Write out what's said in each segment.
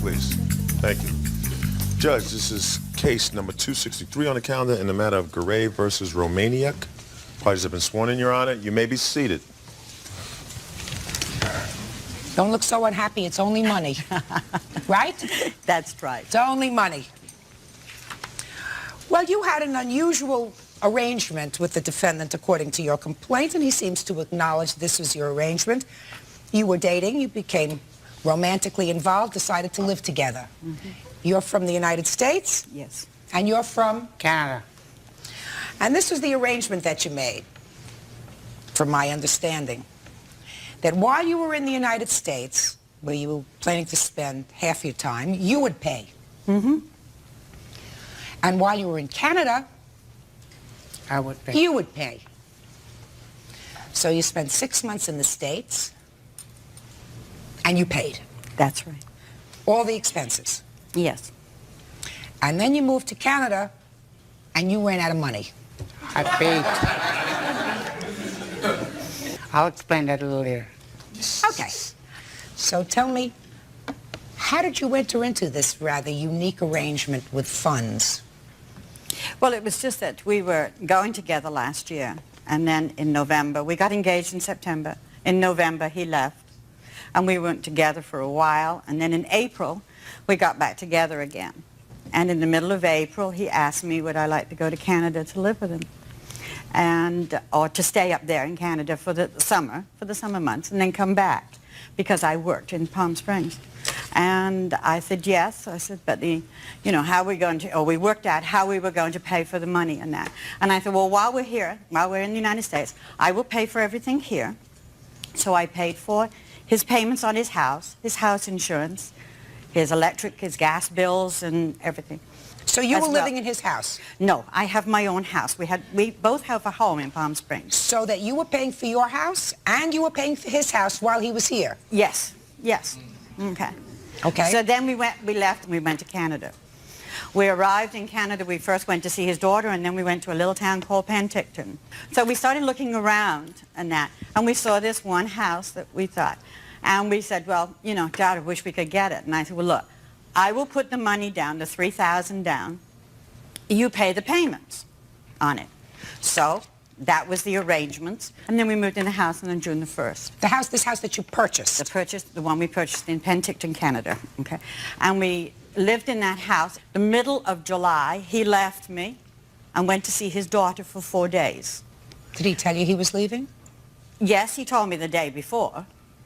please. Thank you. Judge, this is case number 263 on the calendar in the matter of Garay versus Romaniak. Parties have been sworn in, Your Honor. You may be seated. Don't look so unhappy. It's only money. Right? That's right. It's only money. Well, you had an unusual arrangement with the defendant, according to your complaint, and he seems to acknowledge this was your arrangement. You were dating, you became romantically involved, decided to live together. Mm-hmm. You're from the United States? Yes. And you're from? Canada. And this was the arrangement that you made, from my understanding, that while you were in the United States, where you were planning to spend half your time, you would pay. Mm-hmm. And while you were in Canada, I would pay. you would pay. So you spent 6 months in the States, and you paid. That's right. All the expenses. Yes. And then you moved to Canada, and you ran out of money. I paid. I'll explain that a little later. Okay. So tell me, how did you enter into this rather unique arrangement with funds? Well, it was just that we were going together last year, and then in November, we got engaged in September. In November, he left, and we went together for a while, and then in April, we got back together again. And in the middle of April, he asked me, would I like to go to Canada to live with him? And, or to stay up there in Canada for the summer months, and then come back, because I worked in Palm Springs. And I said, yes. I said, but how are we going to, or we worked out how we were going to pay for the money and that. And I said, well, while we're here, while we're in the United States, I will pay for everything here. So I paid for his payments on his house insurance, his electric, his gas bills, and everything. So you were living in his house? No, I have my own house. We both have a home in Palm Springs. So that you were paying for your house, and you were paying for his house while he was here? Yes, yes. Okay. Okay. So then we left, and we went to Canada. We arrived in Canada. We first went to see his daughter, and then we went to a little town called Penticton. So we started looking around and that, and we saw this one house that we thought. And we said, well, Dad, I wish we could get it. And I said, well, look, I will put the money down, the $3,000 down. You pay the payments on it. So that was the arrangements. And then we moved in the house on June the 1st. This house that you purchased? The one we purchased in Penticton, Canada. Okay. And we lived in that house. The middle of July, he left me and went to see his daughter for 4 days. Did he tell you he was leaving? Yes, he told me the day before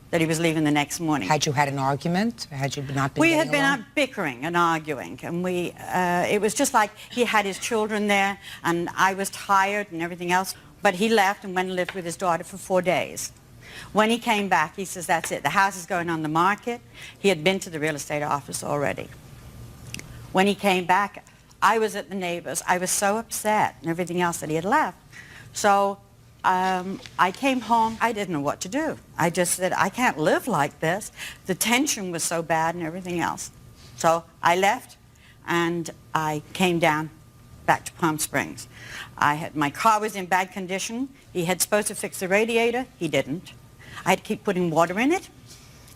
that he was leaving the next morning. Had you had an argument? Had you not been We getting had been along? out bickering and arguing, and it was just like he had his children there, and I was tired and everything else. But he left and went and lived with his daughter for 4 days. When he came back, he says, that's it. The house is going on the market. He had been to the real estate office already. When he came back, I was at the neighbors. I was so upset and everything else that he had left. So I came home. I didn't know what to do. I just said, I can't live like this. The tension was so bad and everything else. So I left, and I came down back to Palm Springs. My car was in bad condition. He had supposed to fix the radiator. He didn't. I had to keep putting water in it.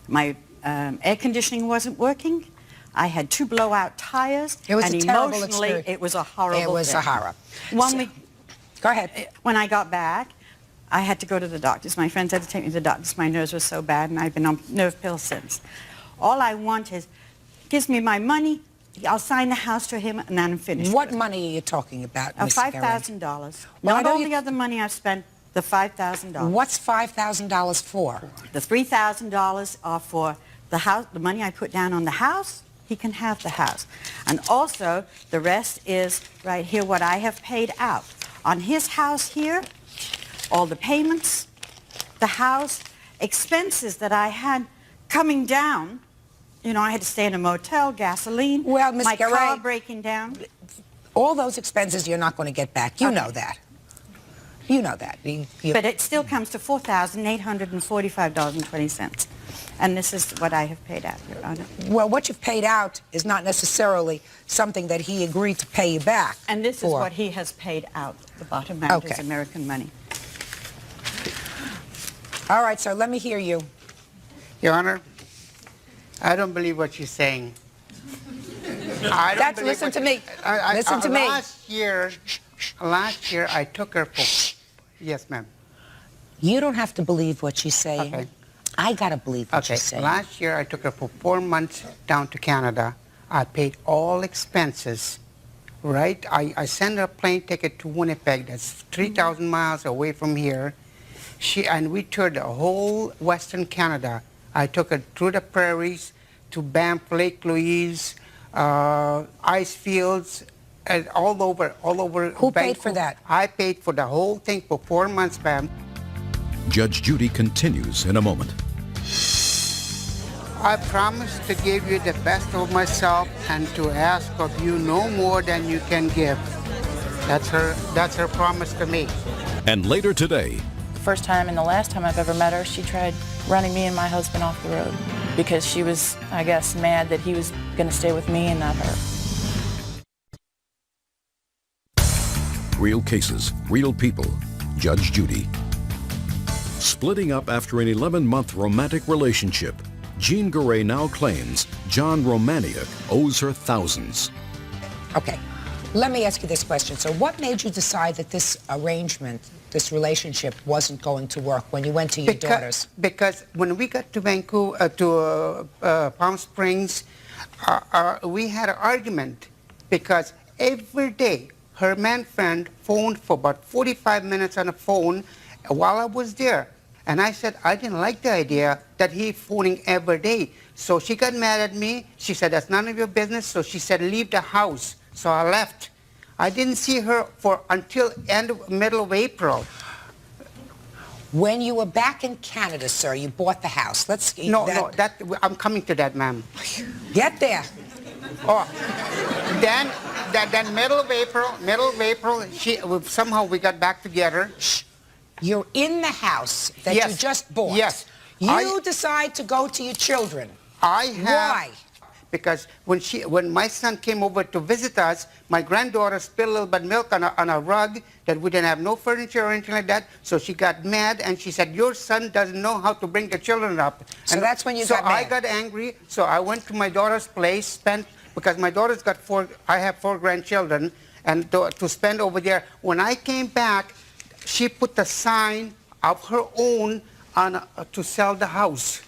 My air conditioning wasn't working. I had 2 blowout tires. It was and a terrible emotionally, experience. it was a horrible It was thing. a horror. Go ahead. When I got back, I had to go to the doctors. My friends had to take me to the doctors. My nerves were so bad, and I've been on nerve pills since. All I want is, gives me my money, I'll sign the house to him, and then I'm finished. What money are you talking about, Ms. $5,000. Well, Not all the other money I've spent, the $5,000. What's $5,000 for? The $3,000 are for the house, the money I put down on the house. He can have the house. And also, the rest is right here, what I have paid out. On his house here, all the payments, the house, expenses that I had coming down. I had to stay in a motel, gasoline, well, Ms. my Garay, car breaking down. All those expenses you're not going to get back. You know that. You know that. But it still comes to $4,845.20. And this is what I have paid out, Your Honor. Well, what you've paid out is not necessarily something that he agreed to pay you back. And this is what he has paid out. The bottom amount is American money. All right, sir, let me hear you. Your Honor, I don't believe what you're saying. I don't That's, believe listen what- to me. Listen to me. Last year I took her for, yes, ma'am. You don't have to believe what she's saying. Okay. I got to believe what Okay, she's saying. last year I took her for 4 months down to Canada. I paid all expenses, right? I sent her a plane ticket to Winnipeg. That's 3,000 miles away from here. And we toured the whole Western Canada. I took her through the prairies to Banff, Lake Louise, ice fields, and all over. Who paid for Vancouver. that? I paid for the whole thing for 4 months, ma'am. Judge Judy continues in a moment. I promise to give you the best of myself and to ask of you no more than you can give. That's her promise to me. And later today, First time and the last time I've ever met her, she tried running me and my husband off the road because she was, I guess, mad that he was going to stay with me and not her. real cases, real people. Judge Judy. Splitting up after an 11-month romantic relationship, Jean Garay now claims John Romaniuk owes her thousands. Okay, let me ask you this question. So what made you decide that this arrangement, this relationship wasn't going to work when you went to your daughters? Because when we got to Vancouver, Palm Springs, we had an argument because every day her man friend phoned for about 45 minutes on the phone while I was there. And I said I didn't like the idea that he phoning every day. So she got mad at me. She said, that's none of your business. So she said, leave the house. So I left. I didn't see her until middle of April. When you were back in Canada, sir, you bought the house. I'm coming to that, ma'am. Get there. Oh, then middle of April, somehow we got back together. You're in the house that Yes. you just bought. Yes. You decide to go to your children. Why? Because when my son came over to visit us, my granddaughter spilled a little bit of milk on a rug that we didn't have no furniture or anything like that. So she got mad and she said, your son doesn't know how to bring the children up. So that's when you got got mad. So I got angry. So I went to my daughter's place, because my daughter's got I have 4 grandchildren, and to spend over there. When I came back, she put the sign of her own on to sell the house.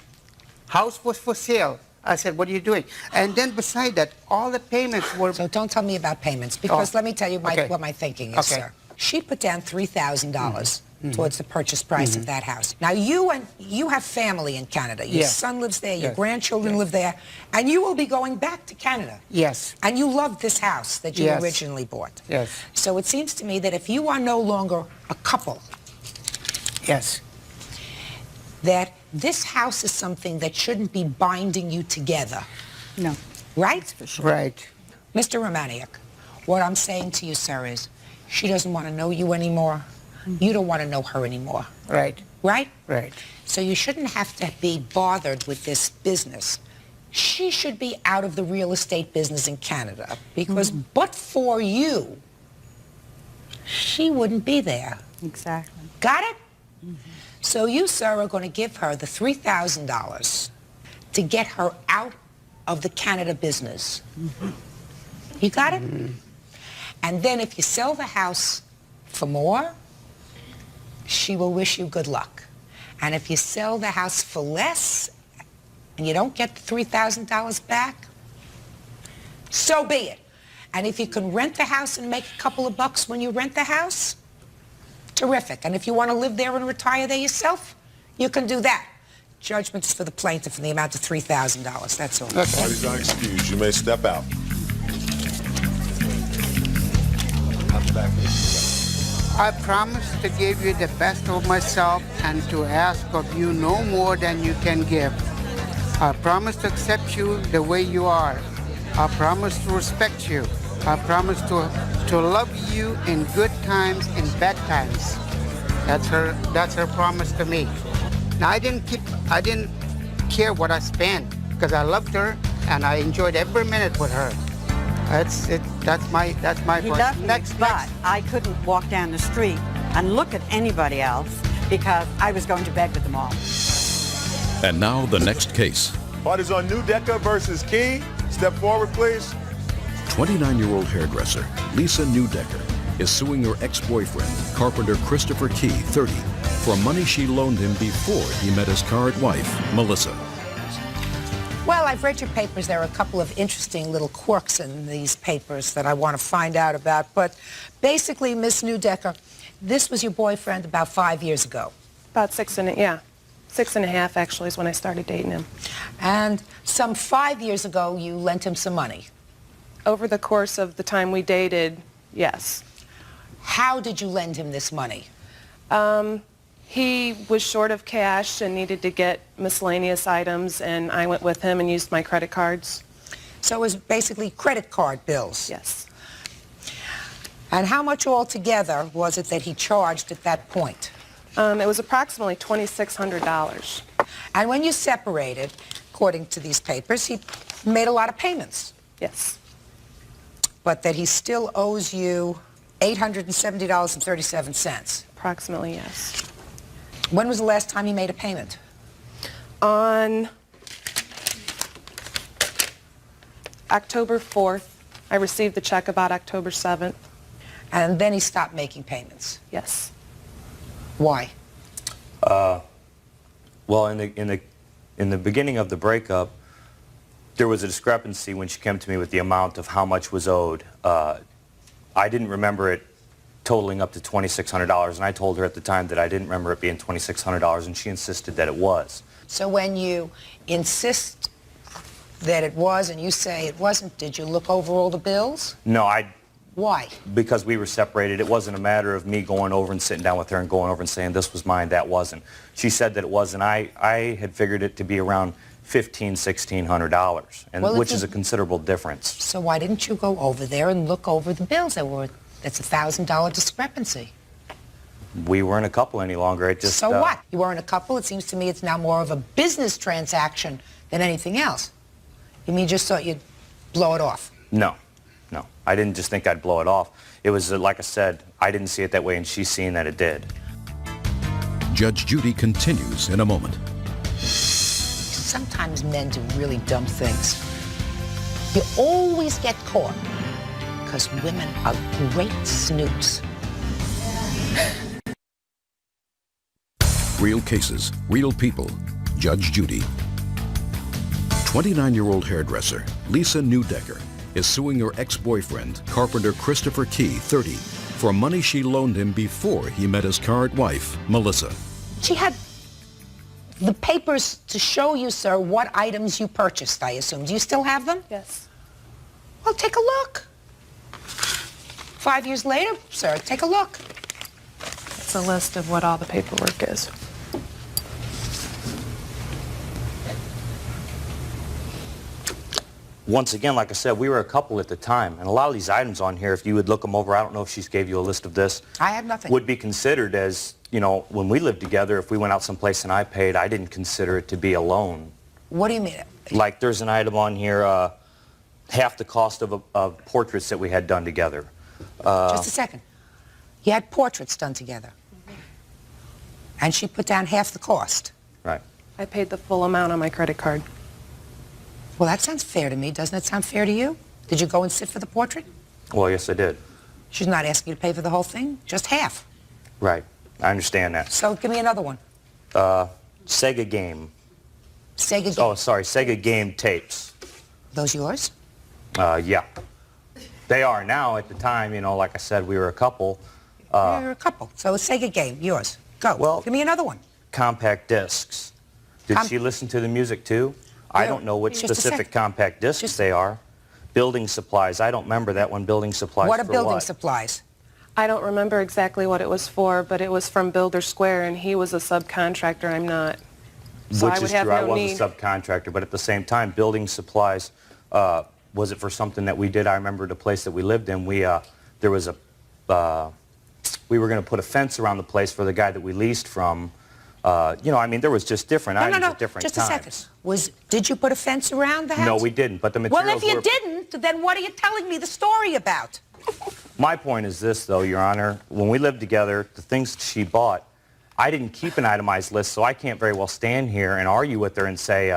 House was for sale. I said, what are you doing? And then beside that, all the payments were... So don't tell me about payments, because let me tell you what my thinking is, Okay. sir. She put down $3,000 towards the purchase price of that house. Now, you have family in Canada. Your son lives there, your grandchildren live there, and you will be going back to Canada. Yes. And you love this house that you originally bought. Yes. So it seems to me that if you are no longer a couple, Yes. that this house is something that shouldn't be binding you together. No. Right? For sure. Right. Mr. Romaniuk, what I'm saying to you, sir, is she doesn't want to know you anymore. You don't want to know her anymore. Right. Right? Right. So you shouldn't have to be bothered with this business. She should be out of the real estate business in Canada because but for you, she wouldn't be there. Exactly. Got it? So you, sir, are going to give her the $3,000 to get her out of the Canada business. You got it? And then if you sell the house for more, she will wish you good luck. And if you sell the house for less and you don't get the $3,000 back, so be it. And if you can rent the house and make a couple of bucks when you rent the house, terrific. And if you want to live there and retire there yourself, you can do that. Judgment is for the plaintiff in the amount of $3,000. That's all. Parties are excused. You may step out. I promise to give you the best of myself and to ask of you no more than you can give. I promise to accept you the way you are. I promise to respect you. I promise to love you in good times and bad times. That's her promise to me. Now I didn't care what I spent because I loved her and I enjoyed every minute with her. That's it. That's my He voice. loved me, but I couldn't walk down the street and look at anybody else because I was going to bed with them all. And now the next case. Parties on New Decker versus Key. Step forward, please. 29-year-old hairdresser Lisa Newdecker is suing her ex-boyfriend, carpenter Christopher Key, 30, for money she loaned him before he met his current wife, Melissa. Well, I've read your papers. There are a couple of interesting little quirks in these papers that I want to find out about. But basically, Miss Newdecker, this was your boyfriend about 5 years ago. About 6.5 actually is when I started dating him. And some 5 years ago, you lent him some money. Over the course of the time we dated, yes. How did you lend him this money? He was short of cash and needed to get miscellaneous items, and I went with him and used my credit cards. So it was basically credit card bills? Yes. And how much altogether was it that he charged at that point? It was approximately $2,600. And when you separated, according to these papers, he made a lot of payments. Yes. But that he still owes you $870.37. Approximately, yes. When was the last time he made a payment? On October 4th, I received the check about October 7th. And then he stopped making payments. Yes. Why? Well, in the beginning of the breakup, there was a discrepancy when she came to me with the amount of how much was owed. I didn't remember it totaling up to $2,600, and I told her at the time that I didn't remember it being $2,600, and she insisted that it was. So when you insist that it was and you say it wasn't, did you look over all the bills? No, Why? because we were separated, it wasn't a matter of me going over and sitting down with her and going over and saying this was mine, that wasn't. She said that it was, and I had figured it to be around $1,600, Well, which is a considerable difference. So why didn't you go over there and look over the bills? That's a $1,000 discrepancy. We weren't a couple any longer. It just, So what? You weren't a couple. It seems to me it's now more of a business transaction than anything else. You mean you just thought you'd blow it off? No. I didn't just think I'd blow it off. It was, like I said, I didn't see it that way, and she's seeing that it did. Judge Judy continues in a moment. Sometimes men do really dumb things. You always get caught because women are great snoops. Real cases, real people. Judge Judy. 29-year-old hairdresser Lisa Newdecker is suing her ex-boyfriend, carpenter Christopher Key, 30, for money she loaned him before he met his current wife, Melissa. She had the papers to show you, sir, what items you purchased, I assume. Do you still have them? Yes. Well, take a look. 5 years later, sir, take a look. It's a list of what all the paperwork is. Once again, like I said, we were a couple at the time, and a lot of these items on here, if you would look them over, I don't know if she's gave you a list of this. I have nothing. Would be considered as, you know, when we lived together, if we went out someplace and I paid, I didn't consider it to be a loan. What do you mean? Like there's an item on here, half the cost of portraits that we had done together. Just a second. You had portraits done together. And she put down half the cost. Right. I paid the full amount on my credit card. Well, that sounds fair to me. Doesn't it sound fair to you? Did you go and sit for the portrait? Well, yes, I did. She's not asking you to pay for the whole thing, just half. Right. I understand that. So give me another one. Sega game. Sega game. Oh, sorry, Sega game tapes. Those yours? Yeah. They are now. At the time, you know, like I said, we were a couple. You're a couple. So a Sega game, yours. Go. Well, give me another one. Compact discs. Did she listen to the music too? I don't know which Just a specific sec. compact discs they are. Building supplies. I don't remember that one. Building supplies What are for building what? supplies? I don't remember exactly what it was for, but it was from Builder Square, and he was a subcontractor. I'm not. So Which I would is have true. I no was need. a subcontractor, but at the same time, building supplies. Was it for something that we did? I remember the place that we lived in. We there was a. We were going to put a fence around the place for the guy that we leased from. You know, I mean, there was just different items at different just times. a second. Did you put a fence around the house? No, we didn't. But the Well, materials if you were. didn't, then what are you telling me the story about? My point is this, though, Your Honor. When we lived together, the things she bought, I didn't keep an itemized list, so I can't very well stand here and argue with her and say,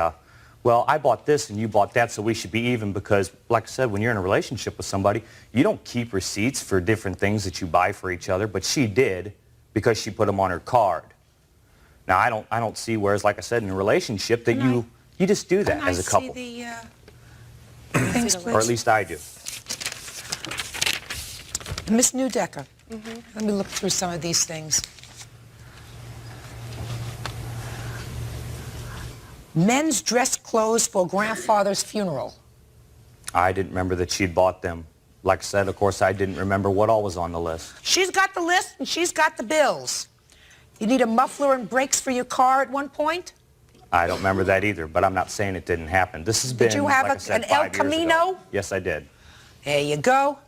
well, I bought this and you bought that, so we should be even because, like I said, when you're in a relationship with somebody, you don't keep receipts for different things that you buy for each other, but she did because she put them on her card. Now, I don't see, whereas, like I said, in a relationship, that you just do that as a couple. Can I see the things, please? Or at least I do. Miss Newdecker, let me look through some of these things. Men's dress clothes for grandfather's funeral. I didn't remember that she'd bought them. Like I said, of course, I didn't remember what all was on the list. She's got the list and she's got the bills. You need a muffler and brakes for your car at one point? I don't remember that either, but I'm not saying it didn't happen. This has been, Did you have like I said, an El 5 years ago. Camino? Yes, I did. There you go.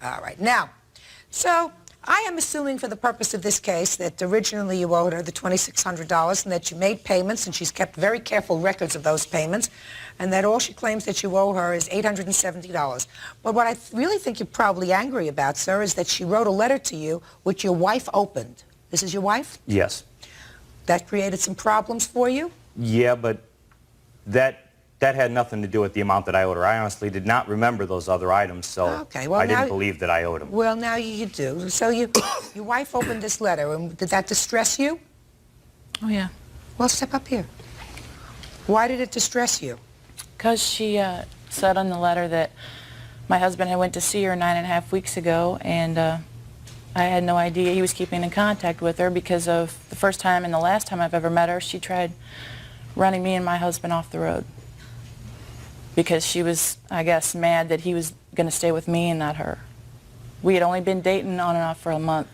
All right. Now, so I am assuming for the purpose of this case that originally you owed her the $2,600 and that you made payments and she's kept very careful records of those payments and that all she claims that you owe her is $870. But what I really think you're probably angry about, sir, is that she wrote a letter to you which your wife opened. This is your wife? Yes. That created some problems for you? Yeah, but that had nothing to do with the amount that I owed her. I honestly did not remember those other items, so Okay, well, I didn't now- believe that I owed them. Well, now you do. So your wife opened this letter, and did that distress you? Oh, yeah. Well, step up here. Why did it distress you? Because she said on the letter that my husband had went to see her 9.5 weeks ago, and I had no idea he was keeping in contact with her because of the first time and the last time I've ever met her, she tried running me and my husband off the road because she was, I guess, mad that he was going to stay with me and not her. We had only been dating on and off for a month.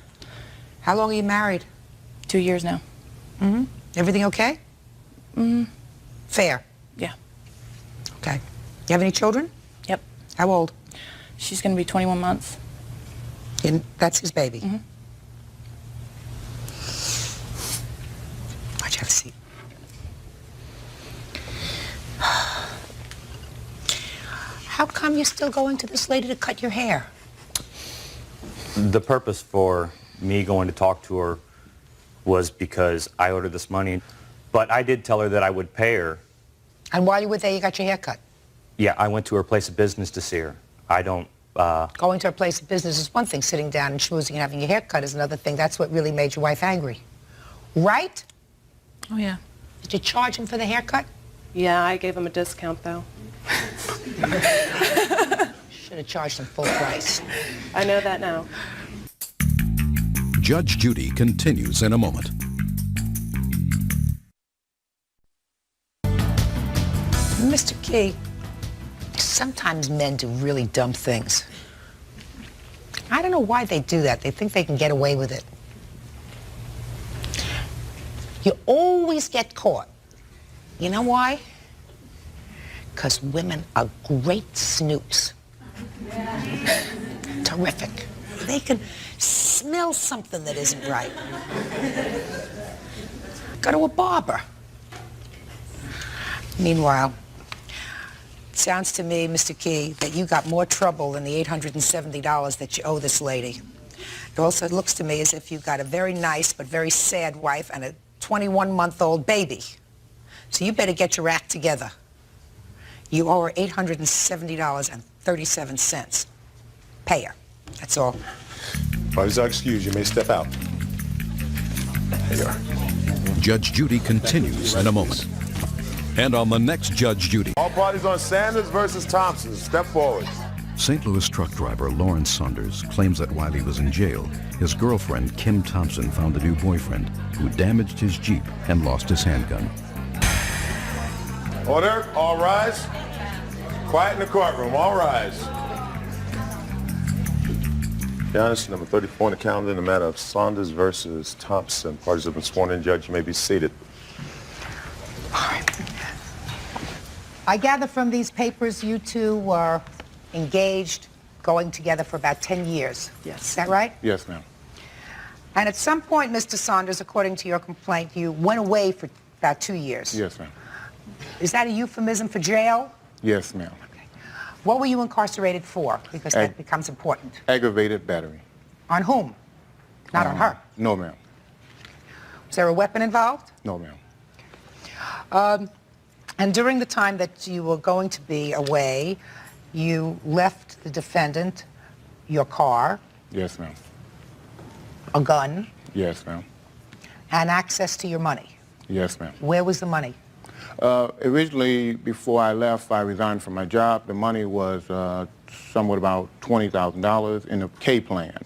How long are you married? 2 years now. Mm-hmm. Everything okay? Mm-hmm. Fair? Yeah. Okay. You have any children? Yep. How old? She's going to be 21 months. And that's his baby? Mm-hmm. Why'd you have a seat? How come you're still going to this lady to cut your hair? The purpose for me going to talk to her was because I owed her this money, but I did tell her that I would pay her. And while you were there, you got your hair cut? Yeah, I went to her place of business to see her. I don't... Going to her place of business is one thing. Sitting down and schmoozing and having your hair cut is another thing. That's what really made your wife angry. Right? Oh, yeah. Did you charge him for the haircut? Yeah, I gave him a discount, though. Should have charged him full price. I know that now. Judge Judy continues in a moment. Mr. Key, sometimes men do really dumb things. I don't know why they do that. They think they can get away with it. You always get caught. You know why? Because women are great snoops. Terrific. They can smell something that isn't right. Go to a barber. Meanwhile, it sounds to me, Mr. Key, that you got more trouble than the $870 that you owe this lady. It also looks to me as if you've got a very nice but very sad wife and a 21-month-old baby. So you better get your act together. You owe her $870.37. Pay her. That's all. Parties are excused. You may step out. There you are. Judge Judy continues in a moment. And on the next Judge Judy, All parties on Sanders versus Thompson. Step forward. St. Louis truck driver Lawrence Saunders claims that while he was in jail, his girlfriend Kim Thompson found a new boyfriend who damaged his Jeep and lost his handgun. Order. All rise. Quiet in the courtroom. All rise. Your Honor, number 34 on the calendar in the matter of Saunders versus Thompson. Parties have been sworn in. Judge, you may be seated. I gather from these papers you two were engaged, going together for about 10 years. Yes. Is that right? Yes, ma'am. And at some point, Mr. Saunders, according to your complaint, you went away for about 2 years. Yes, ma'am. Is that a euphemism for jail? Yes, ma'am. What were you incarcerated for? Because that becomes important. Aggravated battery. On whom? Not on her. No, ma'am. Was there a weapon involved? No, ma'am. And during the time that you were going to be away, you left the defendant your car, Yes, ma'am. a gun, Yes, ma'am. and access to your money. Yes, ma'am. Where was the money? Originally, before I left, I resigned from my job. The money was somewhat about $20,000 in a K plan.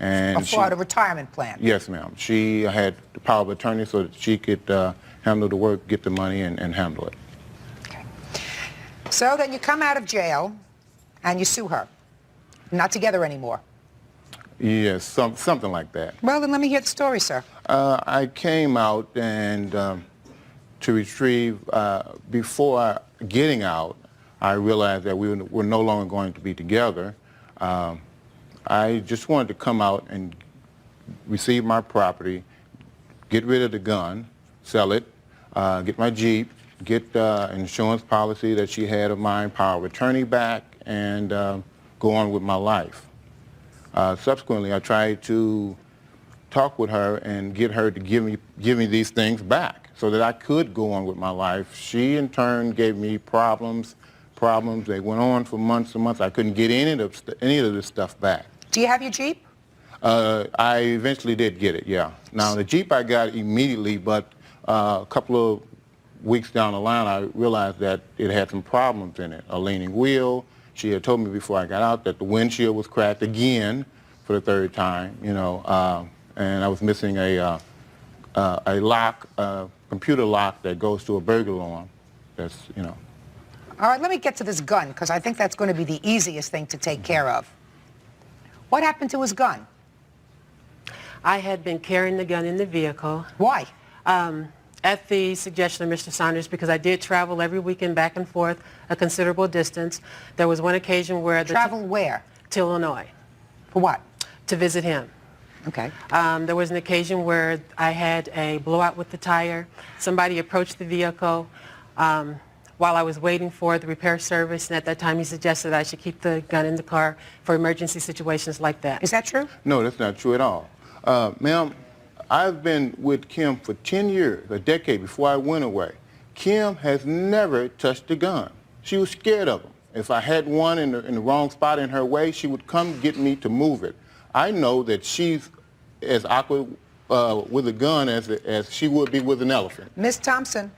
And A Florida retirement plan. Yes, ma'am. She had the power of attorney so that she could handle the work, get the money, and handle it. Okay. So then you come out of jail and you sue her. Not together anymore. Yes, something like that. Well, then let me hear the story, sir. I came out and to retrieve, before getting out, I realized that we were no longer going to be together. I just wanted to come out and receive my property, get rid of the gun, sell it, get my Jeep, get insurance policy that she had of mine, power of attorney back, and go on with my life. Subsequently, I tried to talk with her and get her to give me these things back so that I could go on with my life. She, in turn, gave me problems. They went on for months and months. I couldn't get any of this stuff back. Do you have your Jeep? I eventually did get it, yeah. Now, the Jeep I got immediately, but a couple of weeks down the line, I realized that it had some problems in it. A leaning wheel. She had told me before I got out that the windshield was cracked again for the third time, you know, and I was missing a lock, computer lock that goes to a burglar alarm. That's, you know. All right, let me get to this gun, because I think that's going to be the easiest thing to take care of. What happened to his gun? I had been carrying the gun in the vehicle. Why? At the suggestion of Mr. Saunders, because I did travel every weekend back and forth a considerable distance. There was one occasion where... Travel where? To Illinois. For what? To visit him. Okay. There was an occasion where I had a blowout with the tire. Somebody approached the vehicle while I was waiting for the repair service, and at that time he suggested I should keep the gun in the car for emergency situations like that. Is that true? No, that's not true at all. Ma'am, I've been with Kim for 10 years, a decade before I went away. Kim has never touched a gun. She was scared of them. If I had one in the wrong spot in her way, she would come get me to move it. I know that she's as awkward with a gun as she would be with an elephant. Miss Thompson,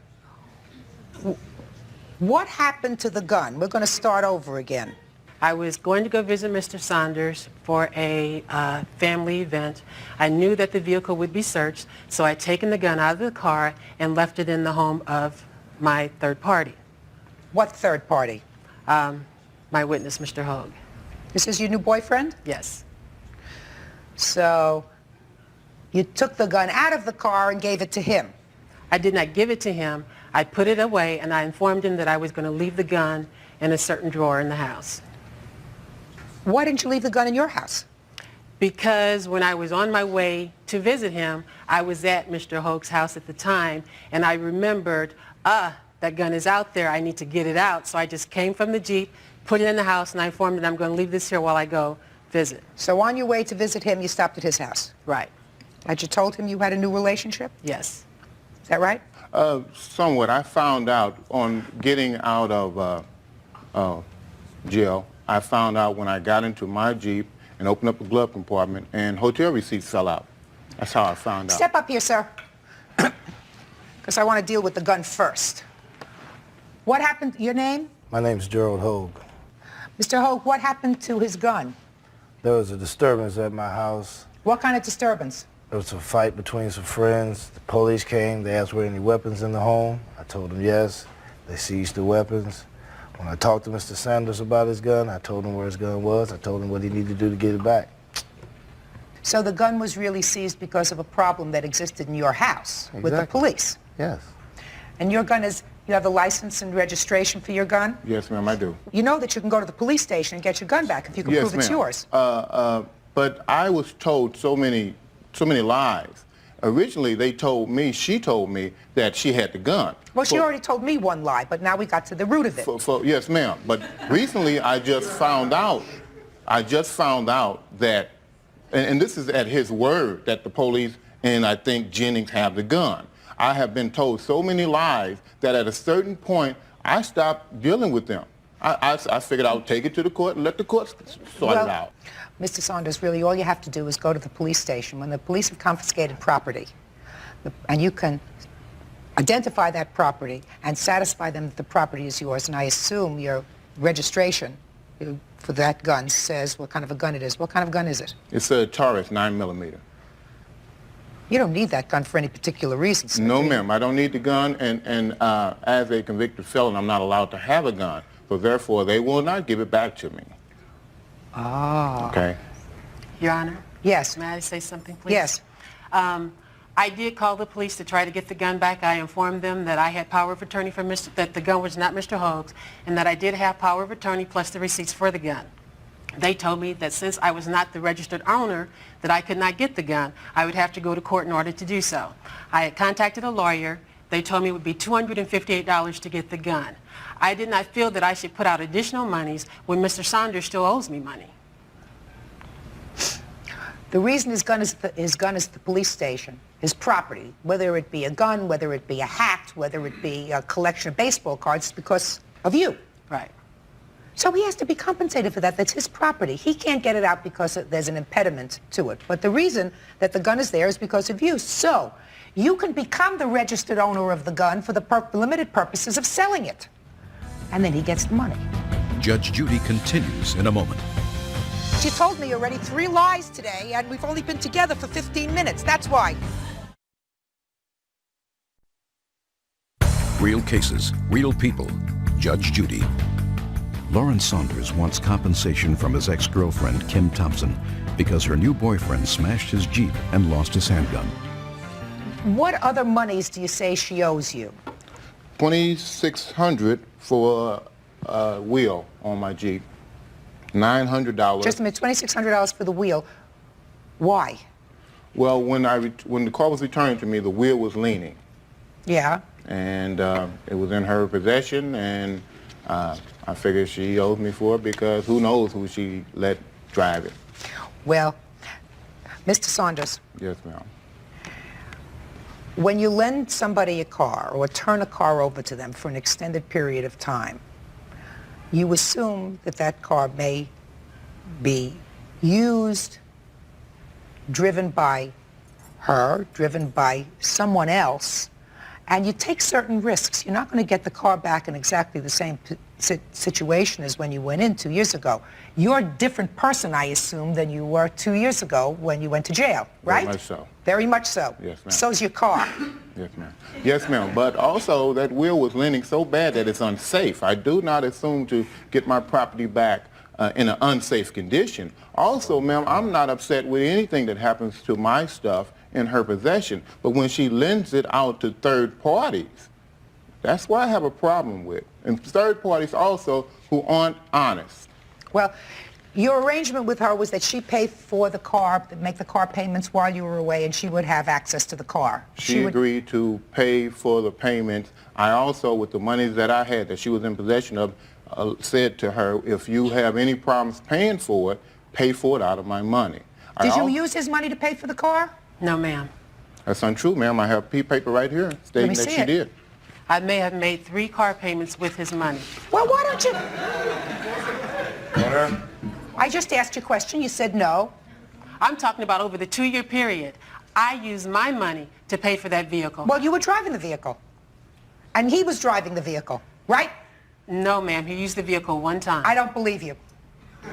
what happened to the gun? We're going to start over again. I was going to go visit Mr. Saunders for a family event. I knew that the vehicle would be searched, so I'd taken the gun out of the car and left it in the home of my third party. What third party? My witness, Mr. Hogue. This is your new boyfriend? Yes. So you took the gun out of the car and gave it to him? I did not give it to him. I put it away, and I informed him that I was going to leave the gun in a certain drawer in the house. Why didn't you leave the gun in your house? Because when I was on my way to visit him, I was at Mr. Hogue's house at the time, and I remembered, that gun is out there, I need to get it out. So I just came from the Jeep, put it in the house, and I informed him I'm going to leave this here while I go visit. So on your way to visit him, you stopped at his house? Right. Had you told him you had a new relationship? Yes. Is that right? Somewhat. I found out on getting out of jail, I found out when I got into my Jeep and opened up the glove compartment and hotel receipts fell out. That's how I found out. Step up here, sir, because I want to deal with the gun first. What happened? Your name? My name's Gerald Hogue. Mr. Hogue, what happened to his gun? There was a disturbance at my house. What kind of disturbance? There was a fight between some friends. The police came. They asked were any weapons in the home. I told them yes. They seized the weapons. When I talked to Mr. Sanders about his gun, I told him where his gun was. I told him what he needed to do to get it back. So the gun was really seized because of a problem that existed in your house with the police? Yes. And your gun is, you have the license and registration for your gun? Yes, ma'am, I do. You know that you can go to the police station and get your gun back if you can prove it's yours. But I was told so many lies. Originally, she told me that she had the gun. Well, she already told me one lie, but now we got to the root of it. Yes, ma'am. But recently, I just found out that, and this is at his word, that the police and I think Jennings have the gun. I have been told so many lies that at a certain point, I stopped dealing with them. I figured I would take it to the court and let the court sort it out. Mr. Saunders, really all you have to do is go to the police station. When the police have confiscated property, and you can identify that property and satisfy them that the property is yours, and I assume your registration for that gun says what kind of a gun it is. What kind of gun is it? It's a Taurus 9mm. You don't need that gun for any particular reason, sir. No, ma'am. I don't need the gun, and as a convicted felon, I'm not allowed to have a gun. So therefore, they will not give it back to me. Ah. Okay. Your Honor? Yes. May I say something, please? Yes. I did call the police to try to get the gun back. I informed them that I had power of attorney for that the gun was not Mr. Hogue's, and that I did have power of attorney plus the receipts for the gun. They told me that since I was not the registered owner, that I could not get the gun. I would have to go to court in order to do so. I had contacted a lawyer. They told me it would be $258 to get the gun. I did not feel that I should put out additional monies when Mr. Saunders still owes me money. The reason his gun is the police station, his property, whether it be a gun, whether it be a hat, whether it be a collection of baseball cards, is because of you. Right. So he has to be compensated for that. That's his property. He can't get it out because there's an impediment to it. But the reason that the gun is there is because of you. So you can become the registered owner of the gun for the limited purposes of selling it. And then he gets the money. Judge Judy continues in a moment. She told me already 3 lies today, and we've only been together for 15 minutes. That's why. Real cases, real people. Judge Judy. Lawrence Saunders wants compensation from his ex-girlfriend, Kim Thompson, because her new boyfriend smashed his Jeep and lost his handgun. What other monies do you say she owes you? $2,600 for a wheel on my Jeep. $900. Just a minute, $2,600 for the wheel. Why? Well, when the car was returned to me, the wheel was leaning. Yeah. And it was in her possession, and I figured she owed me for it because who knows who she let drive it. Well, Mr. Saunders. Yes, ma'am. When you lend somebody a car or turn a car over to them for an extended period of time, you assume that that car may be used, driven by her, driven by someone else, and you take certain risks. You're not going to get the car back in exactly the same situation as when you went in 2 years ago. You're a different person, I assume, than you were 2 years ago when you went to jail, right? Very much so. Very much so. Yes, ma'am. So's your car. Yes, ma'am. Yes, ma'am. But also, that wheel was leaning so bad that it's unsafe. I do not assume to get my property back in an unsafe condition. Also, ma'am, I'm not upset with anything that happens to my stuff in her possession. But when she lends it out to third parties, that's what I have a problem with. And third parties also who aren't honest. Well, your arrangement with her was that she paid for the car, make the car payments while you were away, and she would have access to the car. She agreed to pay for the payments. I also, with the monies that I had that she was in possession of, said to her, if you have any problems paying for it, pay for it out of my money. Did you use his money to pay for the car? No, ma'am. That's untrue, ma'am. I have paper right here stating that she did. I may have made 3 car payments with his money. Well, why don't you... I just asked you a question. You said no. I'm talking about over the 2-year period. I used my money to pay for that vehicle. Well, you were driving the vehicle. And he was driving the vehicle, right? No, ma'am. He used the vehicle 1 time. I don't believe you.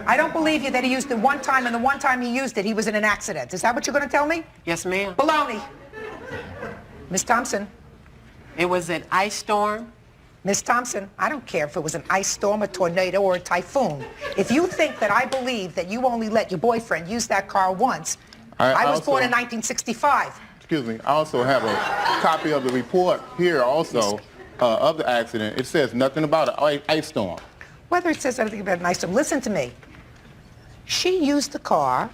I don't believe you that he used it 1 time, and the 1 time he used it, he was in an accident. Is that what you're going to tell me? Yes, ma'am. Baloney. Miss Thompson. It was an ice storm. Miss Thompson, I don't care if it was an ice storm, a tornado, or a typhoon. If you think that I believe that you only let your boyfriend use that car once, I was born in 1965. Excuse me. I also have a copy of the report here also of the accident. It says nothing about an ice storm. Whether it says anything about an ice storm, listen to me. She used the car,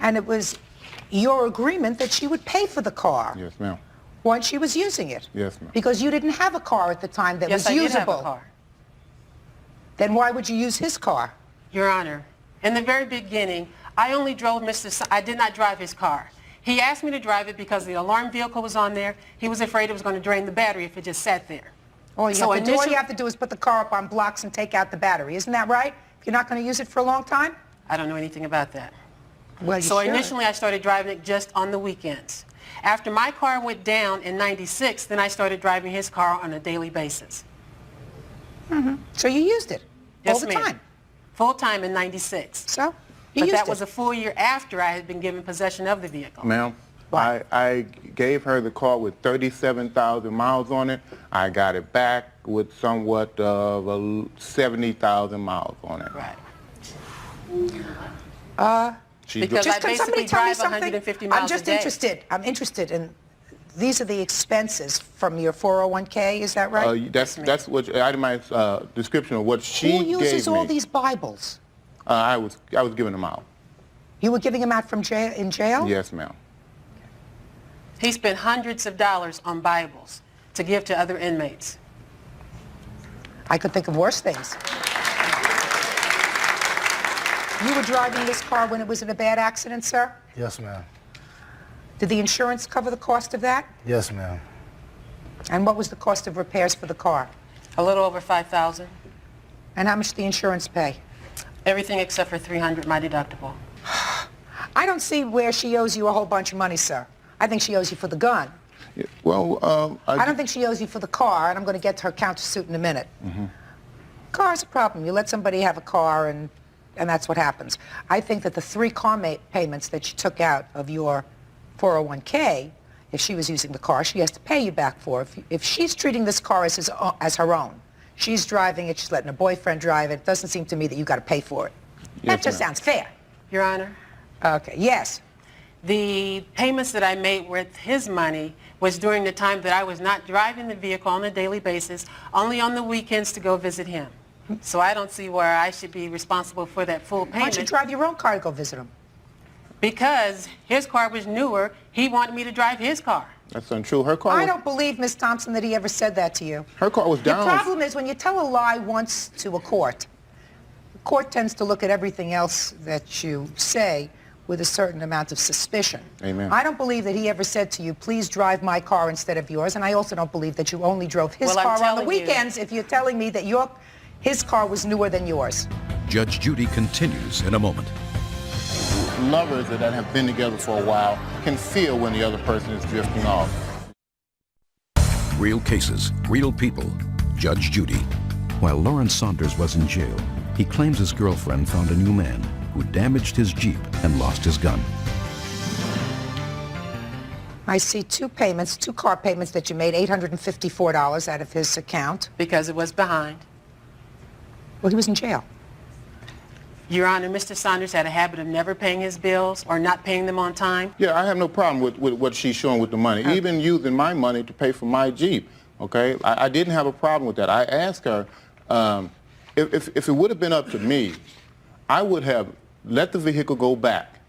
and it was your agreement that she would pay for the car. Yes, ma'am. Once she was using it. Yes, ma'am. Because you didn't have a car at the time that was usable. Yes, I did have a car. Then why would you use his car? Your Honor, in the very beginning, I only drove I did not drive his car. He asked me to drive it because the alarm vehicle was on there. He was afraid it was going to drain the battery if it just sat there. All So all you initially- have to do is put the car up on blocks and take out the battery. Isn't that right? If you're not going to use it for a long time? I don't know anything about that. Well, you So should. initially I started driving it just on the weekends. After my car went down in '96, then I started driving his car on a daily basis. So you used it Yes, all the ma'am. time. Full time in '96. So you But used that it. was a full year after I had been given possession of the vehicle. Ma'am, I gave her the car with 37,000 miles on it. I got it back with somewhat of 70,000 miles on it. Right. She Because Just I can somebody basically tell me drive something? 150 miles I'm just a day. interested. I'm interested in. These are the expenses from your 401k. Is that right? that's what itemized description of what she Who uses gave me. all these Bibles? I was giving them out. You were giving them out from jail in jail? Yes, ma'am. He spent hundreds of dollars on Bibles to give to other inmates. I could think of worse things. You were driving this car when it was in a bad accident, sir? Yes, ma'am. Did the insurance cover the cost of that? Yes, ma'am. And what was the cost of repairs for the car? A little over $5,000. And how much did the insurance pay? Everything except for $300, my deductible. I don't see where she owes you a whole bunch of money, sir. I think she owes you for the gun. Yeah, well, I don't think she owes you for the car, and I'm going to get to her countersuit in a minute. Car's a problem. You let somebody have a car, and that's what happens. I think that the 3 car payments that you took out of your 401k, if she was using the car, she has to pay you back for. If she's treating this car as her own, she's driving it, she's letting her boyfriend drive it, it doesn't seem to me that you got to pay for it. That just ma'am. sounds fair. Your Honor, Okay, yes. the payments that I made with his money was during the time that I was not driving the vehicle on a daily basis, only on the weekends to go visit him. So I don't see where I should be responsible for that full Why don't you payment. drive your own car to go visit him? Because his car was newer, he wanted me to drive his car. That's untrue. Her car. I don't believe, Miss Thompson, that he ever said that to you. Her car was Your down. problem is when you tell a lie once to a court, the court tends to look at everything else that you say with a certain amount of suspicion. Amen. I don't believe that he ever said to you, please drive my car instead of yours, and I also don't believe that you only drove his Well, I'm car on the telling you. weekends if you're telling me that his car was newer than yours. Judge Judy continues in a moment. Lovers that have been together for a while can feel when the other person is drifting off. Real cases, real people. Judge Judy. While Lawrence Saunders was in jail, he claims his girlfriend found a new man who damaged his Jeep and lost his gun. I see 2 car payments that you made, $854 out of his account. Because it was behind. Well, he was in jail. Your Honor, Mr. Saunders had a habit of never paying his bills or not paying them on time. Yeah, I have no problem with what she's showing with the money, even using my money to pay for my Jeep, okay? I didn't have a problem with that. I asked her, if it would have been up to me, I would have let the vehicle go back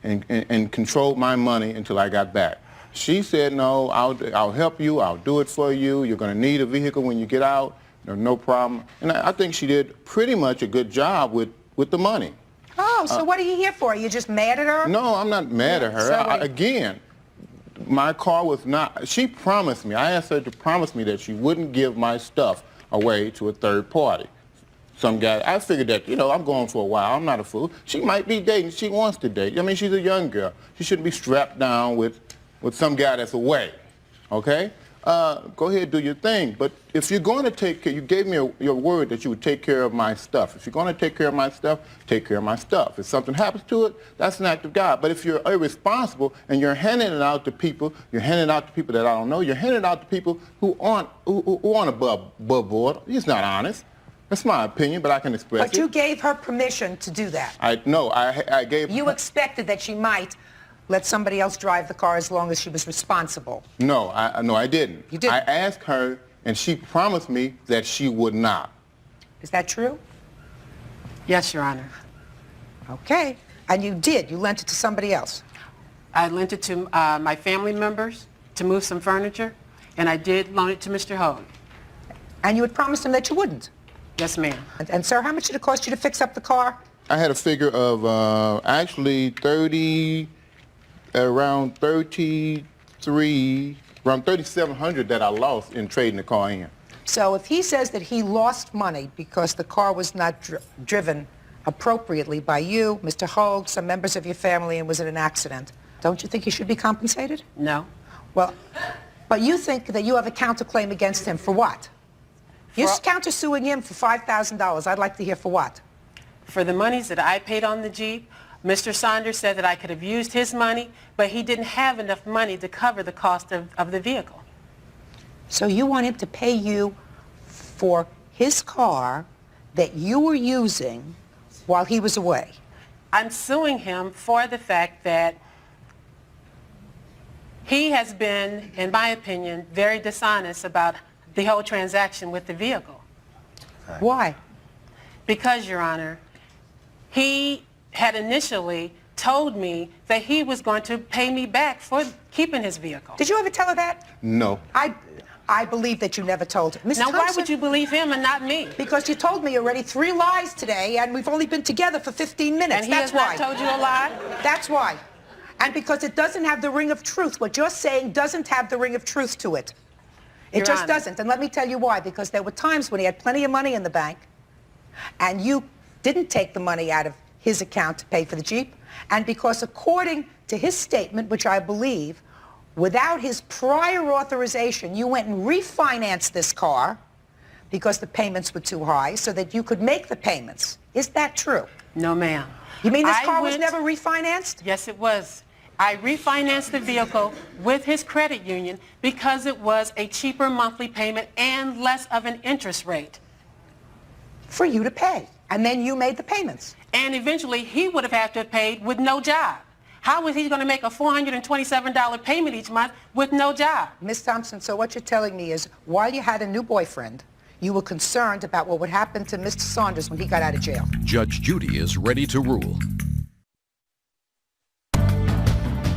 and controlled my money until I got back. She said, no, I'll help you, I'll do it for you, you're going to need a vehicle when you get out, no problem. And I think she did pretty much a good job with the money. Oh, so what are you here for? Are you just mad at her? No, I'm not mad at her. So Again, my car was not, she promised me, I asked her to promise me that she wouldn't give my stuff away to a third party. Some guy, I figured that, I'm going for a while, I'm not a fool. She might be dating, she wants to date. I mean, she's a young girl. She shouldn't be strapped down with some guy that's away, okay? Go ahead, do your thing. But if you're going to take care, you gave me your word that you would take care of my stuff. If you're going to take care of my stuff, take care of my stuff. If something happens to it, that's an act of God. But if you're irresponsible and you're handing it out to people, you're handing it out to people that I don't know, you're handing it out to people who aren't above board, it's not honest. That's my opinion, but I can express it. But you gave her permission to do that. I gave You her... expected that she might let somebody else drive the car as long as she was responsible. No, I didn't. You didn't? I asked her, and she promised me that she would not. Is that true? Yes, Your Honor. Okay. And you did. You lent it to somebody else. I lent it to my family members to move some furniture, and I did loan it to Mr. Hogue. And you had promised him that you wouldn't. Yes, ma'am. And sir, how much did it cost you to fix up the car? I had a figure of actually around 33, around $3,700 that I lost in trading the car in. So if he says that he lost money because the car was not driven appropriately by you, Mr. Hogue, some members of your family, and was in an accident, don't you think he should be compensated? No. Well, but you think that you have a counterclaim against him for what? You're countersuing him for $5,000. I'd like to hear for what? For the monies that I paid on the Jeep, Mr. Saunders said that I could have used his money, but he didn't have enough money to cover the cost of the vehicle. So you want him to pay you for his car that you were using while he was away? I'm suing him for the fact that he has been, in my opinion, very dishonest about the whole transaction with the vehicle. Why? Because, Your Honor, he had initially told me that he was going to pay me back for keeping his vehicle. Did you ever tell her that? No. I believe that you never told her. Ms. Now, why Thompson, would you believe him and not me? Because you told me already 3 lies today, and we've only been together for 15 minutes. And he That's has why. not told you a lie? That's why. And because it doesn't have the ring of truth. What you're saying doesn't have the ring of truth to it. It Your just Honor. doesn't. And let me tell you why. Because there were times when he had plenty of money in the bank, and you didn't take the money out of his account to pay for the Jeep. And because according to his statement, which I believe, without his prior authorization, you went and refinanced this car because the payments were too high so that you could make the payments. Is that true? No, ma'am. You mean this I car was went- never refinanced? Yes, it was. I refinanced the vehicle with his credit union because it was a cheaper monthly payment and less of an interest rate. For you to pay. And then you made the payments. And eventually, he would have had to have paid with no job. How was he going to make a $427 payment each month with no job? Ms. Thompson, so what you're telling me is while you had a new boyfriend, you were concerned about what would happen to Mr. Saunders when he got out of jail. Judge Judy is ready to rule.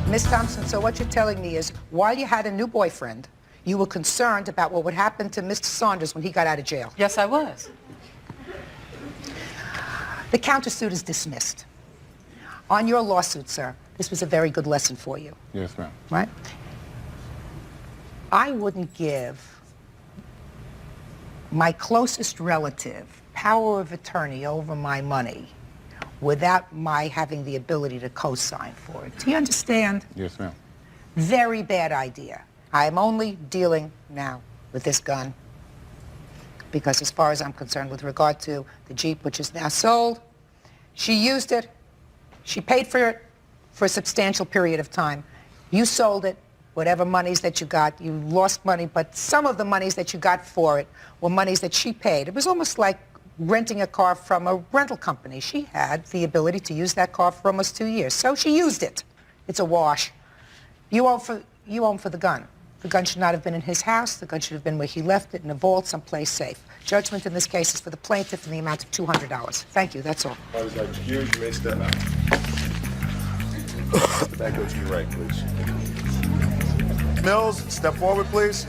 Ms. Thompson, so what you're telling me is while you had a new boyfriend, you were concerned about what would happen to Mr. Saunders when he got out of jail. Yes, I was. The countersuit is dismissed. On your lawsuit, sir, this was a very good lesson for you, Yes, ma'am. right? I wouldn't give my closest relative power of attorney over my money without my having the ability to co-sign for it. Do you understand? Yes, ma'am. Very bad idea. I am only dealing now with this gun because as far as I'm concerned with regard to the Jeep, which is now sold, she used it, she paid for it for a substantial period of time. You sold it, whatever monies that you got, you lost money, but some of the monies that you got for it were monies that she paid. It was almost like renting a car from a rental company. She had the ability to use that car for almost 2 years, so she used it. It's a wash. You own for the gun. The gun should not have been in his house. The gun should have been where he left it, in a vault, someplace safe. Judgment in this case is for the plaintiff in the amount of $200. Thank you. That's all. Parties are excused. You may step out. Back go to your right, please. Mills, step forward, please.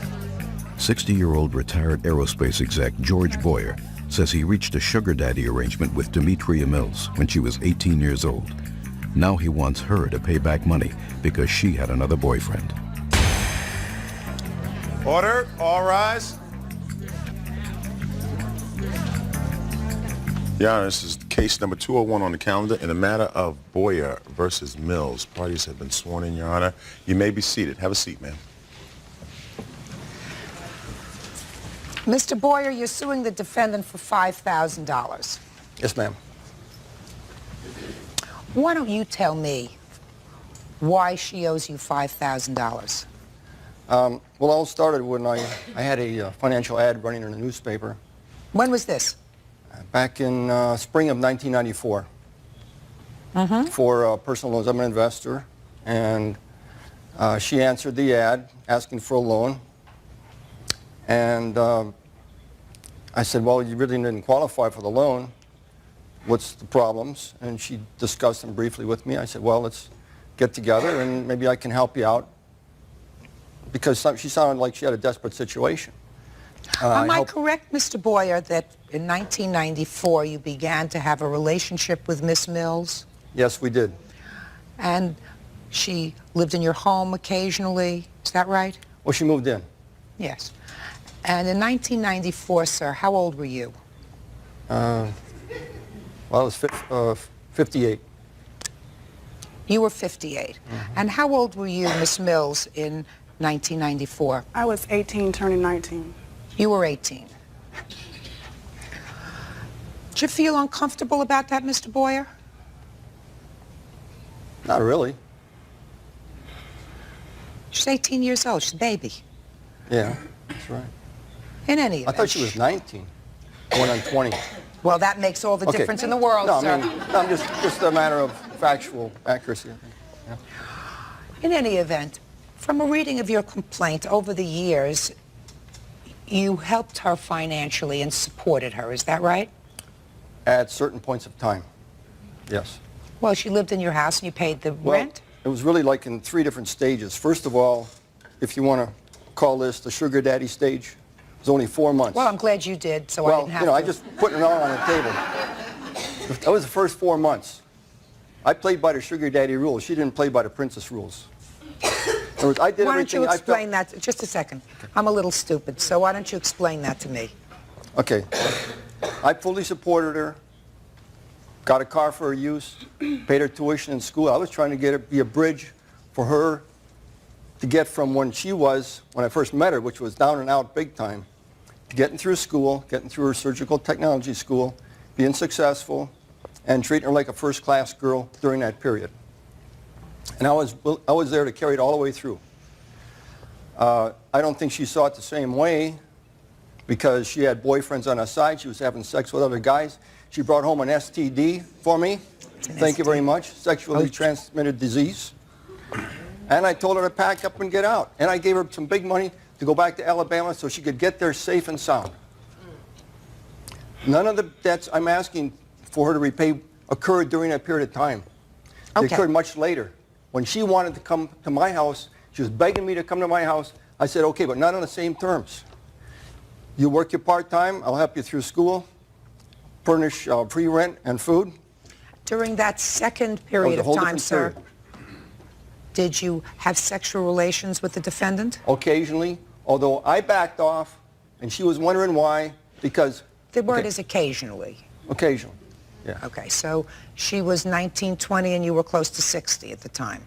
60-year-old retired aerospace exec George Boyer says he reached a sugar daddy arrangement with Demetria Mills when she was 18 years old. Now he wants her to pay back money because she had another boyfriend. Order. All rise. Your Honor, this is case number 201 on the calendar in the matter of Boyer versus Mills. Parties have been sworn in, Your Honor. You may be seated. Have a seat, ma'am. Mr. Boyer, you're suing the defendant for $5,000. Yes, ma'am. Why don't you tell me why she owes you $5,000? Well, it all started when I had a financial ad running in the newspaper When was this? back in spring of 1994 for personal loans. I'm an investor, and she answered the ad asking for a loan. And I said, well, you really didn't qualify for the loan. What's the problems? And she discussed them briefly with me. I said, well, let's get together and maybe I can help you out, because she sounded like she had a desperate situation. Am I correct, Mr. Boyer, that in 1994 you began to have a relationship with Miss Mills? Yes, we did. And she lived in your home occasionally, is that right? Well, she moved in. Yes. And in 1994, sir, how old were you? Well, I was 58. You were 58. And how old were you, Miss Mills, in 1994? I was 18, turning 19. You were 18. Did you feel uncomfortable about that, Mr. Boyer? Not really. She's 18 years old. She's a baby. Yeah, that's right. In any I event. thought she was 19, going on 20. Well, that makes all the Okay. difference in the world, No, sir. I mean, no, just a matter of factual accuracy, I think. Yeah. In any event, from a reading of your complaint over the years, you helped her financially and supported her. Is that right? At certain points of time, yes. Well, she lived in your house and you paid the rent? It was really like in 3 different stages. First of all, if you want to call this the sugar daddy stage, it was only 4 months. Well, I'm glad you did, so I Well, didn't have you know, to. I just put it all on the table. That was the first 4 months. I played by the sugar daddy rules. She didn't play by the princess rules. In other words, I did Why don't you everything I explain felt. that? Just a second. I'm a little stupid, so why don't you explain that to me? Okay. I fully supported her, got a car for her use, paid her tuition in school. I was trying to get her, be a bridge for her to get from when she was, when I first met her, which was down and out big time, to getting through school, getting through her surgical technology school, being successful, and treating her like a first-class girl during that period. And I was there to carry it all the way through. I don't think she saw it the same way because she had boyfriends on her side. She was having sex with other guys. She brought home an STD for me. Thank you very much. Sexually transmitted disease. And I told her to pack up and get out. And I gave her some big money to go back to Alabama so she could get there safe and sound. None of the debts I'm asking for her to repay occurred during that period of time. They Okay. occurred much later. When she wanted to come to my house, she was begging me to come to my house. I said, okay, but not on the same terms. You work your part-time, I'll help you through school, furnish free rent and food. During that second That was period a of whole time, different sir, period. did you have sexual relations with the defendant? Occasionally, although I backed off, and she was wondering why, because... The word okay, is occasionally. occasionally, yeah. Okay, so she was 19, 20, and you were close to 60 at the time.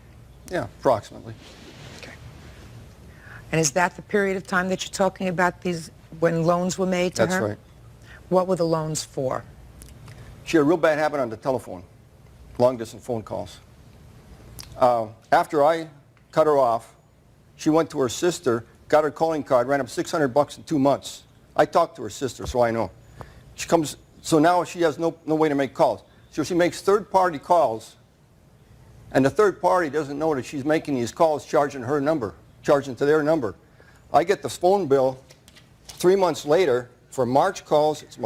Yeah, approximately. Okay. And is that the period of time that you're talking about, these when loans were made to her? That's right. What were the loans for? She had a real bad habit on the telephone, long-distance phone calls. After I cut her off, she went to her sister, got her calling card, ran up $600 in 2 months. I talked to her sister, so I know. She comes, so now she has no way to make calls. So she makes third-party calls, and the third party doesn't know that she's making these calls, charging her number, charging to their number. I get the phone bill 3 months later for March calls. It's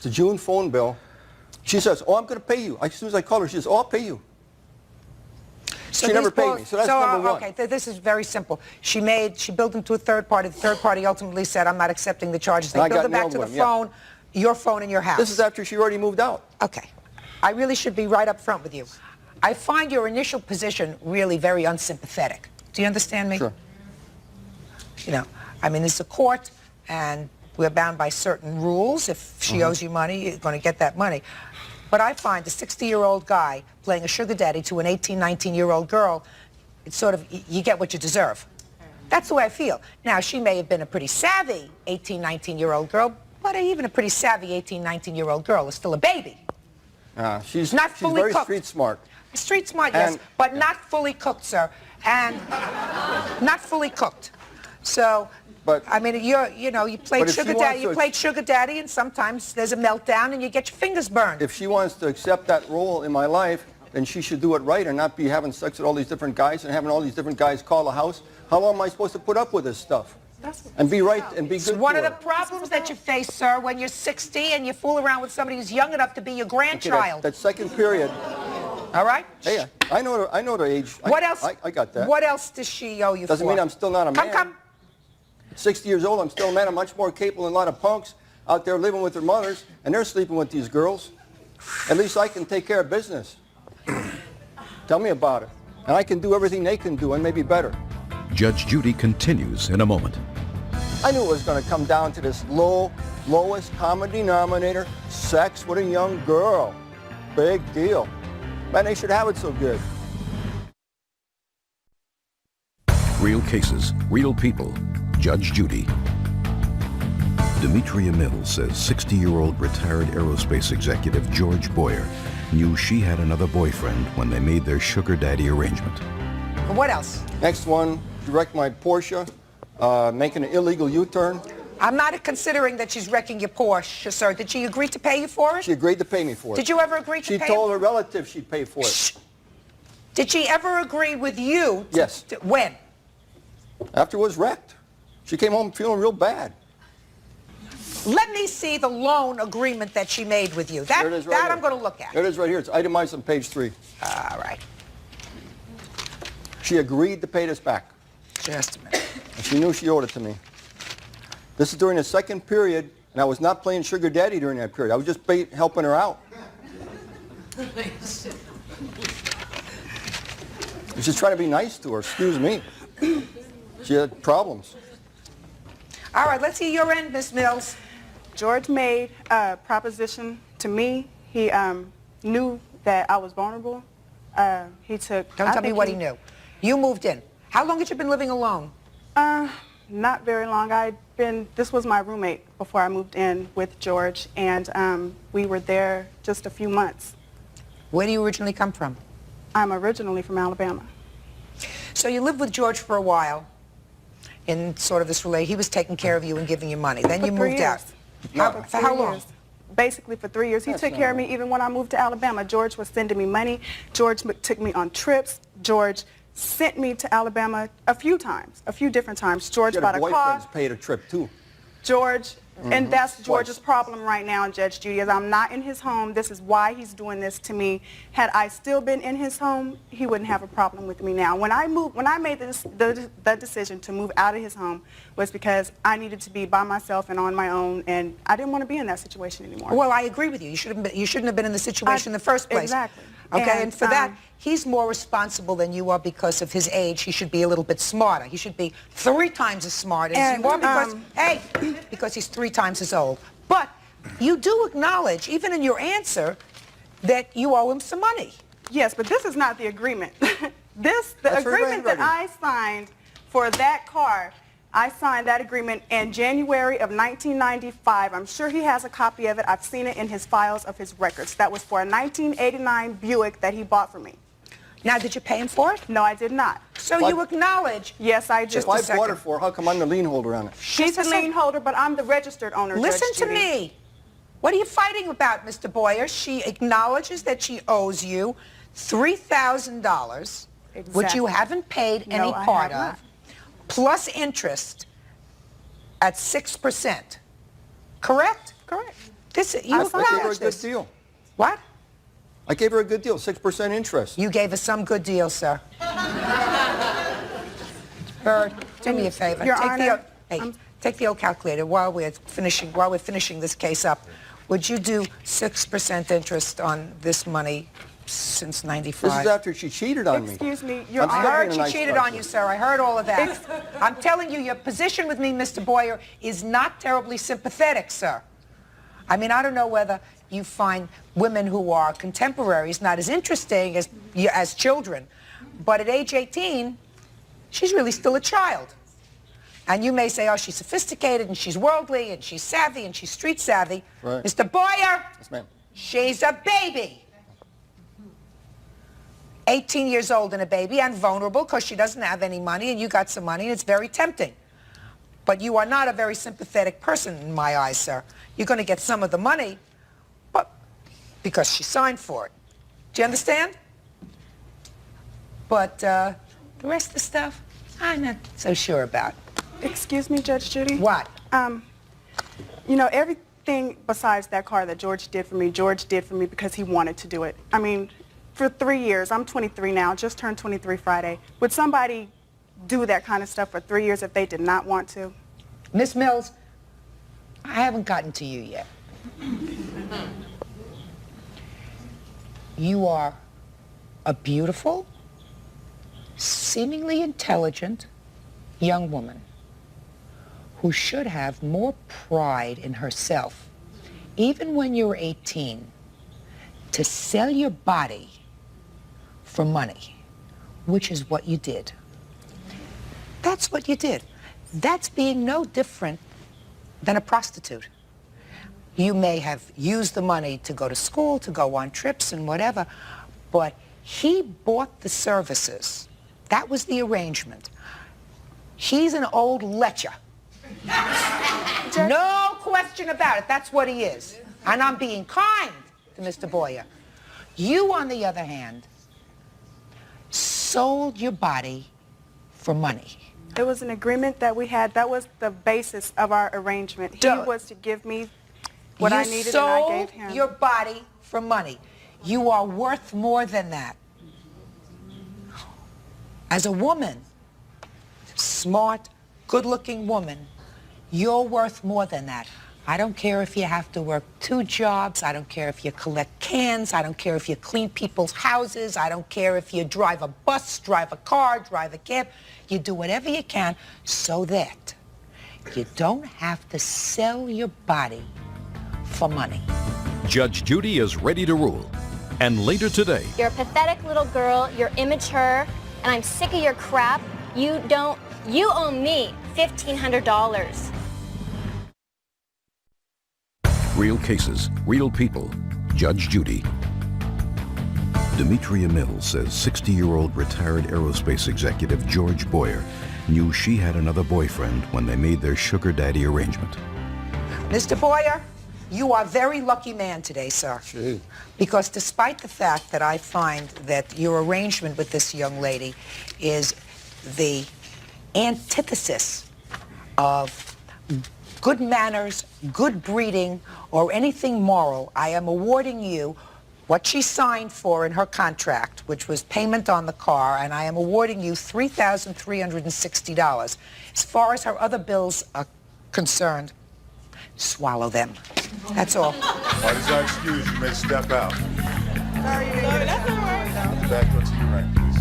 a June phone bill. She says, oh, I'm going to pay you. As soon as I call her, she says, oh, I'll pay you. So She never these paid both- me, so that's number one. Okay, this is very simple. She billed them to a third party. The third party ultimately said, I'm not accepting the charges. They And I billed got them back nailed to the with them, yeah. phone, your phone in your house. This is after she already moved out. Okay. I really should be right up front with you. I find your initial position really very unsympathetic. Do you understand me? Sure. You know, I mean, it's a court, and we're bound by certain rules. If she owes you money, you're going to get that money. But I find a 60-year-old guy playing a sugar daddy to an 18, 19-year-old girl, it's sort of, you get what you deserve. That's the way I feel. Now, she may have been a pretty savvy 18, 19-year-old girl, but even a pretty savvy 18, 19-year-old girl is still a baby. She's Not fully very cooked. street smart. Street smart, yes, And- but not fully cooked, sir. And not fully cooked. So, But- I mean, you played But if she sugar wants daddy. You to- played sugar daddy, and sometimes there's a meltdown, and you get your fingers burned. If she wants to accept that role in my life, then she should do it right and not be having sex with all these different guys and having all these different guys call the house. How long am I supposed to put up with this stuff? And be right and be It's good one to of the her? problems that you face, sir, when you're 60 and you fool around with somebody who's young enough to be your Okay, grandchild. that second period. All right? Hey, I know the age. What else? I got that. What else does she owe you Doesn't for? mean I'm still not a man. Come. At 60 years old, I'm still a man. I'm much more capable than a lot of punks out there living with their mothers, and they're sleeping with these girls. At least I can take care of business. Tell me about it. And I can do everything they can do, and maybe better. Judge Judy continues in a moment. I knew it was going to come down to this lowest common denominator, sex with a young girl. Big deal. Man, they should have it so good. Real cases, real people. Judge Judy. Demetria Mills says 60-year-old retired aerospace executive George Boyer knew she had another boyfriend when they made their sugar daddy arrangement. What else? Next one, direct my Porsche, making an illegal U-turn. I'm not considering that she's wrecking your Porsche, sir. Did she agree to pay you for it? She agreed to pay me for it. Did you ever agree to pay? She told her relative she'd pay for it. Shh. Did she ever agree with you? Yes. When? After it was wrecked. She came home feeling real bad. Let me see the loan agreement that she made with you. There it is right that here. I'm going to look at. There it is right here. It's itemized on page 3. All right. She agreed to pay this back. Just a minute. And she knew she owed it to me. This is during the second period, and I was not playing sugar daddy during that period. I was just helping her out. I was just trying to be nice to her, excuse me. She had problems. All right, let's see your end, Miss Mills. George made a proposition to me. He knew that I was vulnerable. He took... Don't tell me what he knew. You moved in. How long had you been living alone? Not very long. This was my roommate before I moved in with George, and we were there just a few months. Where do you originally come from? I'm originally from Alabama. So you lived with George for a while in sort of this relay. He was taking care of you and giving you money. Then you moved out. For how long? Basically for 3 years. He took care of me even when I moved to Alabama. George was sending me money. George took me on trips. George sent me to Alabama a few different times. George bought a car. Boyfriend's paid a trip too. George, and that's George's problem right now, Judge Judy, is I'm not in his home. This is why he's doing this to me. Had I still been in his home, he wouldn't have a problem with me now. When I made the decision to move out of his home was because I needed to be by myself and on my own, and I didn't want to be in that situation anymore. Well, I agree with you. You shouldn't have been in the situation in the first place. Exactly. Okay, and for that, he's more responsible than you are because of his age. He should be a little bit smarter. He should be 3 times as smart as you are because he's 3 times as old. But you do acknowledge, even in your answer, that you owe him some money. Yes, but this is not the agreement. The agreement that I signed for that car, I signed that agreement in January of 1995. I'm sure he has a copy of it. I've seen it in his files of his records. That was for a 1989 Buick that he bought for me. Now, did you pay him for it? No, I did not. So you acknowledge... Yes, I did. If I bought it for her, how come I'm the lien holder on it? She's the lien holder, but I'm the registered owner, Listen Judge to Judy. me. What are you fighting about, Mr. Boyer? She acknowledges that she owes you $3,000, which you haven't paid any part of, plus interest at 6%. Correct? Correct. You I gave her a acknowledge good this. deal. What? I gave her a good deal, 6% interest. You gave us some good deal, sir. Bird, do me a favor. Your Honor, Take the old calculator while we're finishing this case up. Would you do 6% interest on this money since 95? This is after she cheated on me. Excuse me, Your I Honor. heard she cheated on you, sir. I heard all of that. I'm telling you, your position with me, Mr. Boyer, is not terribly sympathetic, sir. I mean, I don't know whether you find women who are contemporaries not as interesting as children, but at age 18, she's really still a child. And you may say, oh, she's sophisticated and she's worldly and she's savvy and she's street savvy. Right. Mr. Boyer, Yes, ma'am. she's a baby. 18 years old and a baby and vulnerable because she doesn't have any money and you got some money and it's very tempting. But you are not a very sympathetic person in my eyes, sir. You're going to get some of the money, but because she signed for it. Do you understand? But the rest of the stuff, I'm not so sure about. Excuse me, Judge Judy? What? You know, everything besides that car that George did for me because he wanted to do it. I mean, for 3 years, I'm 23 now, just turned 23 Friday. Would somebody do that kind of stuff for 3 years if they did not want to? Miss Mills, I haven't gotten to you yet. You are a beautiful, seemingly intelligent young woman who should have more pride in herself, even when you're 18, to sell your body for money, which is what you did. That's what you did. That's being no different than a prostitute. You may have used the money to go to school, to go on trips and whatever, but he bought the services. That was the arrangement. He's an old lecher. No question about it. That's what he is. And I'm being kind to Mr. Boyer. You, on the other hand, sold your body for money. It was an agreement that we had. That was the basis of our arrangement. He was to give me what I needed, and I gave him. You sold your body for money. You are worth more than that. As a woman, smart, good-looking woman, you're worth more than that. I don't care if you have to work 2 jobs. I don't care if you collect cans. I don't care if you clean people's houses. I don't care if you drive a bus, drive a car, drive a cab. You do whatever you can so that you don't have to sell your body for money. Judge Judy is ready to rule. And later today, You're a pathetic little girl, you're immature, and I'm sick of your crap. You owe me $1,500. real cases, real people. Judge Judy. Demetria Mills says 60-year-old retired aerospace executive George Boyer knew she had another boyfriend when they made their sugar daddy arrangement. Mr. Boyer, you are a very lucky man today, sir. Gee. Because despite the fact that I find that your arrangement with this young lady is the antithesis of good manners, good breeding, or anything moral, I am awarding you what she signed for in her contract, which was payment on the car, and I am awarding you $3,360. As far as her other bills are concerned, swallow them. That's all. Party's not excused. You may step out. Sorry, that's all right. Back onto your right, please.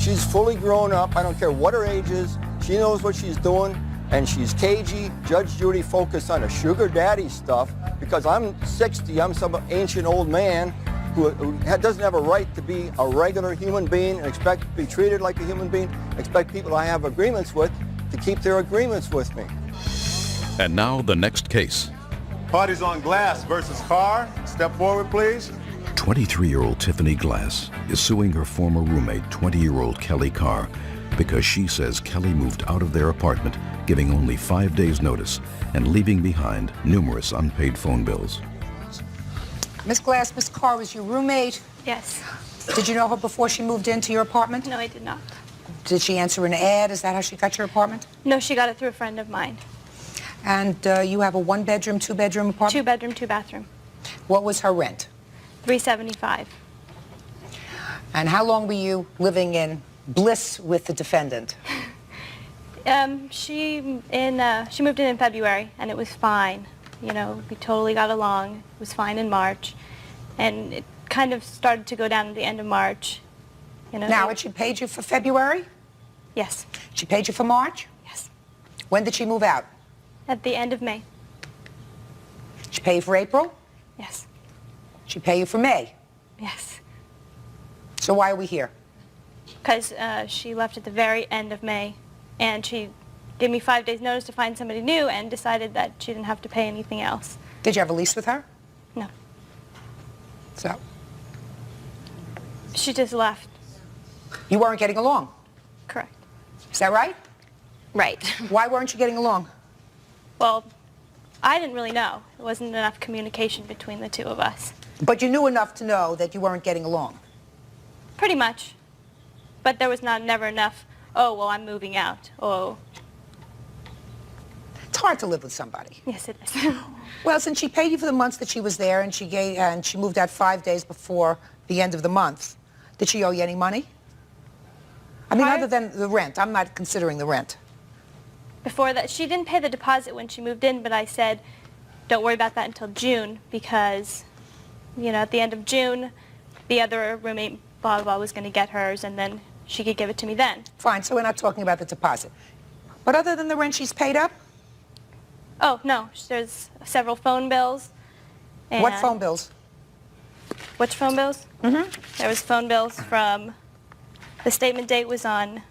She's fully grown up. I don't care what her age is. She knows what she's doing, and she's cagey. Judge Judy focused on the sugar daddy stuff because I'm 60. I'm some ancient old man who doesn't have a right to be a regular human being and expect to be treated like a human being, expect people I have agreements with to keep their agreements with me. And now the next case. Party's on Glass versus Carr. Step forward, please. 23-year-old Tiffany Glass is suing her former roommate, 20-year-old Kelly Carr, because she says Kelly moved out of their apartment, giving only 5 days' notice and leaving behind numerous unpaid phone bills. Miss Glass, Miss Carr was your roommate. Yes. Did you know her before she moved into your apartment? No, I did not. Did she answer an ad? Is that how she got your apartment? No, she got it through a friend of mine. And you have a 1-bedroom, 2-bedroom apartment? 2-bedroom, 2-bathroom. What was her rent? $375. And how long were you living in bliss with the defendant? She moved in February, and it was fine. You know, we totally got along. It was fine in March, and it kind of started to go down at the end of March. You know. Now, had she paid you for February? Yes. She paid you for March? Yes. When did she move out? At the end of May. She pay you for April? Yes. She pay you for May? Yes. So why are we here? Because she left at the very end of May, and she gave me 5 days' notice to find somebody new and decided that she didn't have to pay anything else. Did you have a lease with her? No. So? She just left. You weren't getting along? Correct. Is that right? Right. Why weren't you getting along? Well, I didn't really know. There wasn't enough communication between the two of us. But you knew enough to know that you weren't getting along? Pretty much. But there was never enough, oh, well, I'm moving out. Oh. It's hard to live with somebody. Yes, it is. Well, since she paid you for the months that she was there and she moved out 5 days before the end of the month, did she owe you any money? I mean, other than the rent. I'm not considering the rent. Before that, she didn't pay the deposit when she moved in, but I said, don't worry about that until June because, you know, at the end of June, the other roommate, blah, blah, blah, was going to get hers, and then she could give it to me then. Fine, so we're not talking about the deposit. But other than the rent, she's paid up? Oh, no, there's several phone bills. What and- phone bills? Which phone bills? Mm-hmm. There was phone bills from, the statement date was on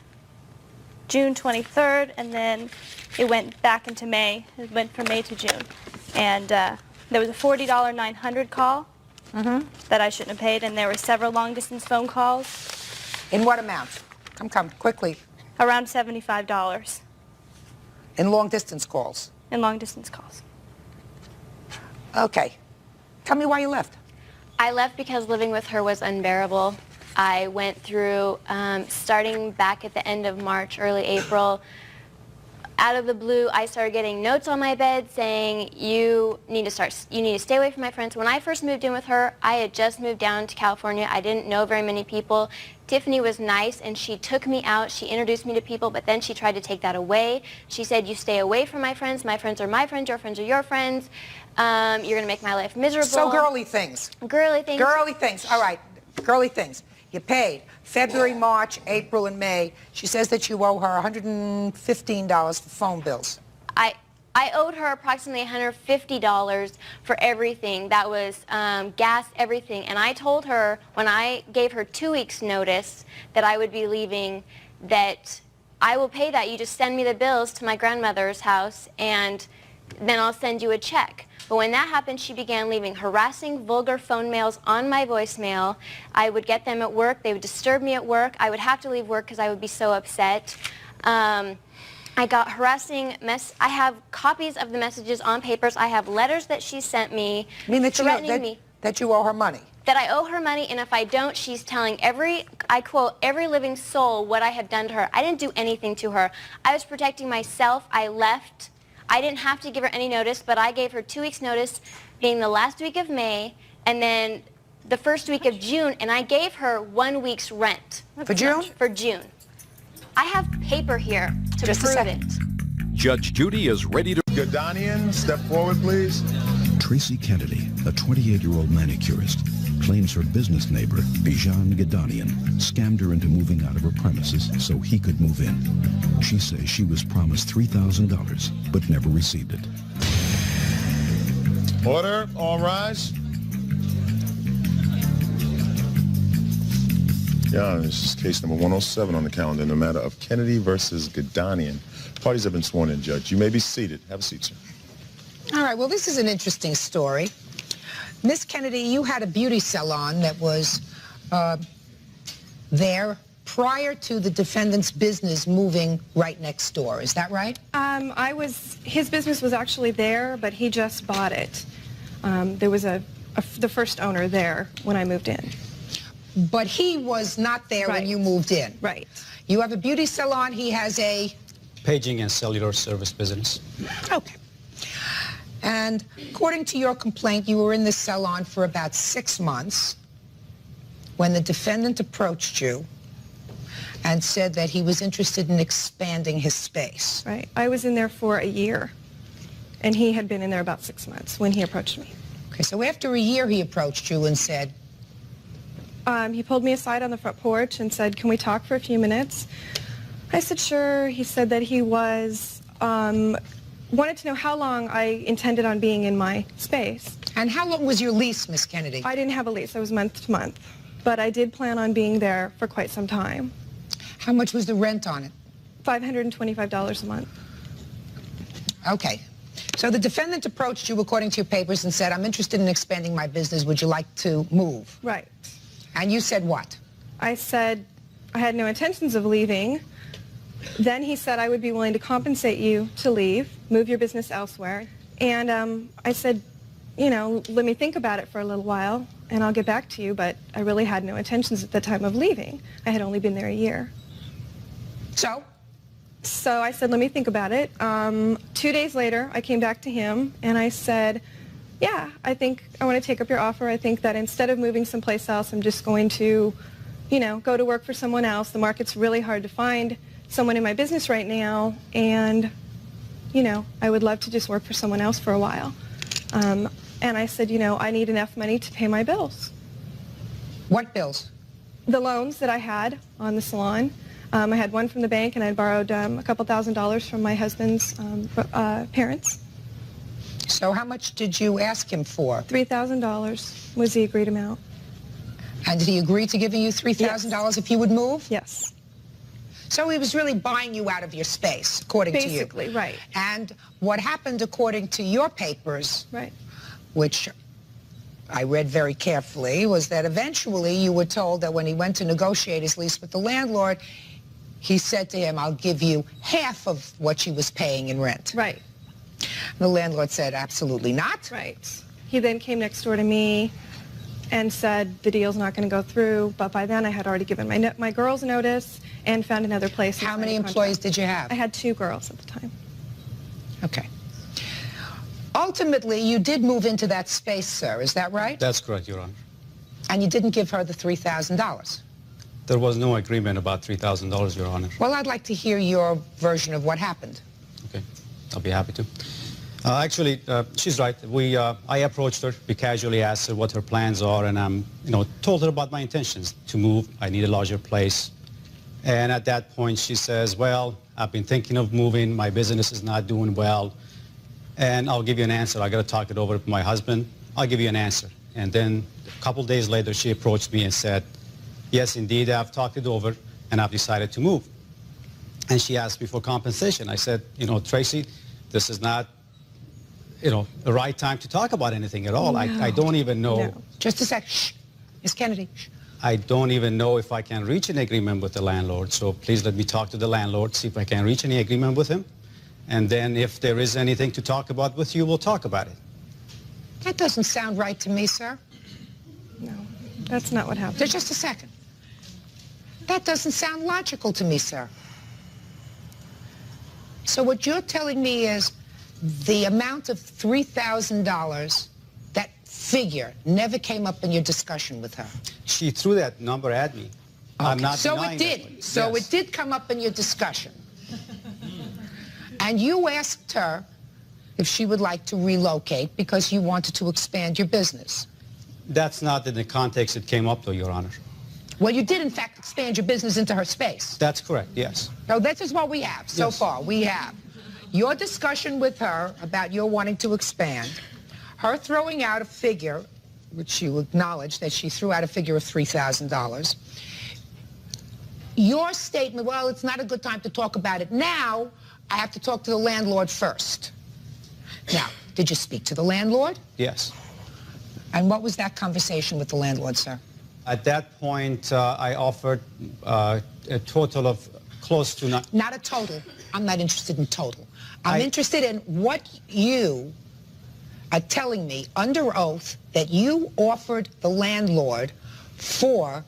June 23rd, and then it went back into May. It went from May to June. And there was a $40 900 call that I shouldn't have paid, and there were several long-distance phone calls. In what amount? Come, quickly. Around $75 In long-distance calls. in long-distance calls. Okay. Tell me why you left. I left because living with her was unbearable. I went through, starting back at the end of March, early April, out of the blue, I started getting notes on my bed saying, you need to stay away from my friends. When I first moved in with her, I had just moved down to California. I didn't know very many people. Tiffany was nice, and she took me out. She introduced me to people, but then she tried to take that away. She said, you stay away from my friends. My friends are my friends. Your friends are your friends. You're going to make my life miserable. So girly things. Girly things. Girly things. All right. Girly things. You paid February, March, April, and May. She says that you owe her $115 for phone bills. I owed her approximately $150 for everything. That was gas, everything. And I told her when I gave her 2 weeks' notice that I would be leaving, that I will pay that. You just send me the bills to my grandmother's house, and then I'll send you a check. But when that happened, she began leaving harassing, vulgar phone mails on my voicemail. I would get them at work. They would disturb me at work. I would have to leave work because I would be so upset. I got harassing I have copies of the messages on papers. I have letters that she sent me threatening me. That you owe her money? That I owe her money, and if I don't, she's telling I quote, every living soul what I have done to her. I didn't do anything to her. I was protecting myself. I left. I didn't have to give her any notice, but I gave her 2 weeks' notice, being the last week of May, and then the first week of June, and I gave her 1 week's rent. For June? For June. I have paper here to prove it. Judge Judy is ready to... Gadanian, step forward, please. Tracy Kennedy, a 28-year-old manicurist, claims her business neighbor, Bijan Gadanian, scammed her into moving out of her premises so he could move in. She says she was promised $3,000, but never received it. Order, all rise. Yeah, this is case number 107 on the calendar in the matter of Kennedy versus Gadanian. Parties have been sworn in, Judge. You may be seated. Have a seat, sir. All right, well, this is an interesting story. Miss Kennedy, you had a beauty salon that was there prior to the defendant's business moving right next door. Is that right? His business was actually there, but he just bought it. There was the first owner there when I moved in. But he was not there when you moved in. Right. You have a beauty salon. He has a... Paging and cellular service business. Okay. And according to your complaint, you were in the salon for about 6 months when the defendant approached you and said that he was interested in expanding his space. Right. I was in there for a year, and he had been in there about 6 months when he approached me. Okay, so after a year he approached you and said... He pulled me aside on the front porch and said, can we talk for a few minutes? I said, sure. He said that he was... wanted to know how long I intended on being in my space. And how long was your lease, Miss Kennedy? I didn't have a lease. I was month to month. But I did plan on being there for quite some time. How much was the rent on it? $525 a month. Okay. So the defendant approached you, according to your papers, and said, I'm interested in expanding my business. Would you like to move? Right. And you said what? I said I had no intentions of leaving. Then he said I would be willing to compensate you to leave, move your business elsewhere. And I said, you know, let me think about it for a little while, and I'll get back to you. But I really had no intentions at the time of leaving. I had only been there a year. So? So I said, let me think about it. 2 days later, I came back to him, and I said, yeah, I think I want to take up your offer. I think that instead of moving someplace else, I'm just going to, you know, go to work for someone else. The market's really hard to find someone in my business right now, and, you know, I would love to just work for someone else for a while. And I said, you know, I need enough money to pay my bills. What bills? The loans that I had on the salon. I had one from the bank, and I borrowed a couple $1,000s from my husband's parents. So how much did you ask him for? $3,000 was the agreed amount. And did he agree to giving you $3,000 if you would move? Yes. So he was really buying you out of your space, according to you. Basically, right. And what happened, according to your papers, right, which I read very carefully, was that eventually you were told that when he went to negotiate his lease with the landlord, he said to him, I'll give you half of what she was paying in rent. Right. The landlord said, absolutely not. Right. He then came next door to me and said the deal's not going to go through, but by then I had already given my girls notice and found another place. How many employees did you have? I had 2 girls at the time. Okay. Ultimately, you did move into that space, sir, is that right? That's correct, Your Honor. And you didn't give her the $3,000? There was no agreement about $3,000, Your Honor. Well, I'd like to hear your version of what happened. Okay, I'll be happy to. Actually, she's right. I approached her. We casually asked her what her plans are, and told her about my intentions to move. I need a larger place. And at that point, she says, well, I've been thinking of moving. My business is not doing well. And I'll give you an answer. I got to talk it over with my husband. I'll give you an answer. And then a couple days later, she approached me and said, yes, indeed, I've talked it over, and I've decided to move. And she asked me for compensation. I said, Tracy, this is not, the right time to talk about anything at all. No. I don't even know. No. Just a sec. Shh. Ms. Kennedy. Shh. I don't even know if I can reach an agreement with the landlord. So please let me talk to the landlord, see if I can reach any agreement with him. And then if there is anything to talk about with you, we'll talk about it. That doesn't sound right to me, sir. No, that's not what happened. Just a second. That doesn't sound logical to me, sir. So what you're telling me is the amount of $3,000, that figure, never came up in your discussion with her? She threw that number at me. Okay. I'm not So denying it did. that. So Yes. it did come up in your discussion. And you asked her if she would like to relocate because you wanted to expand your business. That's not in the context it came up, though, Your Honor. Well, you did, in fact, expand your business into her space. That's correct, yes. So this is what we have so Yes. far. We have your discussion with her about your wanting to expand, her throwing out a figure, which you acknowledge that she threw out a figure of $3,000. Your statement, well, it's not a good time to talk about it now. I have to talk to the landlord first. Now, did you speak to the landlord? Yes. And what was that conversation with the landlord, sir? At that point, I offered a total of close to... Not a total. I'm not interested in total. I'm interested in what you are telling me under oath that you offered the landlord for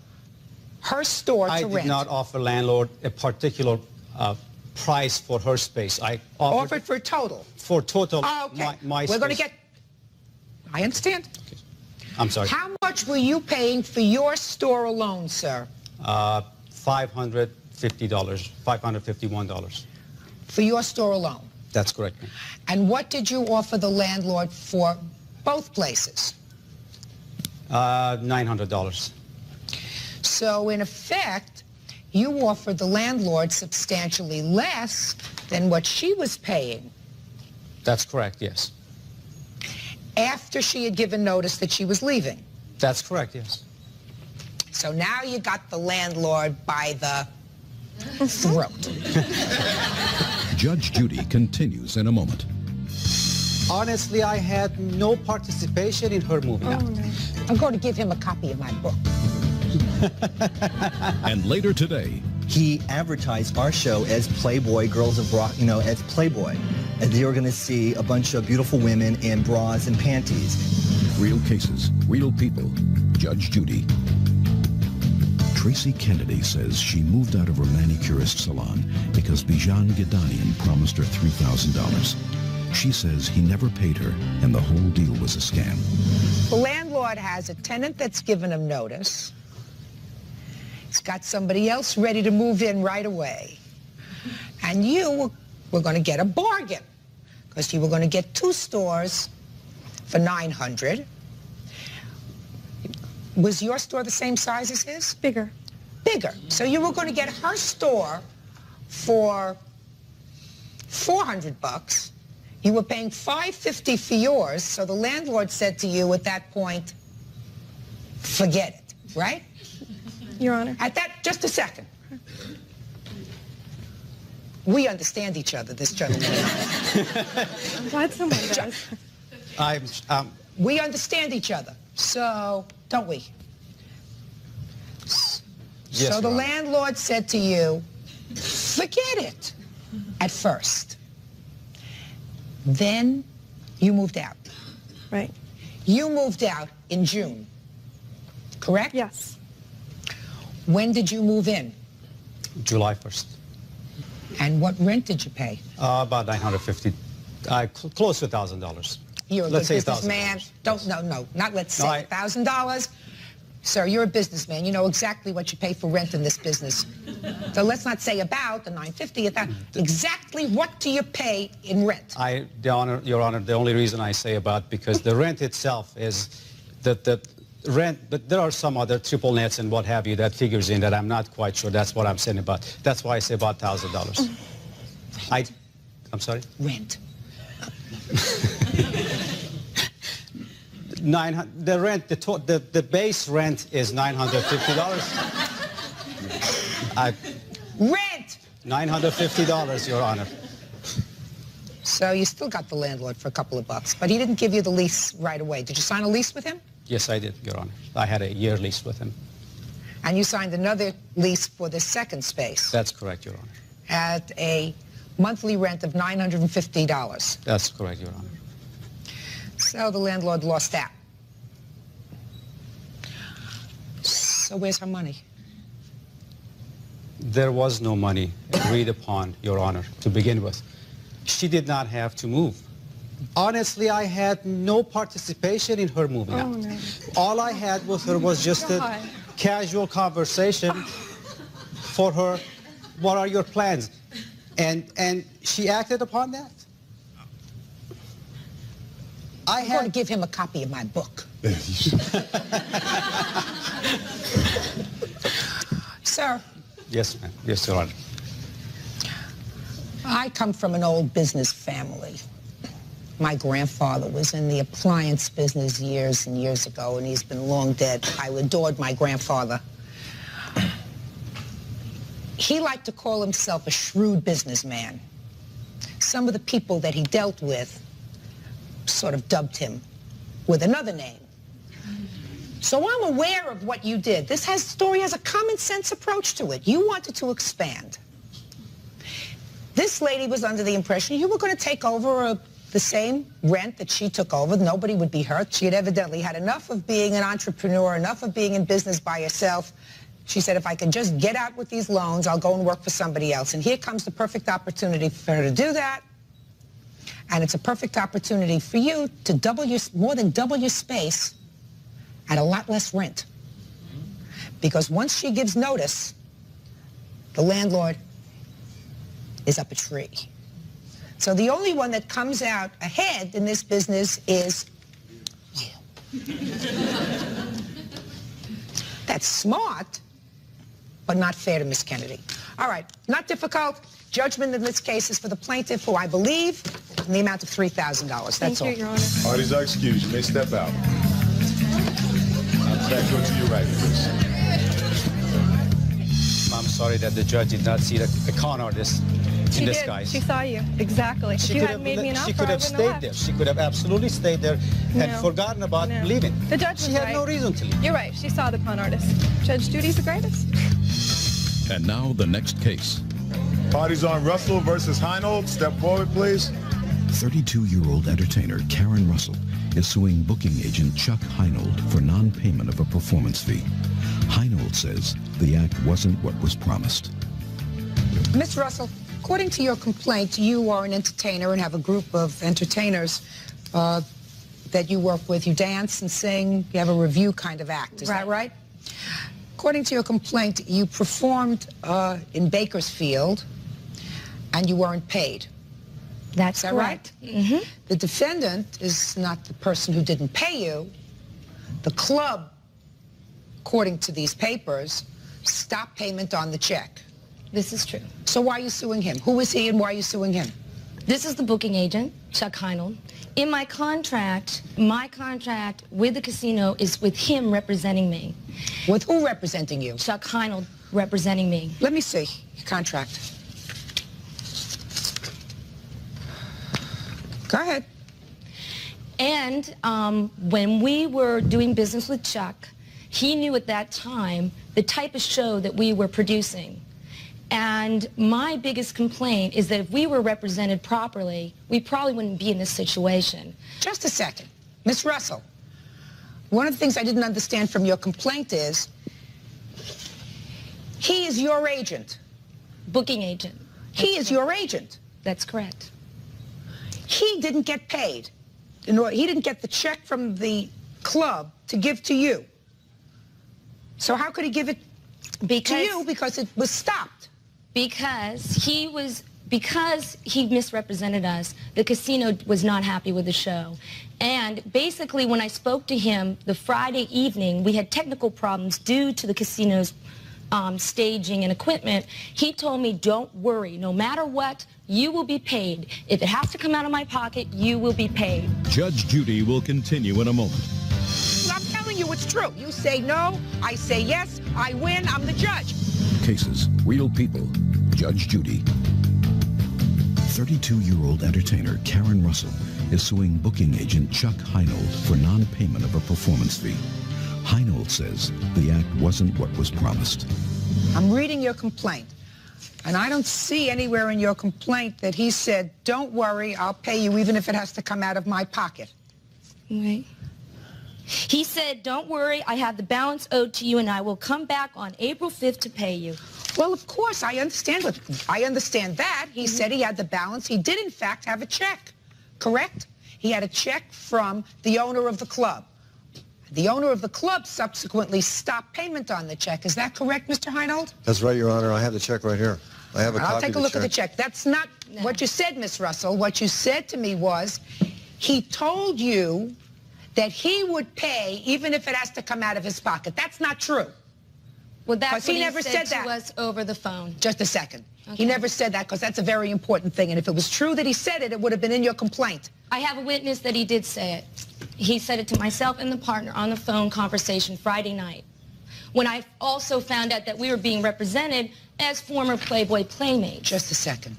her store to rent. I did not offer landlord a particular price for her space. I offered for total. For total, Oh, okay. my We're going to space. get... I understand. Okay. I'm sorry. How much were you paying for your store alone, sir? $550, $551. For your store alone? That's correct. And what did you offer the landlord for both places? $900. So, in effect, you offered the landlord substantially less than what she was paying That's correct, yes. after she had given notice that she was leaving. That's correct, yes. So now you got the landlord by the throat. Judge Judy continues in a moment. Honestly, I had no participation in her moving out. I'm going to give him a copy of my book. And later today, he advertised our show as Playboy Girls of Rock, as Playboy. And they were going to see a bunch of beautiful women in bras and panties. real cases, real people. Judge Judy. Tracy Kennedy says she moved out of her manicurist salon because Bijan Gedanian promised her $3,000. She says he never paid her, and the whole deal was a scam. The landlord has a tenant that's given him notice. He's got somebody else ready to move in right away. And you were going to get a bargain because you were going to get 2 stores for $900. Was your store the same size as his? Bigger. bigger. So you were going to get her store for $400. You were paying $550 for yours, so the landlord said to you at that point, forget it, right? Your Honor. At that, just a second. We understand each other, this gentleman. I'm glad someone does. We understand each other, so don't we? Yes, So the Your Honor. landlord said to you, forget it, at first. Then you moved out. Right. You moved out in June, correct? Yes. When did you move in? July 1st. And what rent did you pay? About $950, close to $1,000. You're a Let's good say businessman. $1,000. No, not let's No, say $1,000. Sir, you're a businessman. You know exactly what you pay for rent in this business. So let's not say about the $950. Exactly what do you pay in rent? Your Honor, the only reason I say about, because the rent itself is the rent, but there are some other triple nets and what have you that figures in that I'm not quite sure. That's what I'm saying about. That's why I say about $1,000. I'm sorry? Rent. The rent, the base rent is $950. Rent! $950, Your Honor. So you still got the landlord for a couple of bucks, but he didn't give you the lease right away. Did you sign a lease with him? Yes, I did, Your Honor. I had a year lease with him. And you signed another lease for the second space That's correct, Your Honor. at a monthly rent of $950. That's correct, Your Honor. So the landlord lost out. So where's her money? There was no money agreed upon, Your Honor, to begin with. She did not have to move. Honestly, I had no participation in her moving out. No. All I had with her was just a casual conversation for her, what are your plans? And she acted upon that. I'm going to give him a copy of my book. Sir. Yes, ma'am. Yes, Your Honor. I come from an old business family. My grandfather was in the appliance business years and years ago, and he's been long dead. I adored my grandfather. He liked to call himself a shrewd businessman. Some of the people that he dealt with sort of dubbed him with another name. So I'm aware of what you did. This story has a common sense approach to it. You wanted to expand. This lady was under the impression you were going to take over the same rent that she took over. Nobody would be hurt. She had evidently had enough of being an entrepreneur, enough of being in business by herself. She said, if I can just get out with these loans, I'll go and work for somebody else. And here comes the perfect opportunity for her to do that. And it's a perfect opportunity for you to more than double your space at a lot less rent. Because once she gives notice, the landlord is up a tree. So the only one that comes out ahead in this business is you. That's smart, but not fair to Miss Kennedy. All right, not difficult. Judgment in this case is for the plaintiff, who I believe in the amount of $3,000. That's all. Thank you, Your Honor. Parties are excused. You may step out. I'll back to your right, please. I'm sorry that the judge did not see the con artist in disguise. She saw you, exactly. If you hadn't made me an offer, She could I have wouldn't stayed left. there. She could have absolutely stayed there and No. forgotten about No. leaving. The judge was She had right. no reason to leave. You're right. She saw the con artist. Judge Judy's the greatest. And now the next case. Parties on Russell versus Heinold. Step forward, please. 32-year-old entertainer Karen Russell is suing booking agent Chuck Heinold for non-payment of a performance fee. Heinold says the act wasn't what was promised. Miss Russell, according to your complaint, you are an entertainer and have a group of entertainers that you work with. You dance and sing. You have a review kind of act. Is that right? According to your complaint, you performed in Bakersfield and you weren't paid. That's Is that correct. right? Mm-hmm. The defendant is not the person who didn't pay you. The club, according to these papers, stop payment on the check. This is true. So why are you suing him? Who is he and why are you suing him? This is the booking agent, Chuck Heinold. In my contract with the casino is with him representing me. With who representing you? Chuck Heinold representing me. Let me see your contract. Go ahead. And when we were doing business with Chuck, he knew at that time the type of show that we were producing. And my biggest complaint is that if we were represented properly, we probably wouldn't be in this situation. Just a second. Miss Russell, one of the things I didn't understand from your complaint is he is your agent. Booking agent. He is your agent. That's correct. He didn't get paid. He didn't get the check from the club to give to you. So how could he give it to you? Because it was stopped. Because he misrepresented us, the casino was not happy with the show. And basically when I spoke to him the Friday evening, we had technical problems due to the casino's staging and equipment. He told me, don't worry, no matter what, you will be paid. If it has to come out of my pocket, you will be paid. Judge Judy will continue in a moment. I'm telling you it's true. You say no, I say yes, I win, I'm the judge. Cases, real people. Judge Judy. 32-year-old entertainer Karen Russell is suing booking agent Chuck Heinold for non-payment of a performance fee. Heinold says the act wasn't what was promised. I'm reading your complaint, and I don't see anywhere in your complaint that he said, don't worry, I'll pay you even if it has to come out of my pocket. Right. He said, don't worry, I have the balance owed to you, and I will come back on April 5th to pay you. Well, of course, I understand that. He said he had the balance. He did, in fact, have a check, correct? He had a check from the owner of the club. The owner of the club subsequently stopped payment on the check. Is that correct, Mr. Heinold? That's right, Your Honor. I have the check right here. I have a copy I'll of the check. take a look at the check. That's not what you said, Miss Russell. What you said to me was he told you that he would pay even if it has to come out of his pocket. That's not true. Well, that's what he never said to us over the phone. Just a second. Okay. He never said that because that's a very important thing. And if it was true that he said it, it would have been in your complaint. I have a witness that he did say it. He said it to myself and the partner on the phone conversation Friday night, when I also found out that we were being represented as former Playboy playmates. Just a second.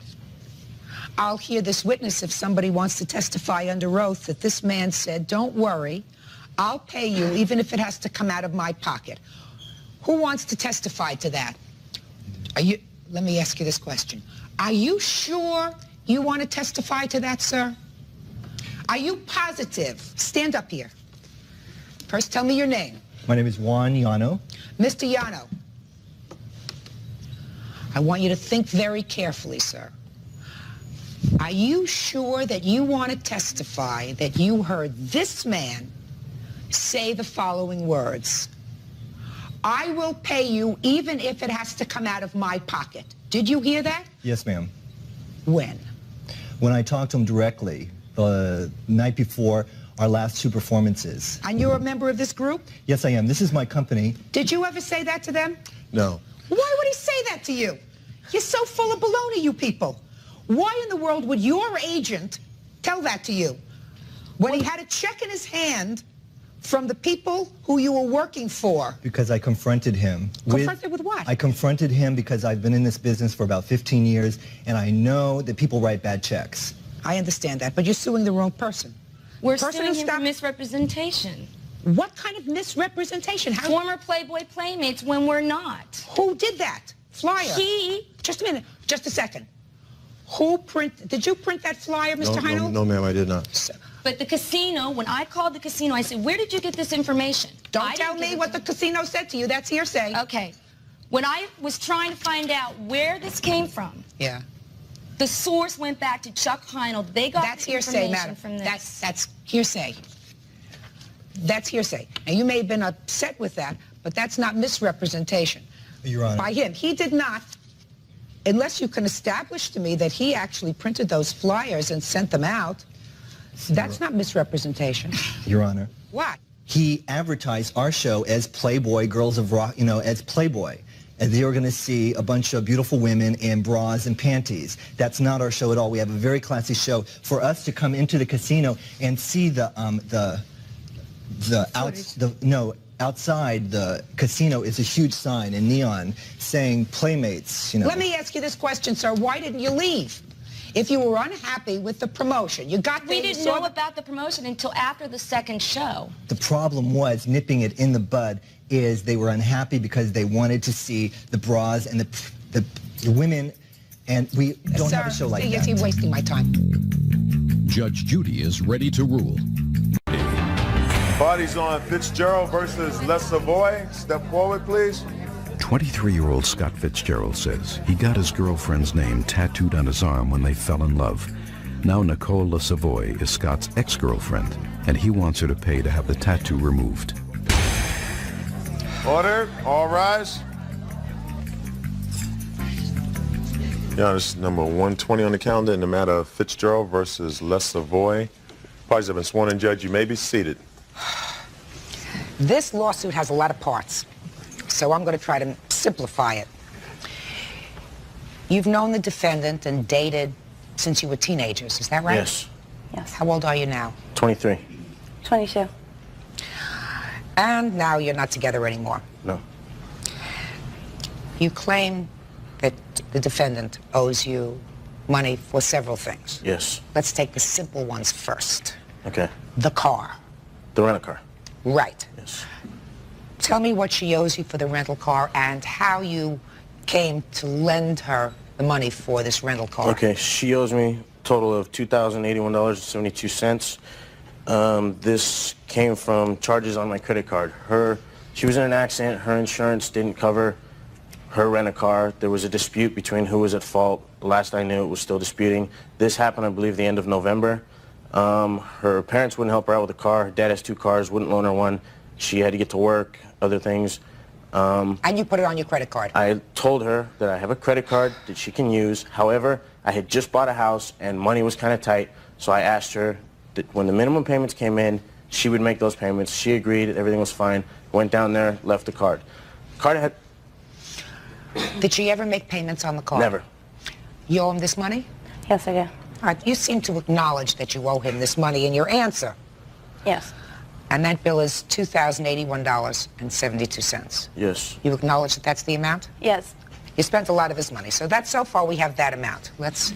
I'll hear this witness if somebody wants to testify under oath that this man said, don't worry, I'll pay you even if it has to come out of my pocket. Who wants to testify to that? Let me ask you this question. Are you sure you want to testify to that, sir? Are you positive? Stand up here. First, tell me your name. My name is Juan Llano. Mr. Llano, I want you to think very carefully, sir. Are you sure that you want to testify that you heard this man say the following words? I will pay you even if it has to come out of my pocket. Did you hear that? Yes, ma'am. When? When I talked to him directly the night before our last two performances. And you're a member of this group? Yes, I am. This is my company. Did you ever say that to them? No. Why would he say that to you? You're so full of baloney, you people. Why in the world would your agent tell that to you? When he had a check in his hand from the people who you were working for. Because I confronted him. Confronted with what? I confronted him because I've been in this business for about 15 years, and I know that people write bad checks. I understand that, but you're suing the wrong person. We're suing him for misrepresentation. What kind of misrepresentation? Former Playboy playmates when we're not. Who did that? Flyer. He. Just a minute. Just a second. Did you print that flyer, Mr. Heinold? No, ma'am, I did not. But the casino, when I called the casino, I said, where did you get this information? Don't tell me what the casino said to you. That's hearsay. Okay. When I was trying to find out where this came from, yeah, the source went back to Chuck Heinold. They got that's the hearsay, information madam. from this. That's hearsay. That's hearsay. Now, you may have been upset with that, but that's not misrepresentation. Your Honor. By him. He did not, unless you can establish to me that he actually printed those flyers and sent them out, that's not misrepresentation. Your Honor. What? He advertised our show as Playboy Girls of Rock, as Playboy. and they are going to see a bunch of beautiful women in bras and panties. That's not our show at all. We have a very classy show. For us to come into the casino and see outside the casino is a huge sign in neon saying Playmates, you know. Let me ask you this question, sir. Why didn't you leave? If you were unhappy with the promotion, you got there, We you didn't saw know about the promotion until after the second show. The problem was, nipping it in the bud, is they were unhappy because they wanted to see the bras and the women, and we don't have a show like that. You're wasting my time. Judge Judy is ready to rule. Bodies on Fitzgerald versus Les Savoy. Step forward, please. 23-year-old Scott Fitzgerald says he got his girlfriend's name tattooed on his arm when they fell in love. Now Nicole Le Savoy is Scott's ex-girlfriend, and he wants her to pay to have the tattoo removed. Order. All rise. Yeah, this is number 120 on the calendar in the matter of Fitzgerald versus Les Savoy. Parties have been sworn in, Judge. You may be seated. This lawsuit has a lot of parts, so I'm going to try to simplify it. You've known the defendant and dated since you were teenagers, is that right? Yes. Yes. How old are you now? 23. 22. And now you're not together anymore. No. You claim that the defendant owes you money for several things. Yes. Let's take the simple ones first. Okay. The car. The rent-a-car. Right. Yes. Tell me what she owes you for the rental car and how you came to lend her the money for this rental car. Okay, she owes me a total of $2,081.72. This came from charges on my credit card. She was in an accident. Her insurance didn't cover her rent-a-car. There was a dispute between who was at fault. Last I knew, it was still disputing. This happened, I believe, the end of November. Her parents wouldn't help her out with the car. Her dad has 2 cars, wouldn't loan her one. She had to get to work, other things. And you put it on your credit card? I told her that I have a credit card that she can use. However, I had just bought a house and money was kind of tight, so I asked her that when the minimum payments came in, she would make those payments. She agreed, everything was fine. Went down there, left the card. Card had... Did she ever make payments on the car? Never. You owe him this money? Yes, I do. All right, you seem to acknowledge that you owe him this money in your answer. Yes. And that bill is $2,081.72. Yes. You acknowledge that that's the amount? Yes. You spent a lot of his money, so that's so far we have that amount. Let's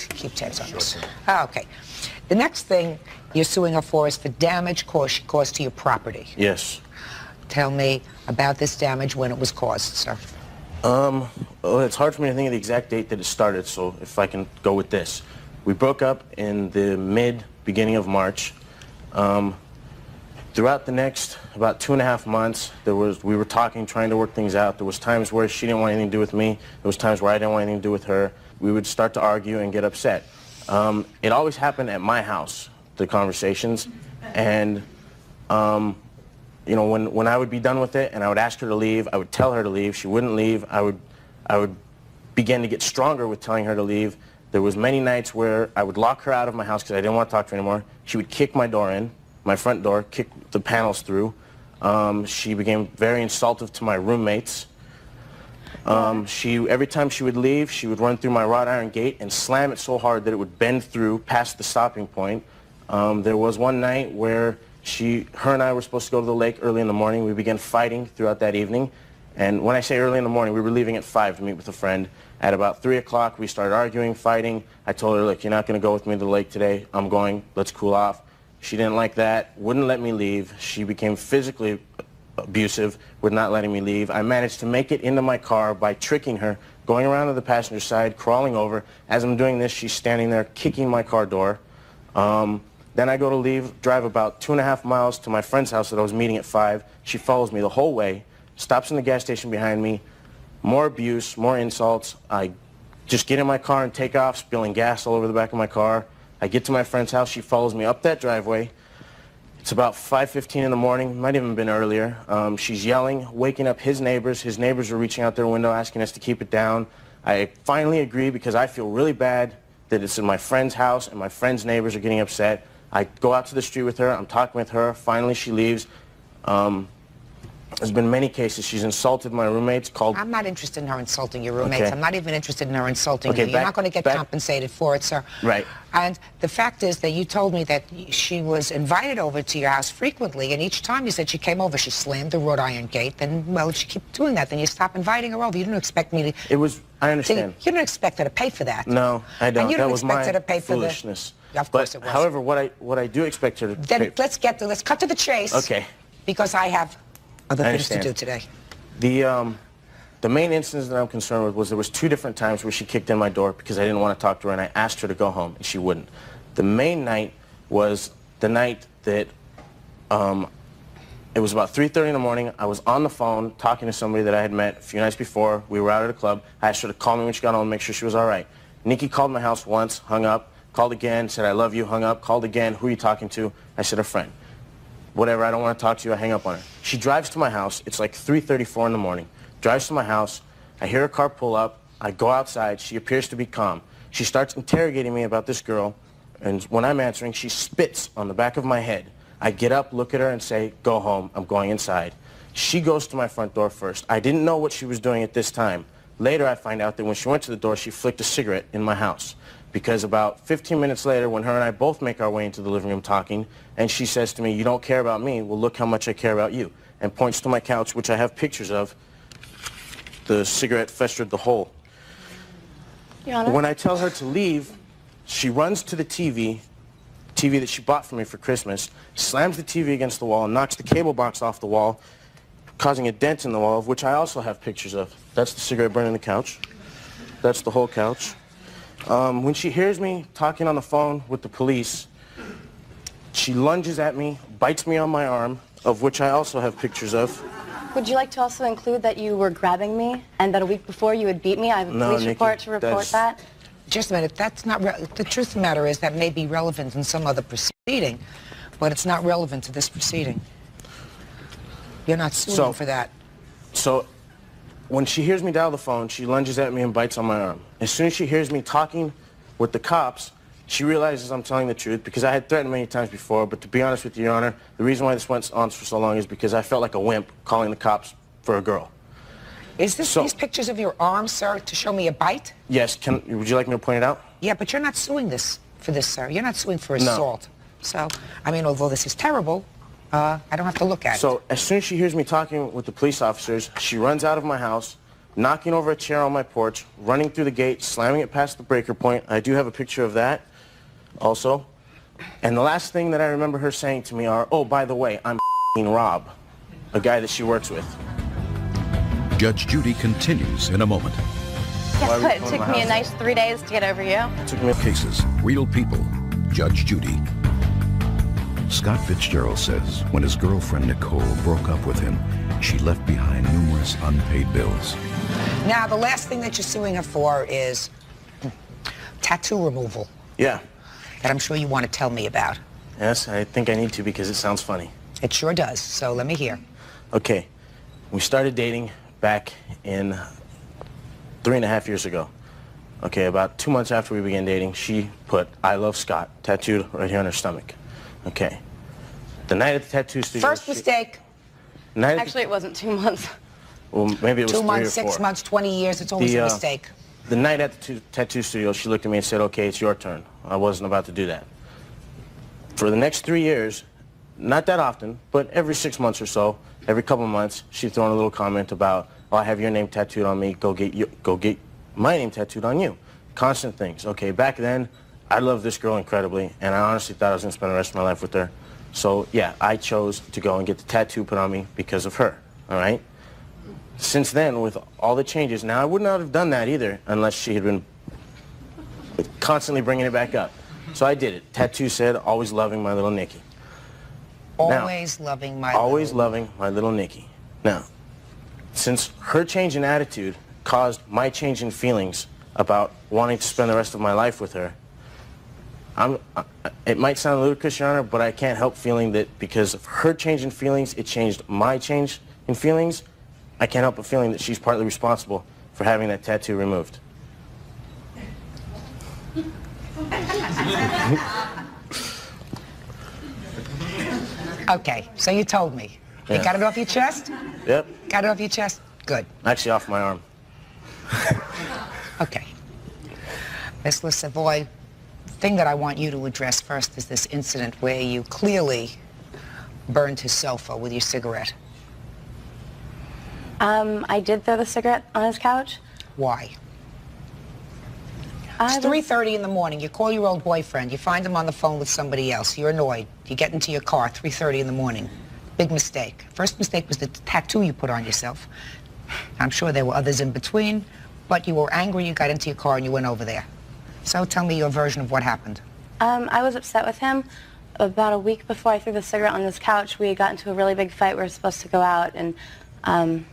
keep tabs on this. Okay. The next thing you're suing her for is for damage caused to your property. Yes. Tell me about this damage, when it was caused, sir. Well, it's hard for me to think of the exact date that it started, so if I can go with this. We broke up in the beginning of March. Throughout the next about 2.5 months, we were talking, trying to work things out. There was times where she didn't want anything to do with me. There was times where I didn't want anything to do with her. We would start to argue and get upset. It always happened at my house, the conversations, and you know, when I would be done with it and I would ask her to leave, I would tell her to leave. She wouldn't leave. I would begin to get stronger with telling her to leave. There was many nights where I would lock her out of my house because I didn't want to talk to her anymore. She would kick my door in, my front door, kick the panels through. She became very insultive to my roommates. Every time she would leave, she would run through my wrought iron gate and slam it so hard that it would bend through past the stopping point. There was one night where her and I were supposed to go to the lake early in the morning. We began fighting throughout that evening. And when I say early in the morning, we were leaving at 5 to meet with a friend. At about 3 o'clock, we started arguing, fighting. I told her, look, you're not going to go with me to the lake today. I'm going. Let's cool off. She didn't like that, wouldn't let me leave. She became physically abusive, would not letting me leave. I managed to make it into my car by tricking her, going around to the passenger side, crawling over. As I'm doing this, she's standing there kicking my car door. Then I go to leave, drive about 2.5 miles to my friend's house that I was meeting at 5. She follows me the whole way, stops in the gas station behind me. More abuse, more insults. I just get in my car and take off, spilling gas all over the back of my car. I get to my friend's house. She follows me up that driveway. It's about 5:15 in the morning, might even have been earlier. She's yelling, waking up his neighbors. His neighbors are reaching out their window, asking us to keep it down. I finally agree because I feel really bad that it's in my friend's house and my friend's neighbors are getting upset. I go out to the street with her. I'm talking with her. Finally, she leaves. There's been many cases. She's insulted my roommates, called... I'm not interested in her insulting your roommates. Okay. I'm not even interested in her insulting Okay, you. You're not going to get compensated for it, sir. Right. And the fact is that you told me that she was invited over to your house frequently, and each time you said she came over, she slammed the wrought iron gate. Then, well, if she kept doing that, then you stop inviting her over. You didn't expect me to... It was... I understand. You didn't expect her to pay for that. No, I don't. And you That don't was expect my her to pay for foolishness. Of course it was. However, what I do expect her to Then let's cut to the chase. Okay. Because I have other I things to understand. do today. The main instance that I'm concerned with was there was 2 different times where she kicked in my door because I didn't want to talk to her, and I asked her to go home, and she wouldn't. The main night was the night that it was about 3:30 in the morning. I was on the phone talking to somebody that I had met a few nights before. We were out at a club. I asked her to call me when she got home, make sure she was all right. Nikki called my house once, hung up, called again, said, I love you, hung up, called again, who are you talking to? I said, a friend. Whatever, I don't want to talk to you, I hang up on her. She drives to my house, it's like 3:34 in the morning, drives to my house, I hear her car pull up, I go outside, she appears to be calm. She starts interrogating me about this girl, and when I'm answering, she spits on the back of my head. I get up, look at her, and say, go home, I'm going inside. She goes to my front door first. I didn't know what she was doing at this time. Later, I find out that when she went to the door, she flicked a cigarette in my house. Because about 15 minutes later, when her and I both make our way into the living room talking, and she says to me, you don't care about me, well, look how much I care about you, and points to my couch, which I have pictures of. The cigarette festered the hole. Your Honor? When I tell her to leave, she runs to the TV that she bought for me for Christmas, slams the TV against the wall, knocks the cable box off the wall, causing a dent in the wall, of which I also have pictures of. That's the cigarette burning the couch. That's the whole couch. When she hears me talking on the phone with the police, she lunges at me, bites me on my arm, of which I also have pictures of. Would you like to also include that you were grabbing me and that a week before you had beat me? I have a police report to report that. Just a minute, that's not... The truth of the matter is that may be relevant in some other proceeding, but it's not relevant to this proceeding. You're not suing for that. So, when she hears me dial the phone, she lunges at me and bites on my arm. As soon as she hears me talking with the cops, she realizes I'm telling the truth because I had threatened many times before, but to be honest with you, Your Honor, the reason why this went on for so long is because I felt like a wimp calling the cops for a girl. Is this these pictures of your arm, sir, to show me a bite? Yes, would you like me to point it out? Yeah, but you're not suing for this, sir. You're not suing for assault. So, I mean, although this is terrible, I don't have to look at it. So, as soon as she hears me talking with the police officers, she runs out of my house, knocking over a chair on my porch, running through the gate, slamming it past the breaker point. I do have a picture of that also. And the last thing that I remember her saying to me are, oh, by the way, I'm Rob, a guy that she works with. Judge Judy continues in a moment. Guess what? It took me a nice 3 days to get over you. Cases, real people. Judge Judy. Scott Fitzgerald says when his girlfriend Nicole broke up with him, she left behind numerous unpaid bills. Now, the last thing that you're suing her for is tattoo removal. Yeah. That I'm sure you want to tell me about. Yes, I think I need to because it sounds funny. It sure does, so let me hear. Okay, we started dating back in 3.5 years ago. Okay, about 2 months after we began dating, she put I love Scott tattooed right here on her stomach. Okay. The night at the tattoo studio... First mistake. Actually, it wasn't 2 months. Well, maybe it was 2 3 months, or 4. 6 months, 20 years, it's always a mistake. The night at the tattoo studio, she looked at me and said, okay, it's your turn. I wasn't about to do that. For the next 3 years, not that often, but every 6 months or so, every couple of months, she'd throw in a little comment about, oh, I have your name tattooed on me, go get my name tattooed on you. Constant things. Okay, back then, I loved this girl incredibly, and I honestly thought I was going to spend the rest of my life with her. So, yeah, I chose to go and get the tattoo put on me because of her, all right? Since then, with all the changes, now I would not have done that either unless she had been constantly bringing it back up. So I did it. Tattoo said, always loving my little Nikki. Always loving my little Nikki. Now, since her change in attitude caused my change in feelings about wanting to spend the rest of my life with her, it might sound ludicrous, Your Honor, but I can't help feeling that because of her change in feelings, it changed my change in feelings. I can't help but feeling that she's partly responsible for having that tattoo removed. Okay, so you told me. You got it off your chest? Yep. Got it off your chest? Good. Actually, off my arm. Okay. Miss Savoy, the thing that I want you to address first is this incident where you clearly burned his sofa with your cigarette. I did throw the cigarette on his couch. Why? It's 3:30 in the morning. You call your old boyfriend. You find him on the phone with somebody else. You're annoyed. You get into your car, 3:30 in the morning. Big mistake. First mistake was the tattoo you put on yourself. I'm sure there were others in between, but you were angry, you got into your car, and you went over there. So tell me your version of what happened. I was upset with him. About a week before I threw the cigarette on this couch, we got into a really big fight. We were supposed to go out, and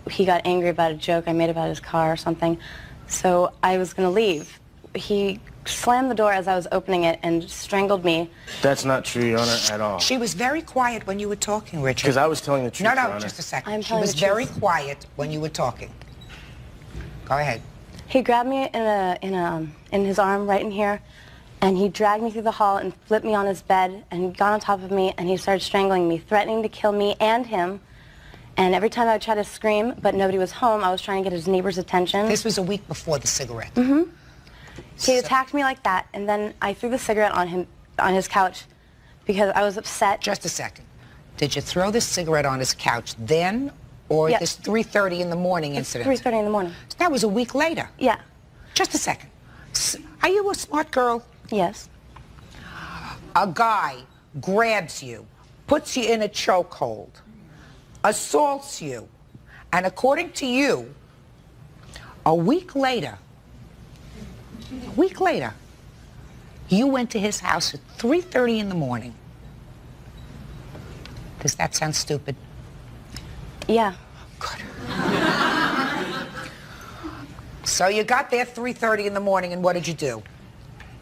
he got angry about a joke I made about his car or something. So I was going to leave. He slammed the door as I was opening it and strangled me. That's not true, Your Honor, at all. She was very quiet when you were talking, Richard. Because I was telling the truth, No, Your no, Honor. just a second. I'm She telling was the truth. very quiet when you were talking. Go ahead. He grabbed me in his arm right in here, and he dragged me through the hall and flipped me on his bed and got on top of me, and he started strangling me, threatening to kill me and him. And every time I would try to scream, but nobody was home, I was trying to get his neighbor's attention. This was a week before the cigarette. Mm-hmm. He attacked me like that, and then I threw the cigarette on his couch because I was upset. Just a second. Did you throw the cigarette on his couch then, or Yes. this 3:30 in the morning incident? 3:30 in the morning. That was a week later. Yeah. Just a second. Are you a smart girl? Yes. A guy grabs you, puts you in a chokehold, assaults you, and according to you, a week later, you went to his house at 3:30 in the morning. Does that sound stupid? Yeah. So you got there 3:30 in the morning, and what did you do?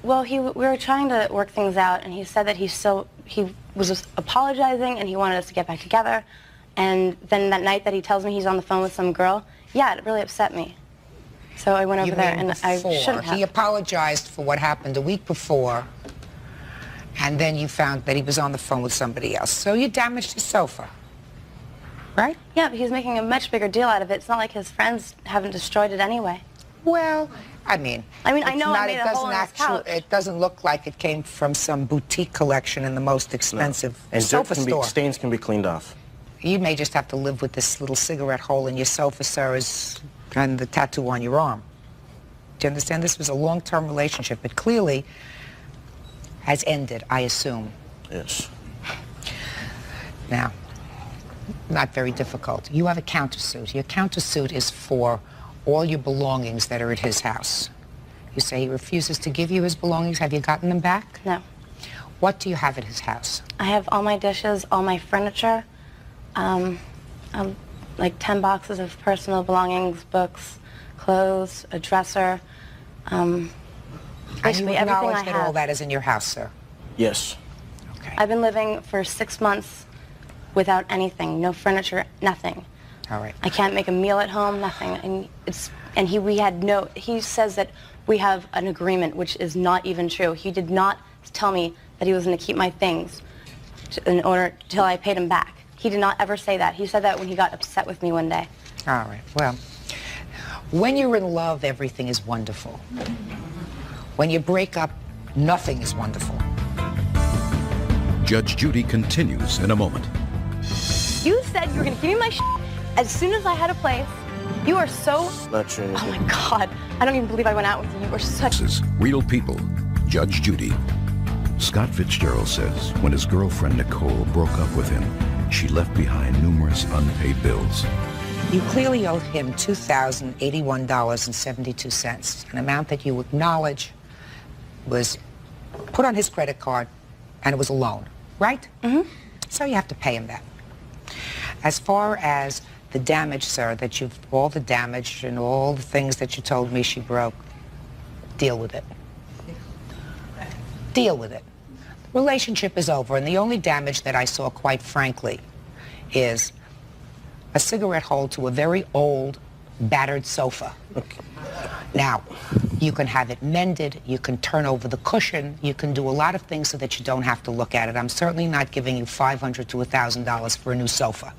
Well, we were trying to work things out, and he said that he was just apologizing, and he wanted us to get back together. And then that night that he tells me he's on the phone with some girl, yeah, it really upset me. So I went over there, and I shouldn't have. He apologized for what happened a week before, and then you found that he was on the phone with somebody else. So you damaged his sofa, right? Yeah, but he's making a much bigger deal out of it. It's not like his friends haven't destroyed it anyway. Well, I mean, I it's know I made it a hole doesn't in his couch. it doesn't look like it came from some boutique collection in the most expensive And sofa store. stains can be cleaned off. You may just have to live with this little cigarette hole in your sofa, sir, and the tattoo on your arm. Do you understand? This was a long-term relationship. It clearly has ended, I assume. Yes. Now, not very difficult. You have a countersuit. Your countersuit is for all your belongings that are at his house. You say he refuses to give you his belongings. Have you gotten them back? No. What do you have at his house? I have all my dishes, all my furniture, like 10 boxes of personal belongings, books, clothes, a dresser, And you basically everything acknowledge I that all have. that is in your house, sir? Yes. I've been living for 6 months without anything, no furniture, nothing. All right. I can't make a meal at home, nothing. And he says that we have an agreement, which is not even true. He did not tell me that he was going to keep my things in order till I paid him back. He did not ever say that. He said that when he got upset with me one day. All right. Well, when you're in love, everything is wonderful. When you break up, nothing is wonderful. Judge Judy continues in a moment. You said you were going to give me my as soon as I had a place. You are so... Not true. Oh, my God. I don't even believe I went out with you. You are such... This is Real People, Judge Judy. Scott Fitzgerald says when his girlfriend Nicole broke up with him, she left behind numerous unpaid bills. You clearly owed him $2,081.72, an amount that you acknowledge was put on his credit card, and it was a loan, right? Mm-hmm. So you have to pay him that. As far as the damage, sir, all the damage and all the things that you told me she broke, deal with it. Deal with it. The relationship is over, and the only damage that I saw, quite frankly, is a cigarette hole to a very old, battered sofa. Okay. Now, You can have it mended. You can turn over the cushion. You can do a lot of things so that you don't have to look at it. I'm certainly not giving you $500 to $1,000 for a new sofa.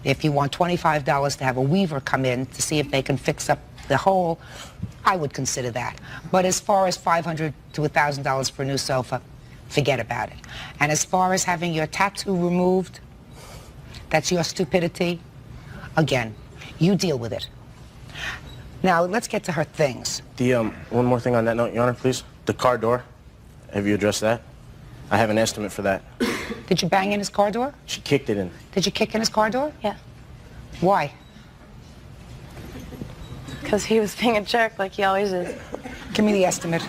If you want $25 to have a weaver come in to see if they can fix up the hole, I would consider that. But as far as $500 to $1,000 for a new sofa, forget about it. And as far as having your tattoo removed, that's your stupidity. Again, you deal with it. Now, let's get to her things. One more thing on that note, Your Honor, please. The car door, have you addressed that? I have an estimate for that. Did you bang in his car door? She kicked it in. Did you kick in his car door? Yeah. Why? Because he was being a jerk like he always is. Give me the estimate.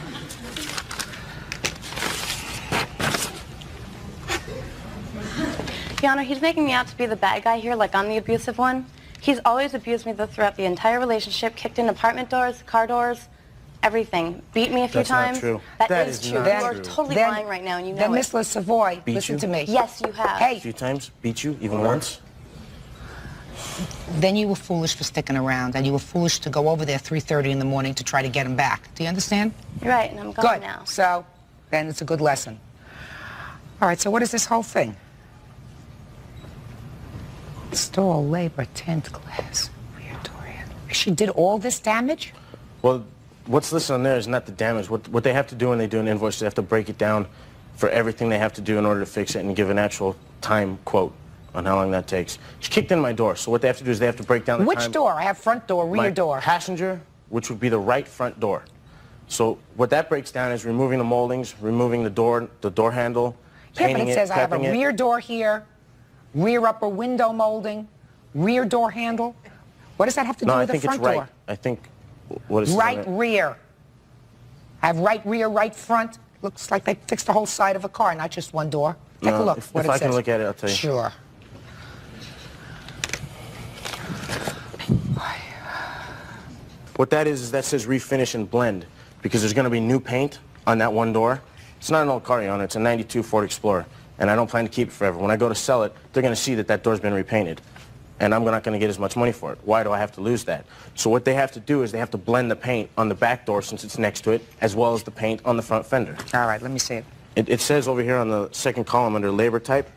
Your Honor, he's making me out to be the bad guy here, like I'm the abusive one. He's always abused me throughout the entire relationship, kicked in apartment doors, car doors, everything. Beat me a few times. That's not true. That is true. Not You are true. totally lying right now, and you know Then, it. Miss Savoy, listen to me. Yes, you have. Hey. A few times? Beat you? Even once? Then you were foolish for sticking around, and you were foolish to go over there 3:30 in the morning to try to get him back. Do you understand? You're right, and I'm gone Good. now. So, then it's a good lesson. All right, so what is this whole thing? Install labor, tent glass, rear door handle. She did all this damage? Well, what's listed on there is not the damage. What they have to do when they do an invoice, they have to break it down for everything they have to do in order to fix it and give an actual time quote on how long that takes. She kicked in my door, so what they have to do is they have to break down the Which time. door? I have front door, rear My door. passenger, which would be the right front door. So what that breaks down is removing the moldings, removing the door handle, Yeah, painting but it says I have a prepping it. rear door here, rear upper window molding, rear door handle. What does that have to do No, I with the think it's front right. door? I think what is Right rear. I have right rear, right front. Looks like they fixed the whole side of a car, not just one door. Take a No, look. if what it I can says. look at it, I'll tell you. Sure. What that is that says refinish and blend because there's going to be new paint on that one door. It's not an old car, Your Honor. It's a 92 Ford Explorer, and I don't plan to keep it forever. When I go to sell it, they're going to see that that door's been repainted, and I'm not going to get as much money for it. Why do I have to lose that? So what they have to do is they have to blend the paint on the back door since it's next to it, as well as the paint on the front fender. All right, let me see it. It says over here on the second column under labor type,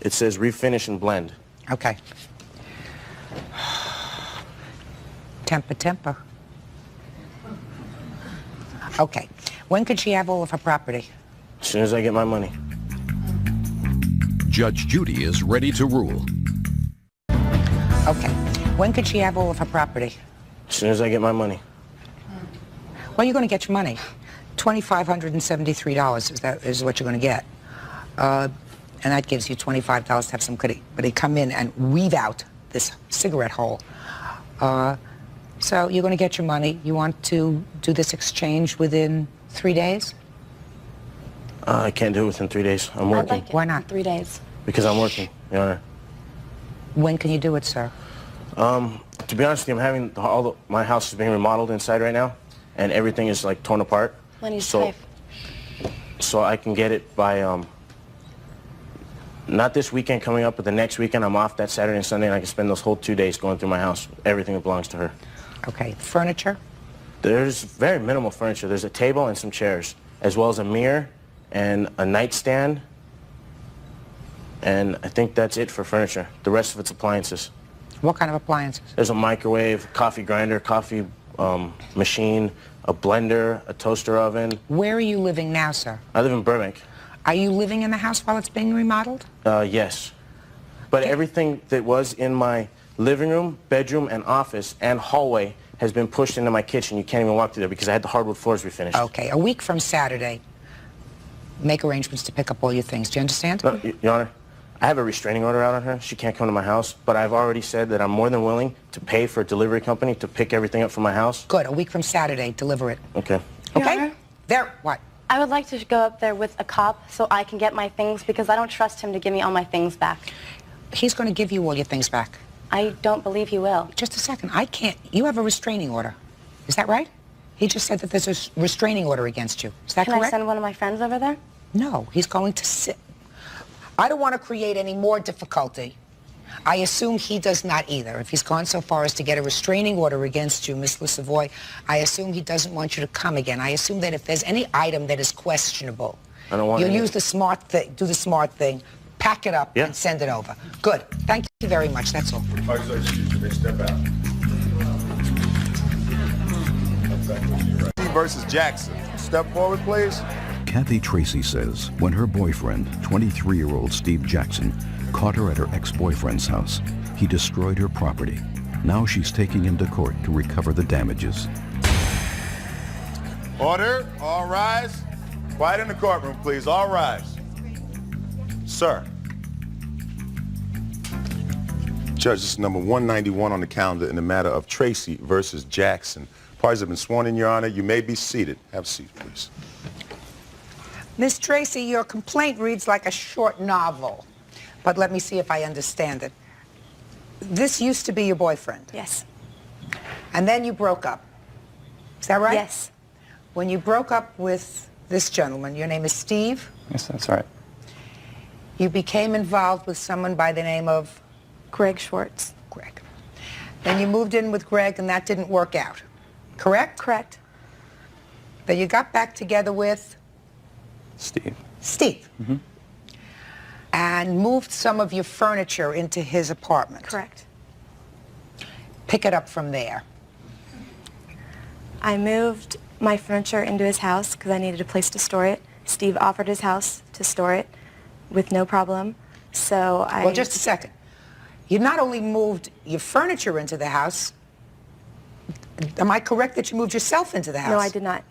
it says refinish and blend. Okay. Temper. Okay. When could she have all of her property? As soon as I get my money. Judge Judy is ready to rule. Okay. When could she have all of her property? As soon as I get my money. Well, you're going to get your money. $2,573 is what you're going to get. And that gives you $25 to have somebody come in and weave out this cigarette hole. So you're going to get your money. You want to do this exchange within 3 days? I can't do it within 3 days. I'm working. I'd like it Why not? in 3 days. Because I'm working, Your Honor. When can you do it, sir? To be honest with you, I'm having my house is being remodeled inside right now, and everything is like torn apart. Money's so, tight. so I can get it by not this weekend coming up, but the next weekend. I'm off that Saturday and Sunday, and I can spend those whole 2 days going through my house. Everything that belongs to her. Okay. Furniture? There's very minimal furniture. There's a table and some chairs, as well as a mirror and a nightstand. And I think that's it for furniture. The rest of it's appliances. What kind of appliances? There's a microwave, coffee grinder, coffee machine, a blender, a toaster oven. Where are you living now, sir? I live in Burbank. Are you living in the house while it's being remodeled? Yes. But everything that was in my living room, bedroom, and office and hallway has been pushed into my kitchen. You can't even walk through there because I had the hardwood floors refinished. Okay. A week from Saturday, make arrangements to pick up all your things. Do you understand? No, Your Honor, I have a restraining order out on her. She can't come to my house, but I've already said that I'm more than willing to pay for a delivery company to pick everything up from my house. Good. A week from Saturday, deliver it. Okay. Your Okay? Honor? There. What? I would like to go up there with a cop so I can get my things because I don't trust him to give me all my things back. He's going to give you all your things back. I don't believe he will. Just a second. I can't. You have a restraining order. Is that right? He just said that there's a restraining order against you. Is that Can correct? I send one of my friends over there? No. He's going to sit. I don't want to create any more difficulty. I assume he does not either. If he's gone so far as to get a restraining order against you, Miss LeSavoy, I assume he doesn't want you to come again. I assume that if there's any item that is questionable, I don't want you'll any. use the smart thing, do the smart thing, pack it up and send it over. Good. Thank you very much. That's all. All right, so excuse me, step out. Versus Jackson. Step forward, please. Kathy Tracy says when her boyfriend, 23-year-old Steve Jackson, caught her at her ex-boyfriend's house, he destroyed her property. Now she's taking him to court to recover the damages. Order. All rise. Quiet in the courtroom, please. All rise. Sir. Judge, this is number 191 on the calendar in the matter of Tracy versus Jackson. Parties have been sworn in, Your Honor. You may be seated. Have a seat, please. Miss Tracy, your complaint reads like a short novel, but let me see if I understand it. This used to be your boyfriend? Yes. And then you broke up. Is that right? Yes. When you broke up with this gentleman, your name is Steve? Yes, that's right. You became involved with someone by the name of? Greg Schwartz. Greg. Then you moved in with Greg and that didn't work out, correct? Correct. Then you got back together with? Steve. Steve. Mm-hmm. And moved some of your furniture into his apartment. Correct. Pick it up from there. I moved my furniture into his house because I needed a place to store it. Steve offered his house to store it with no problem. So I... Well, just a second. You not only moved your furniture into the house, am I correct that you moved yourself into the house? No, I did not.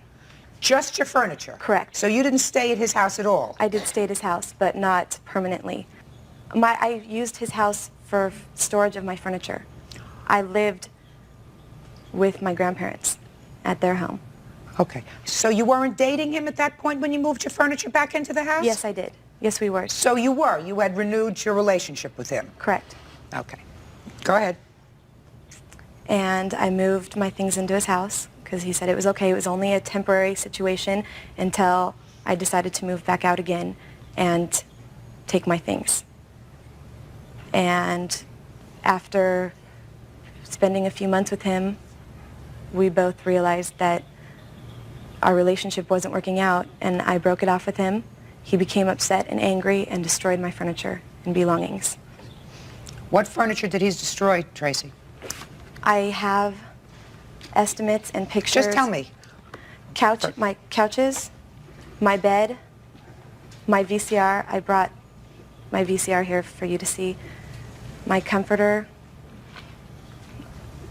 Just your furniture? Correct. So you didn't stay at his house at all? I did stay at his house, but not permanently. I used his house for storage of my furniture. I lived with my grandparents at their home. Okay. So you weren't dating him at that point when you moved your furniture back into the house? Yes, I did. Yes, we were. So you were? You had renewed your relationship with him? Correct. Okay. Go ahead. And I moved my things into his house because he said it was okay. It was only a temporary situation until I decided to move back out again and take my things. And after spending a few months with him, we both realized that our relationship wasn't working out, and I broke it off with him. He became upset and angry and destroyed my furniture and belongings. What furniture did he destroy, Tracy? I have estimates and pictures. Just tell me. My couches, my bed, my VCR. I brought my VCR here for you to see. My comforter,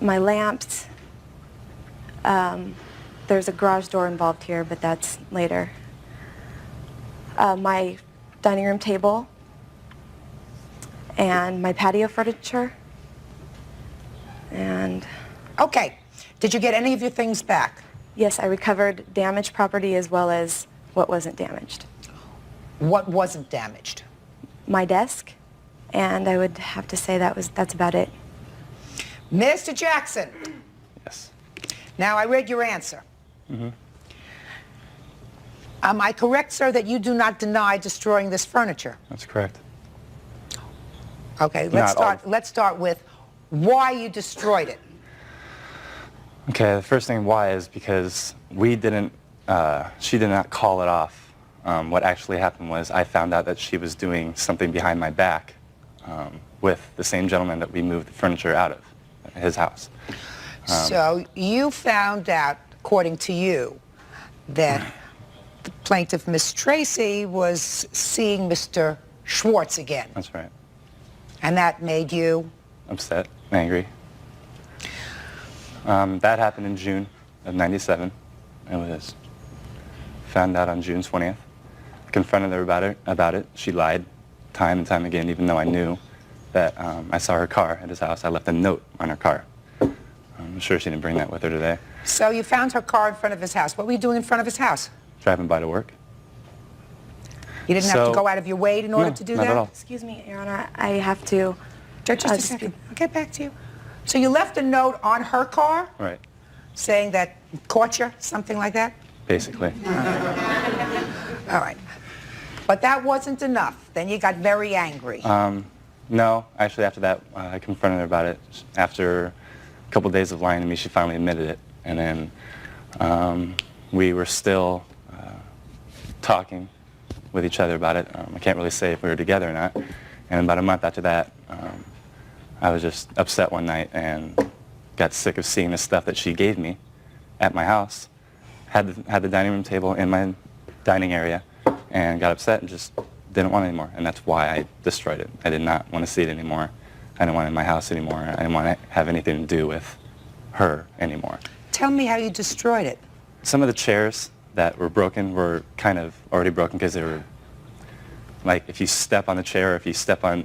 my lamps. There's a garage door involved here, but that's later. My dining room table and my patio furniture. And... Okay. Did you get any of your things back? Yes, I recovered damaged property as well as what wasn't damaged. What wasn't damaged? My desk, and I would have to say that's about it. Mr. Jackson. Yes. Now, I read your answer. Mm-hmm. Am I correct, sir, that you do not deny destroying this furniture? That's correct. Okay, let's start with why you destroyed it. Okay, the first thing why is because she did not call it off. What actually happened was I found out that she was doing something behind my back with the same gentleman that we moved the furniture out of, his house. So you found out, according to you, that the plaintiff, Miss Tracy, was seeing Mr. Schwartz again. That's right. And that made you? Upset, angry. That happened in June of '97. It was found out on June 20th. I confronted her about it. She lied time and time again, even though I knew that I saw her car at his house. I left a note on her car. I'm sure she didn't bring that with her today. So you found her car in front of his house. What were you doing in front of his house? Driving by to work. You didn't have to go out of your way in order to do not that? At all. Excuse me, Your Honor, I have to... Just a second. I'll get back to you. So you left a note on her car? Right. Saying that caught you, something like that? Basically. All right. But that wasn't enough. Then you got very angry. No, actually after that, I confronted her about it. After a couple days of lying to me, she finally admitted it. And then we were still talking with each other about it. I can't really say if we were together or not. And about a month after that, I was just upset one night and got sick of seeing the stuff that she gave me at my house. Had the dining room table in my dining area and got upset and just didn't want it anymore. And that's why I destroyed it. I did not want to see it anymore. I didn't want it in my house anymore. I didn't want to have anything to do with her anymore. Tell me how you destroyed it. Some of the chairs that were broken were kind of already broken because they were, like, if you step on the chair or if you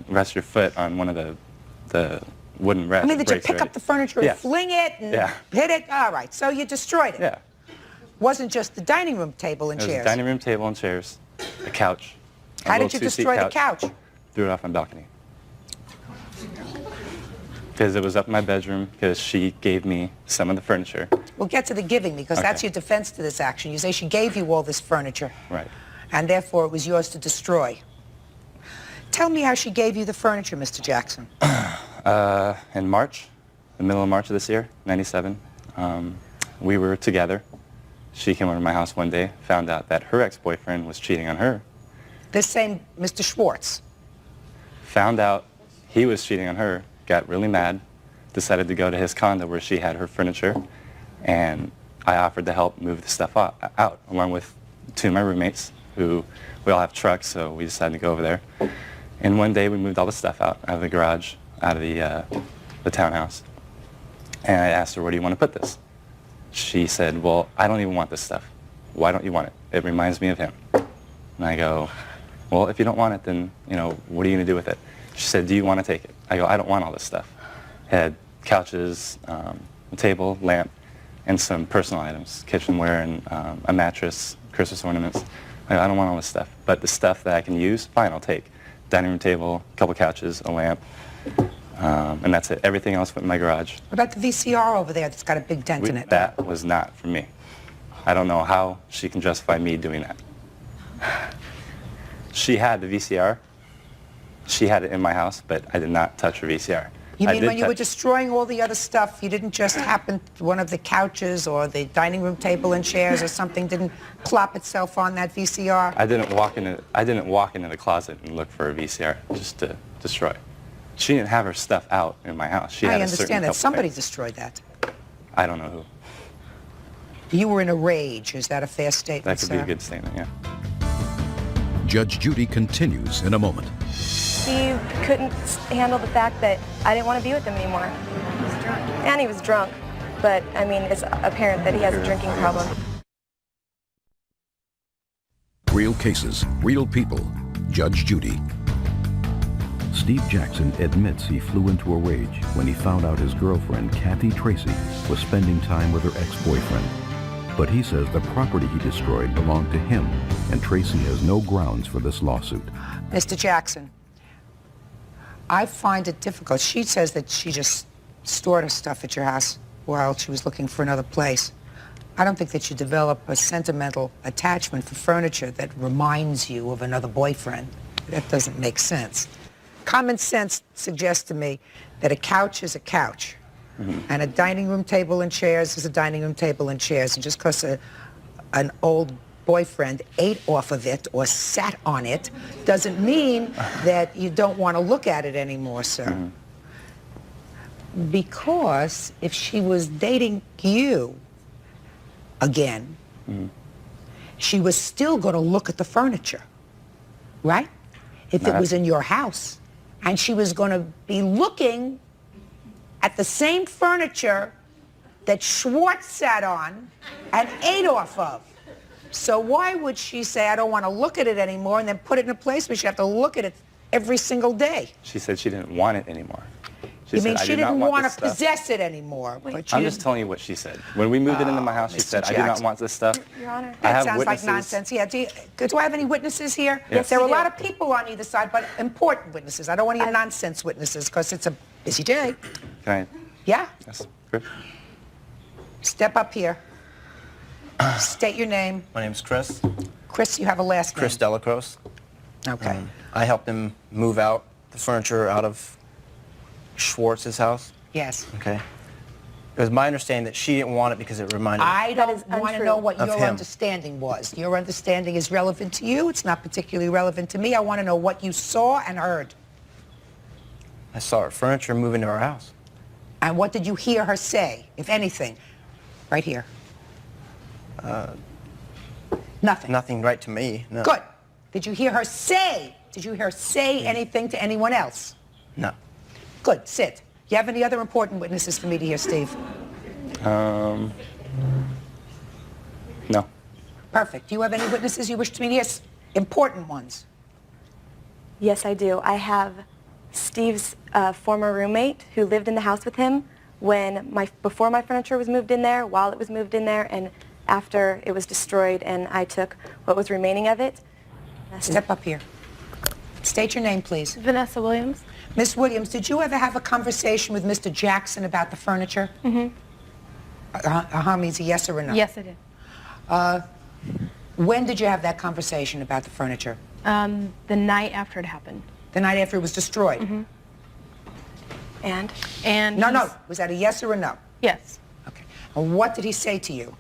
rest your foot on one of the wooden rests. I mean, did you pick up the furniture and fling it and hit it? All right, so you destroyed it. Yeah. Wasn't just the dining room table and It was chairs. a dining room table and chairs, a couch. How did you destroy the couch? Threw it off my balcony. Because it was up in my bedroom, because she gave me some of the furniture. We'll get to the giving because that's your defense to this action. You say she gave you all this furniture. Right. And therefore it was yours to destroy. Tell me how she gave you the furniture, Mr. Jackson. In March, the middle of March of this year, 97, we were together. She came over to my house one day, found out that her ex-boyfriend was cheating on her. This same Mr. Schwartz. Found out he was cheating on her, got really mad, decided to go to his condo where she had her furniture, and I offered to help move the stuff out along with two of my roommates, who we all have trucks, so we decided to go over there. And one day we moved all the stuff out of the garage, out of the townhouse. And I asked her, where do you want to put this? She said, well, I don't even want this stuff. Why don't you want it? It reminds me of him. And I go, well, if you don't want it, then, you know, what are you going to do with it? She said, do you want to take it? I go, I don't want all this stuff. It had couches, a table, lamp, and some personal items, kitchenware and a mattress, Christmas ornaments. I go, I don't want all this stuff. But the stuff that I can use, fine, I'll take. Dining room table, a couple couches, a lamp, and that's it. Everything else went in my garage. What about the VCR over there that's got a big dent in it? That was not for me. I don't know how she can justify me doing that. She had the VCR. She had it in my house, but I did not touch her VCR. You mean when you were destroying all the other stuff, you didn't just happen, one of the couches or the dining room table and chairs or something didn't plop itself on that VCR? I didn't walk into the closet and look for a VCR just to destroy. She didn't have her stuff out in my house. She had I understand that. Somebody destroyed that. I don't know who. You were in a rage. Is that a fair statement, That could be a good statement, yeah. Judge Judy continues in a moment. Steve couldn't handle the fact that I didn't want to be with him anymore. He was drunk. And he was drunk. But, I mean, it's apparent that he has a drinking problem. Real cases, real people. Judge Judy. Steve Jackson admits he flew into a rage when he found out his girlfriend, Kathy Tracy, was spending time with her ex-boyfriend. But he says the property he destroyed belonged to him, and Tracy has no grounds for this lawsuit. Mr. Jackson, I find it difficult. She says that she just stored her stuff at your house while she was looking for another place. I don't think that you develop a sentimental attachment for furniture that reminds you of another boyfriend. That doesn't make sense. Common sense suggests to me that a couch is a couch, and a dining room table and chairs is a dining room table and chairs. And just because an old boyfriend ate off of it or sat on it doesn't mean that you don't want to look at it anymore, sir. Because if she was dating you again, she was still going to look at the furniture, right? If it was in your house. And she was going to be looking at the same furniture that Schwartz sat on and ate off of. So why would she say, I don't want to look at it anymore, and then put it in a place where she have to look at it every single day? She said she didn't want it anymore. You mean she didn't want to possess it anymore? I'm just telling you what she said. When we moved it into my house, she said, I do not want this stuff. Your Honor. That sounds like nonsense. Yeah. Do I have any witnesses here? Yes. There are a lot of people on either side, but important witnesses. I don't want any nonsense witnesses because it's a busy day. Can I? Yeah? Yes. Chris? Step up here. State your name. My name's Chris. Chris, you have a last name. Chris Delacroce. Okay. I helped him move out the furniture out of Schwartz's house? Yes. Okay. It was my understanding that she didn't want it because it reminded her. I don't want to know what Of your him. understanding was. Your understanding is relevant to you. It's not particularly relevant to me. I want to know what you saw and heard. I saw her furniture move into our house. And what did you hear her say, if anything? Right here. Nothing. Nothing right to me, no. Good. Did you hear her say? Did you hear her say anything to anyone else? No. Good. Sit. Do you have any other important witnesses for me to hear, Steve? No. Perfect. Do you have any witnesses you wish to me to hear? Important ones. Yes, I do. I have Steve's former roommate who lived in the house with him before my furniture was moved in there, while it was moved in there, and after it was destroyed, and I took what was remaining of it. Step up here. State your name, please. Vanessa Williams. Miss Williams, did you ever have a conversation with Mr. Jackson about the furniture? Mm-hmm. Means a yes or a no? Yes, I did. When did you have that conversation about the furniture? The night after it happened. The night after it was destroyed? Mm-hmm. And No. Was that a yes or a no? Yes. Okay. And what did he say to you?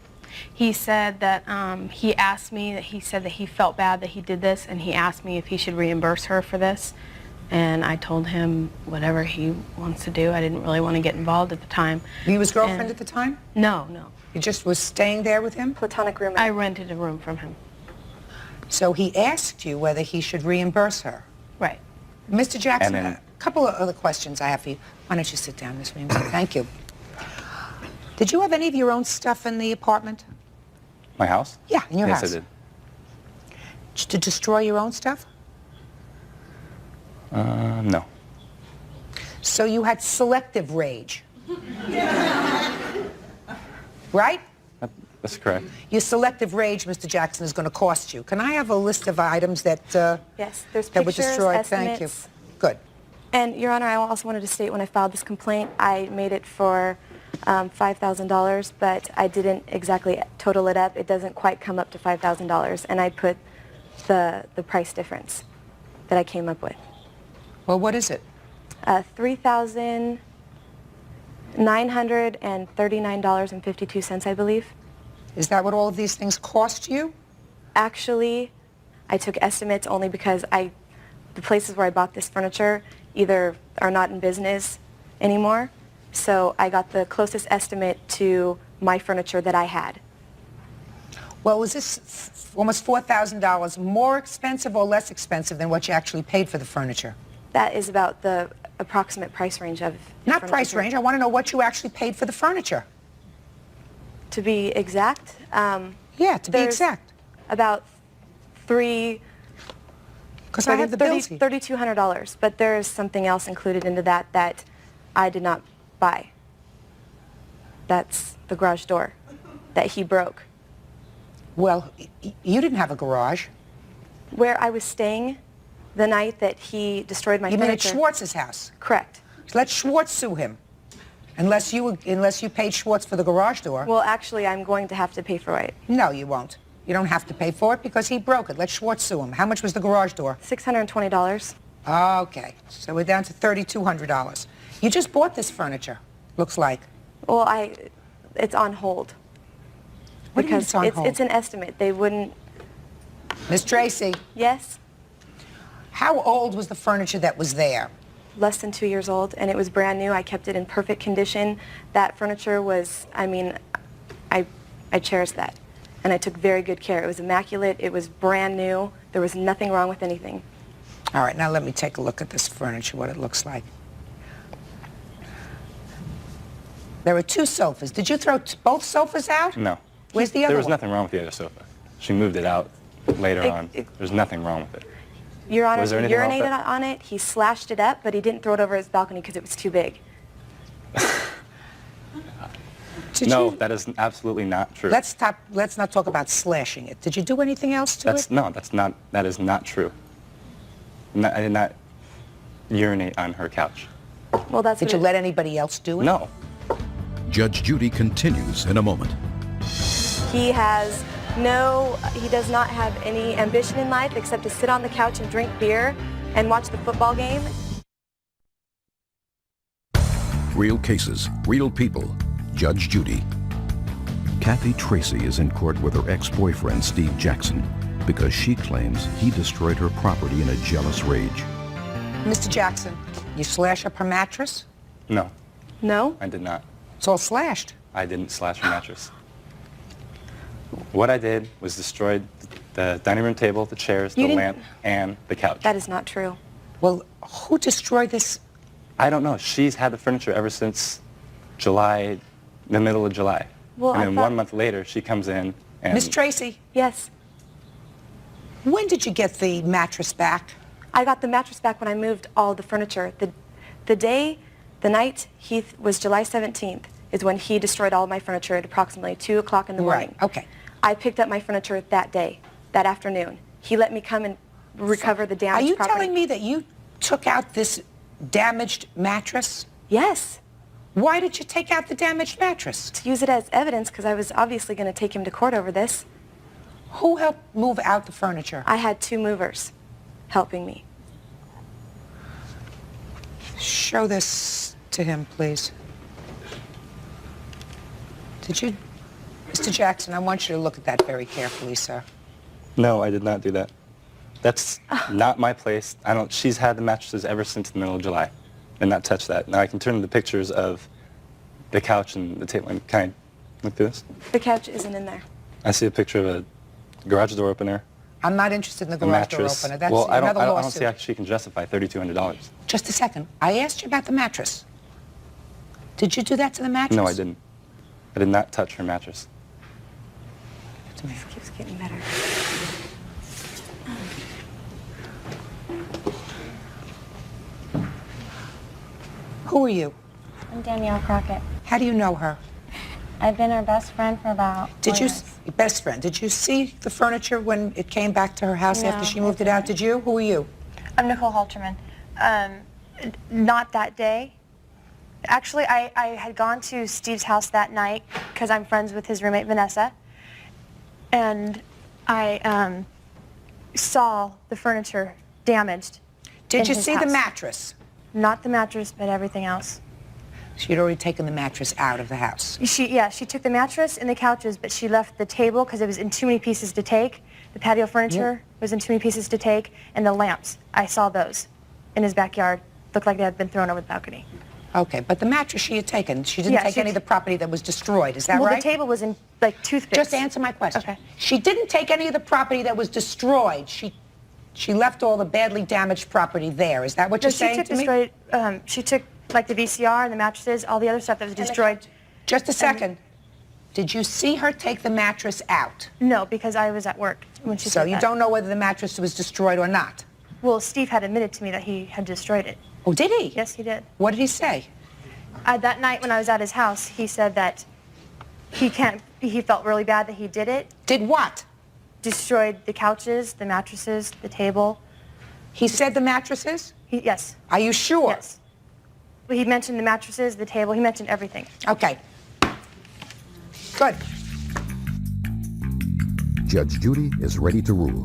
He said that he asked me that he said that he felt bad that he did this, and he asked me if he should reimburse her for this, and I told him whatever he wants to do. I didn't really want to get involved at the time. Were you his girlfriend at the time? No. You just was staying there with him? Platonic roommate. I rented a room from him. So he asked you whether he should reimburse her? Right. Mr. Jackson, a couple of other questions I have for you. Why don't you sit down, Miss Williams? Thank you. Did you have any of your own stuff in the apartment? My house? Yeah, in your house. Yes, I did. To destroy your own stuff? No. So you had selective rage. Right? That's correct. Your selective rage, Mr. Jackson, is going to cost you. Can I have a list of items that yes, there's that were pictures, destroyed? Thank you. estimates. Good. And, Your Honor, I also wanted to state when I filed this complaint, I made it for $5,000, but I didn't exactly total it up. It doesn't quite come up to $5,000, and I put the price difference that I came up with. Well, what is it? $3,939.52, I believe. Is that what all of these things cost you? Actually, I took estimates only because the places where I bought this furniture either are not in business anymore, so I got the closest estimate to my furniture that I had. Well, was this almost $4,000 more expensive or less expensive than what you actually paid for the furniture? That is about the approximate price range of the Not furniture. price range. I want to know what you actually paid for the furniture. To be exact? Yeah, to be exact. About Because I have the bills here. $3,200, but there is something else included into that that I did not buy. That's the garage door that he broke. Well, you didn't have a garage. Where I was staying the night that he destroyed my furniture. You mean at furniture. Schwartz's house? Correct. Let Schwartz sue him, unless you paid Schwartz for the garage door. Well, actually, I'm going to have to pay for it. No, you won't. You don't have to pay for it because he broke it. Let Schwartz sue him. How much was the garage door? $620. Okay, so we're down to $3,200. You just bought this furniture, looks like. Well, it's on hold. What do you mean it's on hold? It's an estimate. They wouldn't... Miss Tracy? Yes? How old was the furniture that was there? Less than 2 years old, and it was brand new. I kept it in perfect condition. That furniture was, I cherished that. And I took very good care. It was immaculate. It was brand new. There was nothing wrong with anything. All right, now let me take a look at this furniture, what it looks like. There were 2 sofas. Did you throw both sofas out? No. Where's the other There was one? nothing wrong with the other sofa. She moved it out later on. There's nothing wrong with it. Your Honor, Was he there anything wrong with urinated on it. He slashed it up, but he didn't throw it over his balcony because it was too big. No, that is absolutely not true. Let's not talk about slashing it. Did you do anything else to it? No, that is not true. I did not urinate on her couch. Well, that's Did you let anybody else do it? No. Judge Judy continues in a moment. He does not have any ambition in life except to sit on the couch and drink beer and watch the football game. Real cases, real people. Judge Judy. Kathy Tracy is in court with her ex-boyfriend, Steve Jackson, because she claims he destroyed her property in a jealous rage. Mr. Jackson, you slash up her mattress? No, No? I did not. It's all slashed. I didn't slash her mattress. What I did was destroy the dining room table, the chairs, You the didn't- lamp, and the couch. That is not true. Well, who destroyed this? I don't know. She's had the furniture ever since July, the middle of July. Well, and I then thought- 1 month later, she comes in and... Miss Tracy, Yes. when did you get the mattress back? I got the mattress back when I moved all the furniture. The night was July 17th is when he destroyed all of my furniture at approximately 2 o'clock in the morning. Right, okay. I picked up my furniture that day, that afternoon. He let me come and recover the damaged Are you property. telling me that you took out this damaged mattress? Yes. Why did you take out the damaged mattress? To use it as evidence, because I was obviously going to take him to court over this. Who helped move out the furniture? I had 2 movers helping me. Show this to him, please. Did you... Mr. Jackson, I want you to look at that very carefully, sir. No, I did not do that. That's not my place. She's had the mattresses ever since the middle of July and not touched that. Now I can turn to the pictures of the couch and the table. Can I look through this? The couch isn't in there. I see a picture of a garage door opener, I'm not interested in the a garage door mattress. opener. That's well, I another don't lawsuit. see how she can justify $3,200. Just a second. I asked you about the mattress. Did you do that to the mattress? No, I didn't. I did not touch her mattress. This keeps getting better. Who are you? I'm Danielle Crockett. How do you know her? I've been her best friend for about 4 years. Best friend, did you see the furniture when it came back to her house No, after she moved it out? Did you? Who are you? I'm Nicole Halterman. Not that day. Actually, I had gone to Steve's house that night because I'm friends with his roommate, Vanessa. And I saw the furniture damaged. Did you in his see the house. mattress? Not the mattress, but everything else. She'd already taken the mattress out of the house. She took the mattress and the couches, but she left the table because it was in too many pieces to take. The patio furniture was in too many pieces to take, and the lamps. I saw those in his backyard. Looked like they had been thrown over the balcony. Okay, but the mattress she had taken, she didn't Yeah, take she- any of the property that was destroyed, is that Well, right? the table was in, like, toothpicks. Just answer my question. Okay. She didn't take any of the property that was destroyed. She left all the badly damaged property there. Is that what No, you're saying to me? she took, like, the VCR and the mattresses, all the other stuff that was destroyed. Just a second. Did you see her take the mattress out? No, because I was at work when she So did you that. don't know whether the mattress was destroyed or not? Well, Steve had admitted to me that he had destroyed it. Oh, did he? Yes, he did. What did he say? That night when I was at his house, he said that he felt really bad that he did it. Did what? Destroyed the couches, the mattresses, the table. He said the mattresses? Yes. Are you sure? Yes. He mentioned the mattresses, the table, he mentioned everything. Okay. Good. Judge Judy is ready to rule.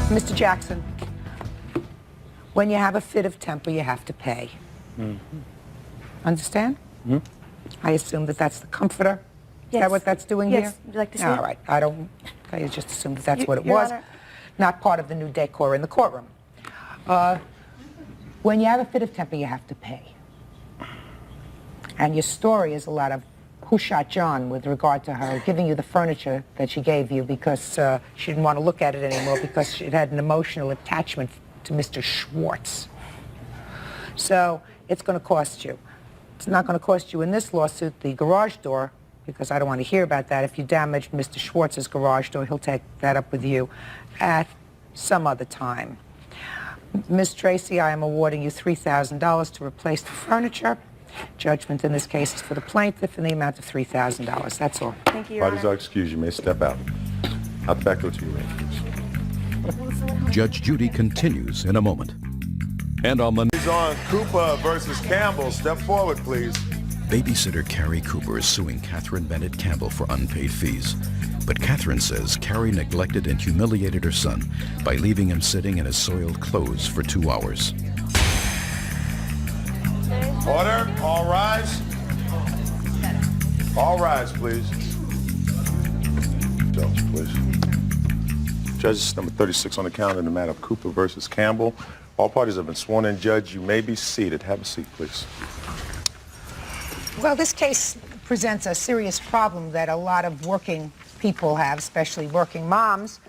Mr. Jackson, when you have a fit of temper, you have to pay. Understand? I assume that that's the comforter. Is that Yes. what that's doing Yes. here? Would you like to see All it? right. I just assumed that that's what it Your was. Honor. Not part of the new decor in the courtroom. When you have a fit of temper, you have to pay. And your story is a lot of who shot John with regard to her giving you the furniture that she gave you because she didn't want to look at it anymore because it had an emotional attachment to Mr. Schwartz. So it's going to cost you. It's not going to cost you in this lawsuit the garage door, because I don't want to hear about that. If you damaged Mr. Schwartz's garage door, he'll take that up with you at some other time. Ms. Tracy, I am awarding you $3,000 to replace the furniture. Judgment in this case is for the plaintiff in the amount of $3,000. That's all. Thank you, Your Parties Honor. are excused. You may step out. I'll back over to you, Ray. Judge Judy continues in a moment. And on the... He's on Cooper versus Campbell. Step forward, please. Babysitter Carrie Cooper is suing Catherine Bennett Campbell for unpaid fees. But Catherine says Carrie neglected and humiliated her son by leaving him sitting in his soiled clothes for 2 hours. sides, please. Judge, please. Judge number 36 on the calendar in the matter of Cooper versus Campbell. All parties have been sworn in. Judge, you may be seated. Have a seat, please. Well, this case presents a serious problem that a lot of working people have, especially working moms,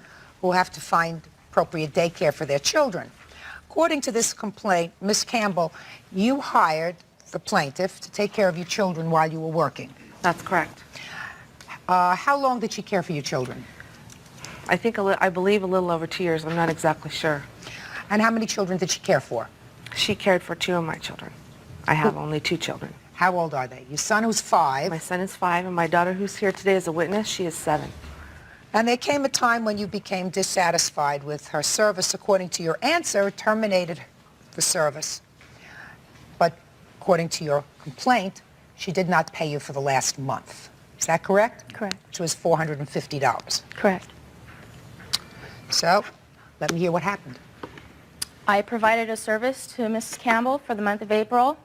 who have to find appropriate daycare for their children. According to this complaint, Ms. Campbell, you hired the plaintiff to take care of your children while you were working. That's correct. How long did she care for your children? I believe a little over 2 years. I'm not exactly sure. And how many children did she care for? She cared for 2 of my children. I have only 2 children. How old are they? Your son who's 5. My son is 5, and my daughter who's here today as a witness, she is 7. And there came a time when you became dissatisfied with her service. According to your answer, terminated the service. But according to your complaint, she did not pay you for the last month. Is that correct? Correct. Which was $450. Correct. So, let me hear what happened. I provided a service to Mrs. Campbell for the month of April.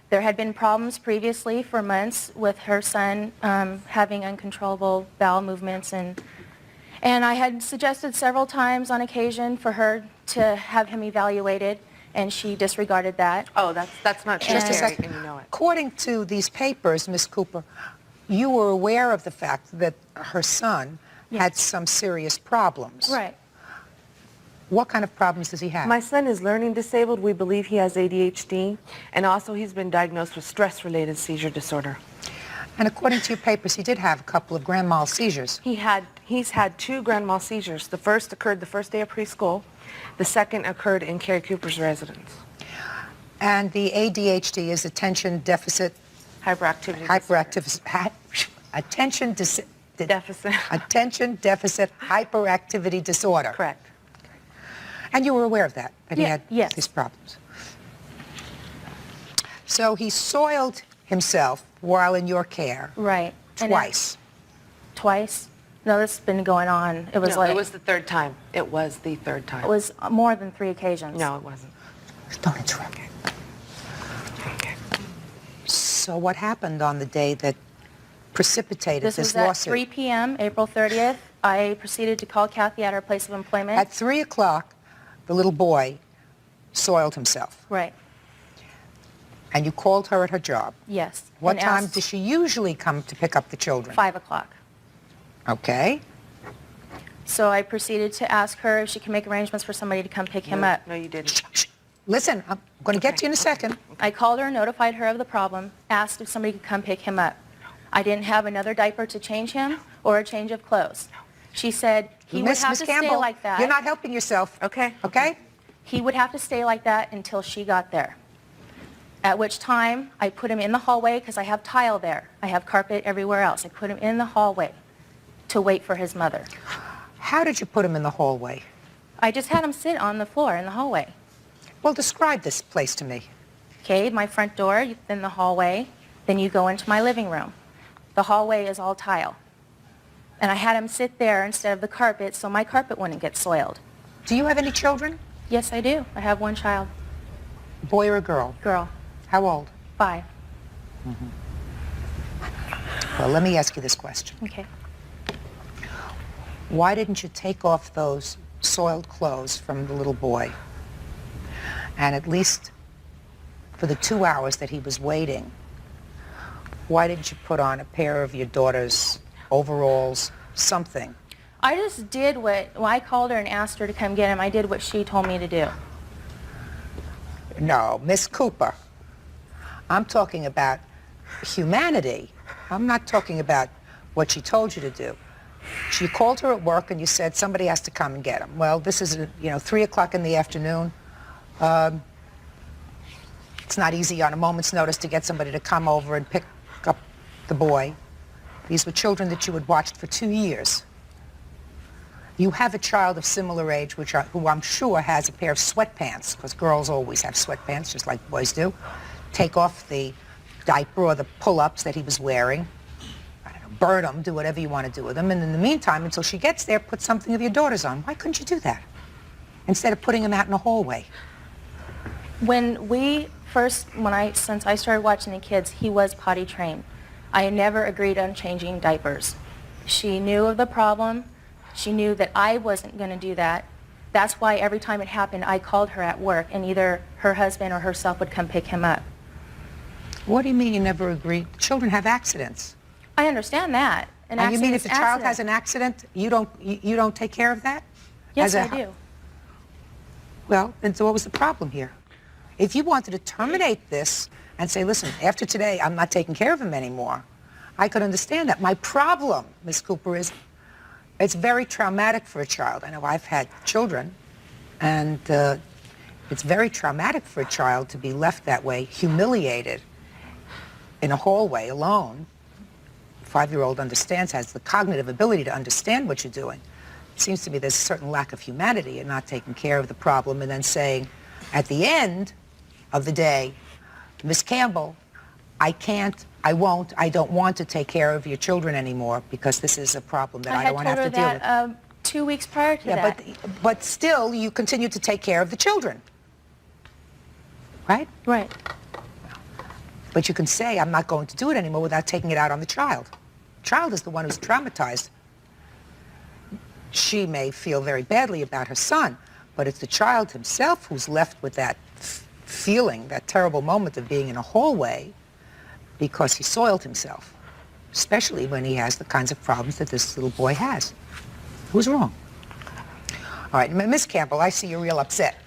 There had been problems previously for months with her son having uncontrollable bowel movements, and I had suggested several times on occasion for her to have him evaluated, and she disregarded that. Oh, that's not true, Just a Terry, second. and you know it. According to these papers, Ms. Cooper, you were aware of the fact that her son had some serious problems. Right. What kind of problems does he have? My son is learning disabled. We believe he has ADHD, and also he's been diagnosed with stress-related seizure disorder. And according to your papers, he did have a couple of grand mal seizures. He's had 2 grand mal seizures. The first occurred the first day of preschool. The second occurred in Carrie Cooper's residence. And the ADHD is attention deficit hyperactivity attention deficit hyperactivity disorder. Correct. And you were aware of that he had yes. these problems. So he soiled himself while in your care. Right. Twice. Twice? No, this has been going on. It was it was the 3rd time. It was the 3rd time. It was more than 3 occasions. No, it wasn't. Don't interrupt. Okay. So what happened on the day that precipitated this was lawsuit? At 3 p.m., April 30th. I proceeded to call Kathy at her place of employment. At 3 o'clock, the little boy soiled himself. Right. And you called her at her job. Yes. What time does she usually come to pick up the children? 5 o'clock. Okay. So I proceeded to ask her if she can make arrangements for somebody to come pick him up. No, you didn't. Listen, I'm going to get to you in a second. I called her, notified her of the problem, asked if somebody could come pick him up. I didn't have another diaper to change him or a change of clothes. She said he would have to stay like that. You're not helping yourself. Okay. Okay? He would have to stay like that until she got there. At which time, I put him in the hallway because I have tile there. I have carpet everywhere else. I put him in the hallway to wait for his mother. How did you put him in the hallway? I just had him sit on the floor in the hallway. Well, describe this place to me. Okay, my front door, then the hallway, then you go into my living room. The hallway is all tile. And I had him sit there instead of the carpet so my carpet wouldn't get soiled. Do you have any children? Yes, I do. I have 1 child. Boy or a girl? Girl. How old? 5. Well, let me ask you this question. Okay. Why didn't you take off those soiled clothes from the little boy? And at least for the 2 hours that he was waiting, why didn't you put on a pair of your daughter's overalls, something? I just did I called her and asked her to come get him. I did what she told me to do. No, Miss Cooper, I'm talking about humanity. I'm not talking about what she told you to do. She called her at work and you said somebody has to come and get him. Well, this is 3 o'clock in the afternoon. It's not easy on a moment's notice to get somebody to come over and pick up the boy. These were children that you had watched for 2 years. You have a child of similar age, who I'm sure has a pair of sweatpants, because girls always have sweatpants, just like boys do. Take off the diaper or the pull-ups that he was wearing. I don't know, burn them, do whatever you want to do with them. And in the meantime, until she gets there, put something of your daughter's on. Why couldn't you do that? Instead of putting him out in the hallway. Since I started watching the kids, he was potty trained. I never agreed on changing diapers. She knew of the problem. She knew that I wasn't going to do that. That's why every time it happened, I called her at work, and either her husband or herself would come pick him up. What do you mean you never agreed? Children have accidents. I understand that. An And you mean if accident's a child accident. has an accident, you don't take care of that? Yes, As I a- do. Well, then so what was the problem here? If you wanted to terminate this and say, listen, after today, I'm not taking care of him anymore, I could understand that. My problem, Ms. Cooper, is it's very traumatic for a child. I know I've had children, and it's very traumatic for a child to be left that way, humiliated in a hallway alone. A 5-year-old understands, has the cognitive ability to understand what you're doing. It seems to me there's a certain lack of humanity in not taking care of the problem and then saying, at the end of the day, Miss Campbell, I can't, I won't, I don't want to take care of your children anymore because this is a problem that I don't want to have to deal with. I had told her that 2 weeks prior to Yeah, that. but still, you continue to take care of the children, right? Right. But you can say, I'm not going to do it anymore without taking it out on the child. The child is the one who's traumatized. She may feel very badly about her son, but it's the child himself who's left with that feeling, that terrible moment of being in a hallway because he soiled himself, especially when he has the kinds of problems that this little boy has. Who's wrong? All right, Miss Campbell, I see you're real upset.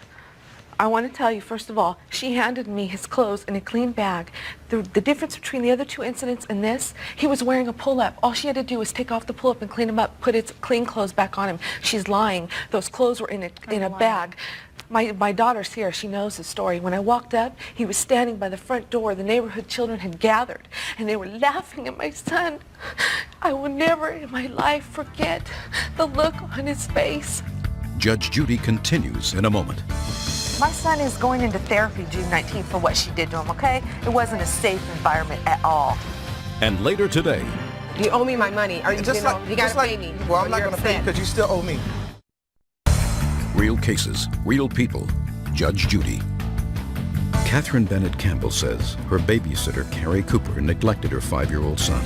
I want to tell you, first of all, she handed me his clothes in a clean bag. The difference between the other two incidents and this, he was wearing a pull-up. All she had to do was take off the pull-up and clean him up, put his clean clothes back on him. She's lying. Those clothes were in a bag. My daughter's here. She knows the story. When I walked up, he was standing by the front door. The neighborhood children had gathered, and they were laughing at my son. I will never in my life forget the look on his face. Judge Judy continues in a moment. My son is going into therapy June 19th for what she did to him, okay? It wasn't a safe environment at all. And later today, You owe me my money. Or, you gotta pay me. Well, I'm not going to pay you because you still owe me. real cases, real people. Judge Judy. Catherine Bennett Campbell says her babysitter, Carrie Cooper, neglected her 5-year-old son,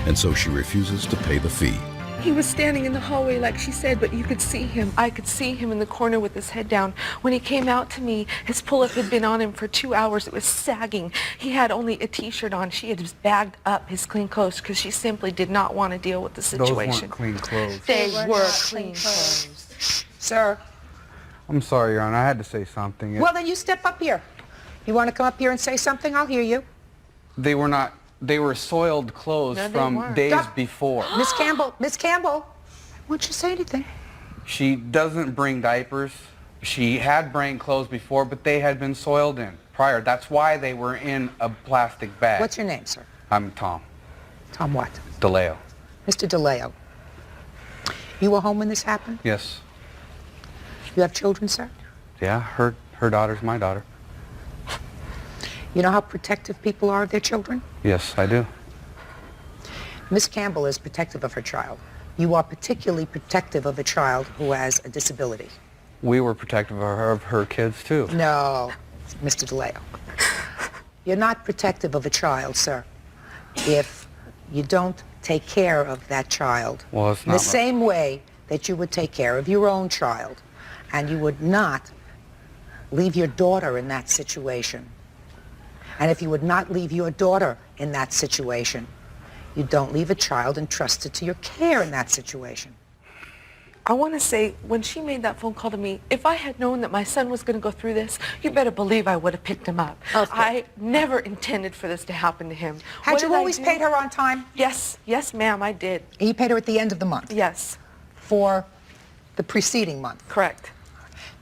and so she refuses to pay the fee. He was standing in the hallway like she said, but you could see him. I could see him in the corner with his head down. When he came out to me, his pull-up had been on him for 2 hours. It was sagging. He had only a t-shirt on. She had just bagged up his clean clothes because she simply did not want to deal with the situation. Those weren't clean clothes. They were clean clothes. Sir. I'm sorry, Your Honor. I had to say something. Well, then you step up here. You want to come up here and say something? I'll hear you. They were not. They were soiled clothes from days before. Miss Campbell, Miss Campbell, why don't you say anything? She doesn't bring diapers. She had bring clothes before, but they had been soiled in prior. That's why they were in a plastic bag. What's your name, sir? I'm Tom. Tom what? DeLeo. Mr. DeLeo. You were home when this happened? Yes. You have children, sir? Yeah, her daughter's my daughter. You know how protective people are of their children? Yes, I do. Miss Campbell is protective of her child. You are particularly protective of a child who has a disability. We were protective of her kids, too. No, Mr. DeLeo. You're not protective of a child, sir, if you don't take care of that child. Well, it's in not the same way that you would take care of your own child, and you would not leave your daughter in that situation. And if you would not leave your daughter in that situation, you don't leave a child entrusted to your care in that situation. I want to say, when she made that phone call to me, if I had known that my son was going to go through this, you better believe I would have picked him up. I never intended for this to happen to him. Had you always paid her on time? Yes. Yes, ma'am, I did. And you paid her at the end of the month? Yes. For the preceding month? Correct.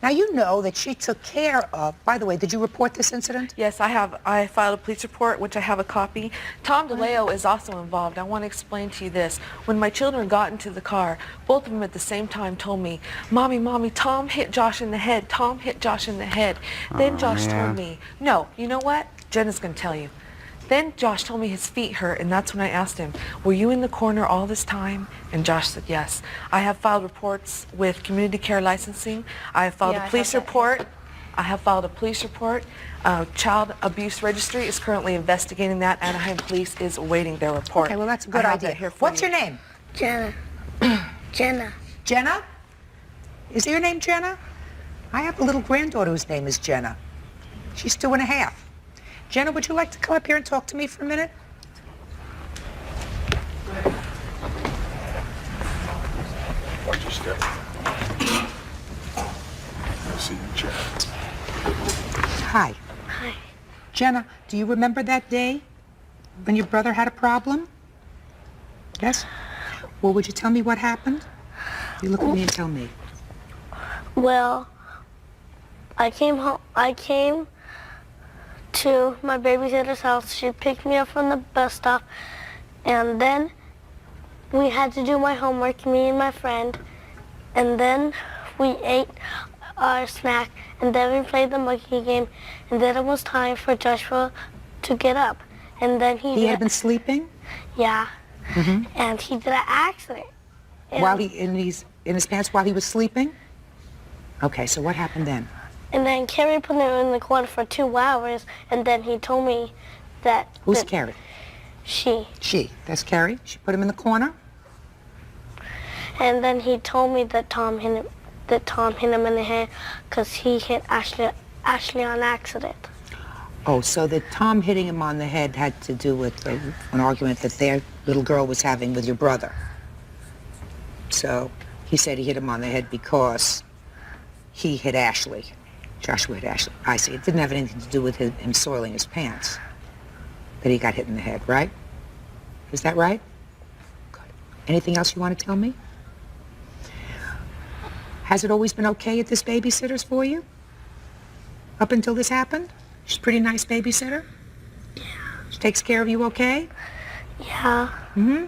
Now, you know that she took care of, by the way, did you report this incident? Yes, I filed a police report, which I have a copy. Tom DeLeo is also involved. I want to explain to you this. When my children got into the car, both of them at the same time told me, Mommy, Tom hit Josh in the head. Tom hit Josh in the head. Then Josh told me, no, you know what? Jenna's going to tell you. Then Josh told me his feet hurt, and that's when I asked him, were you in the corner all this time? And Josh said yes. I have filed reports with community care licensing. I have filed a police report. I have filed a police report. Child Abuse Registry is currently investigating that. Anaheim Police is awaiting their report. Okay, well, that's a good I have idea. that here for What's you. your name? Jenna. Jenna. Jenna? Is your name Jenna? I have a little granddaughter whose name is Jenna. She's 2.5. Jenna, would you like to come up here and talk to me for a minute? Watch your step. See you, Jenna. Hi. Hi. Jenna, do you remember that day when your brother had a problem? Yes? Well, would you tell me what happened? You look at me and tell me. Well, I came to my babysitter's house. She picked me up from the bus stop, and then we had to do my homework, me and my friend, and then we ate our snack, and then we played the monkey game, and then it was time for Joshua to get up, and then He had been sleeping? Yeah, and he did an accident. And, While in his pants while he was sleeping? Okay, so what happened then? And then Carrie put him in the corner for 2 hours, and then he told me that... Who's Carrie? She. She. That's Carrie? She put him in the corner? And then he told me that Tom hit him in the head because he hit Ashley on accident. Oh, so that Tom hitting him on the head had to do with an argument that their little girl was having with your brother. So he said he hit him on the head because he hit Ashley. Joshua hit Ashley. I see. It didn't have anything to do with him soiling his pants. That he got hit in the head, right? Is that right? Good. Anything else you want to tell me? Has it always been okay at this babysitter's for you? Up until this happened? She's a pretty nice babysitter? Yeah. She takes care of you okay? Yeah. Mm-hmm.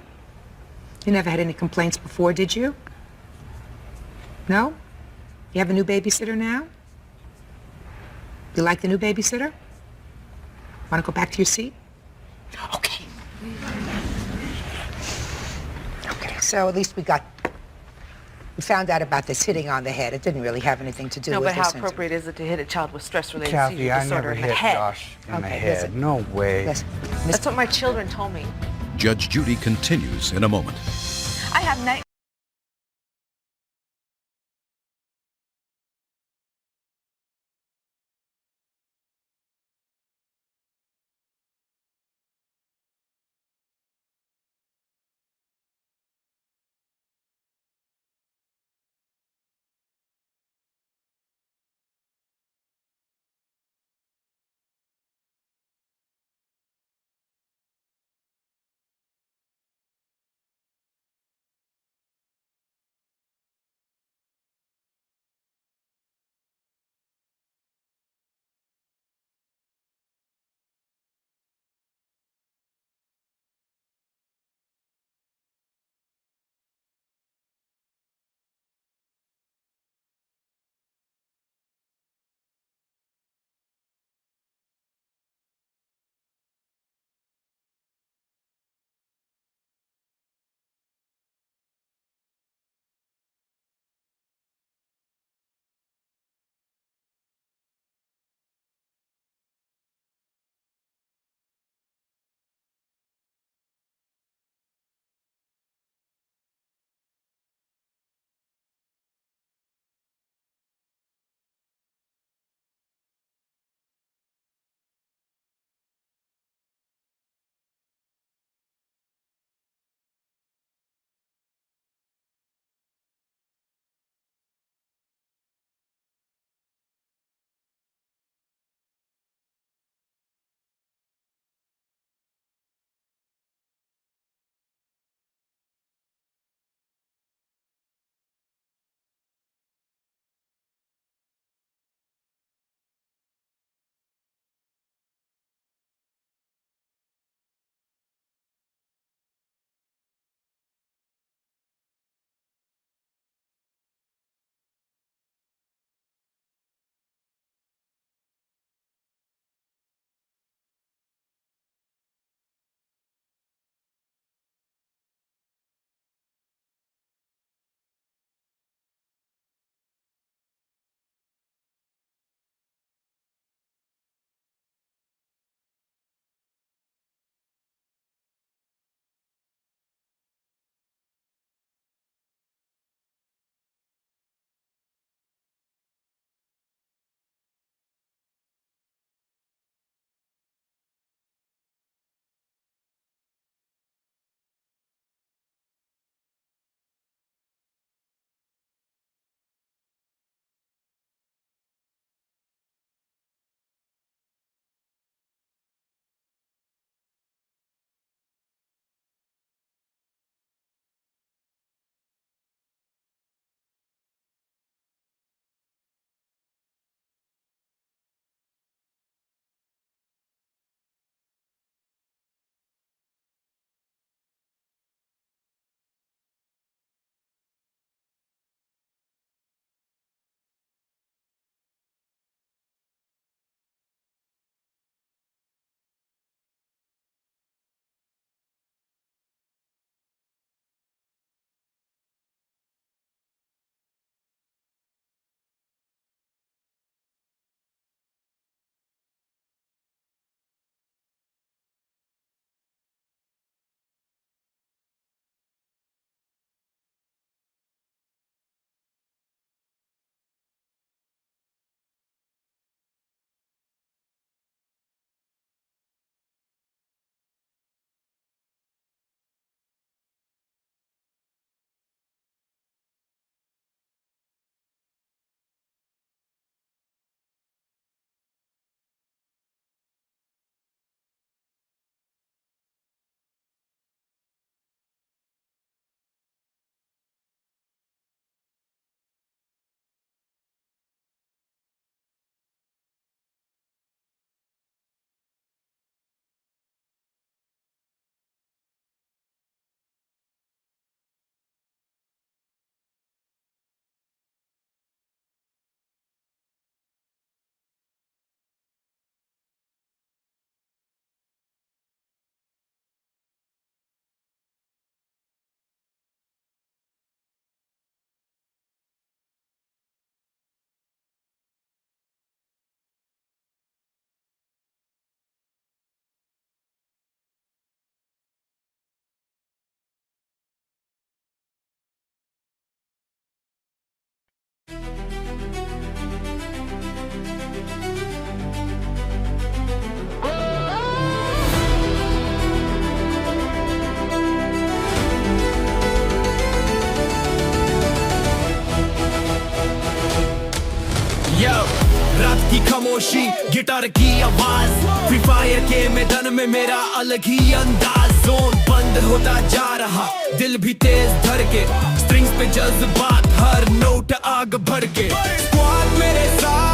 You never had any complaints before, did you? No? You have a new babysitter now? You like the new babysitter? Want to go back to your seat? Okay. Okay, so at least we found out about this hitting on the head. It didn't really have anything to do No, with but how this appropriate is it to hit a child with stress-related Kathy, seizure I disorder never in the hit head? Josh in the Okay, head. listen. No way. Listen. That's what my children told me. Judge Judy continues in a moment. I have night. डर की आवाज free fire के मैदान में मेरा अलग ही अंदाज zone बंद होता जा रहा दिल भी तेज धड़के स्ट्रिंग्स पे जज्बात हर नोट आग भड़के स्क्वाड मेरे साथ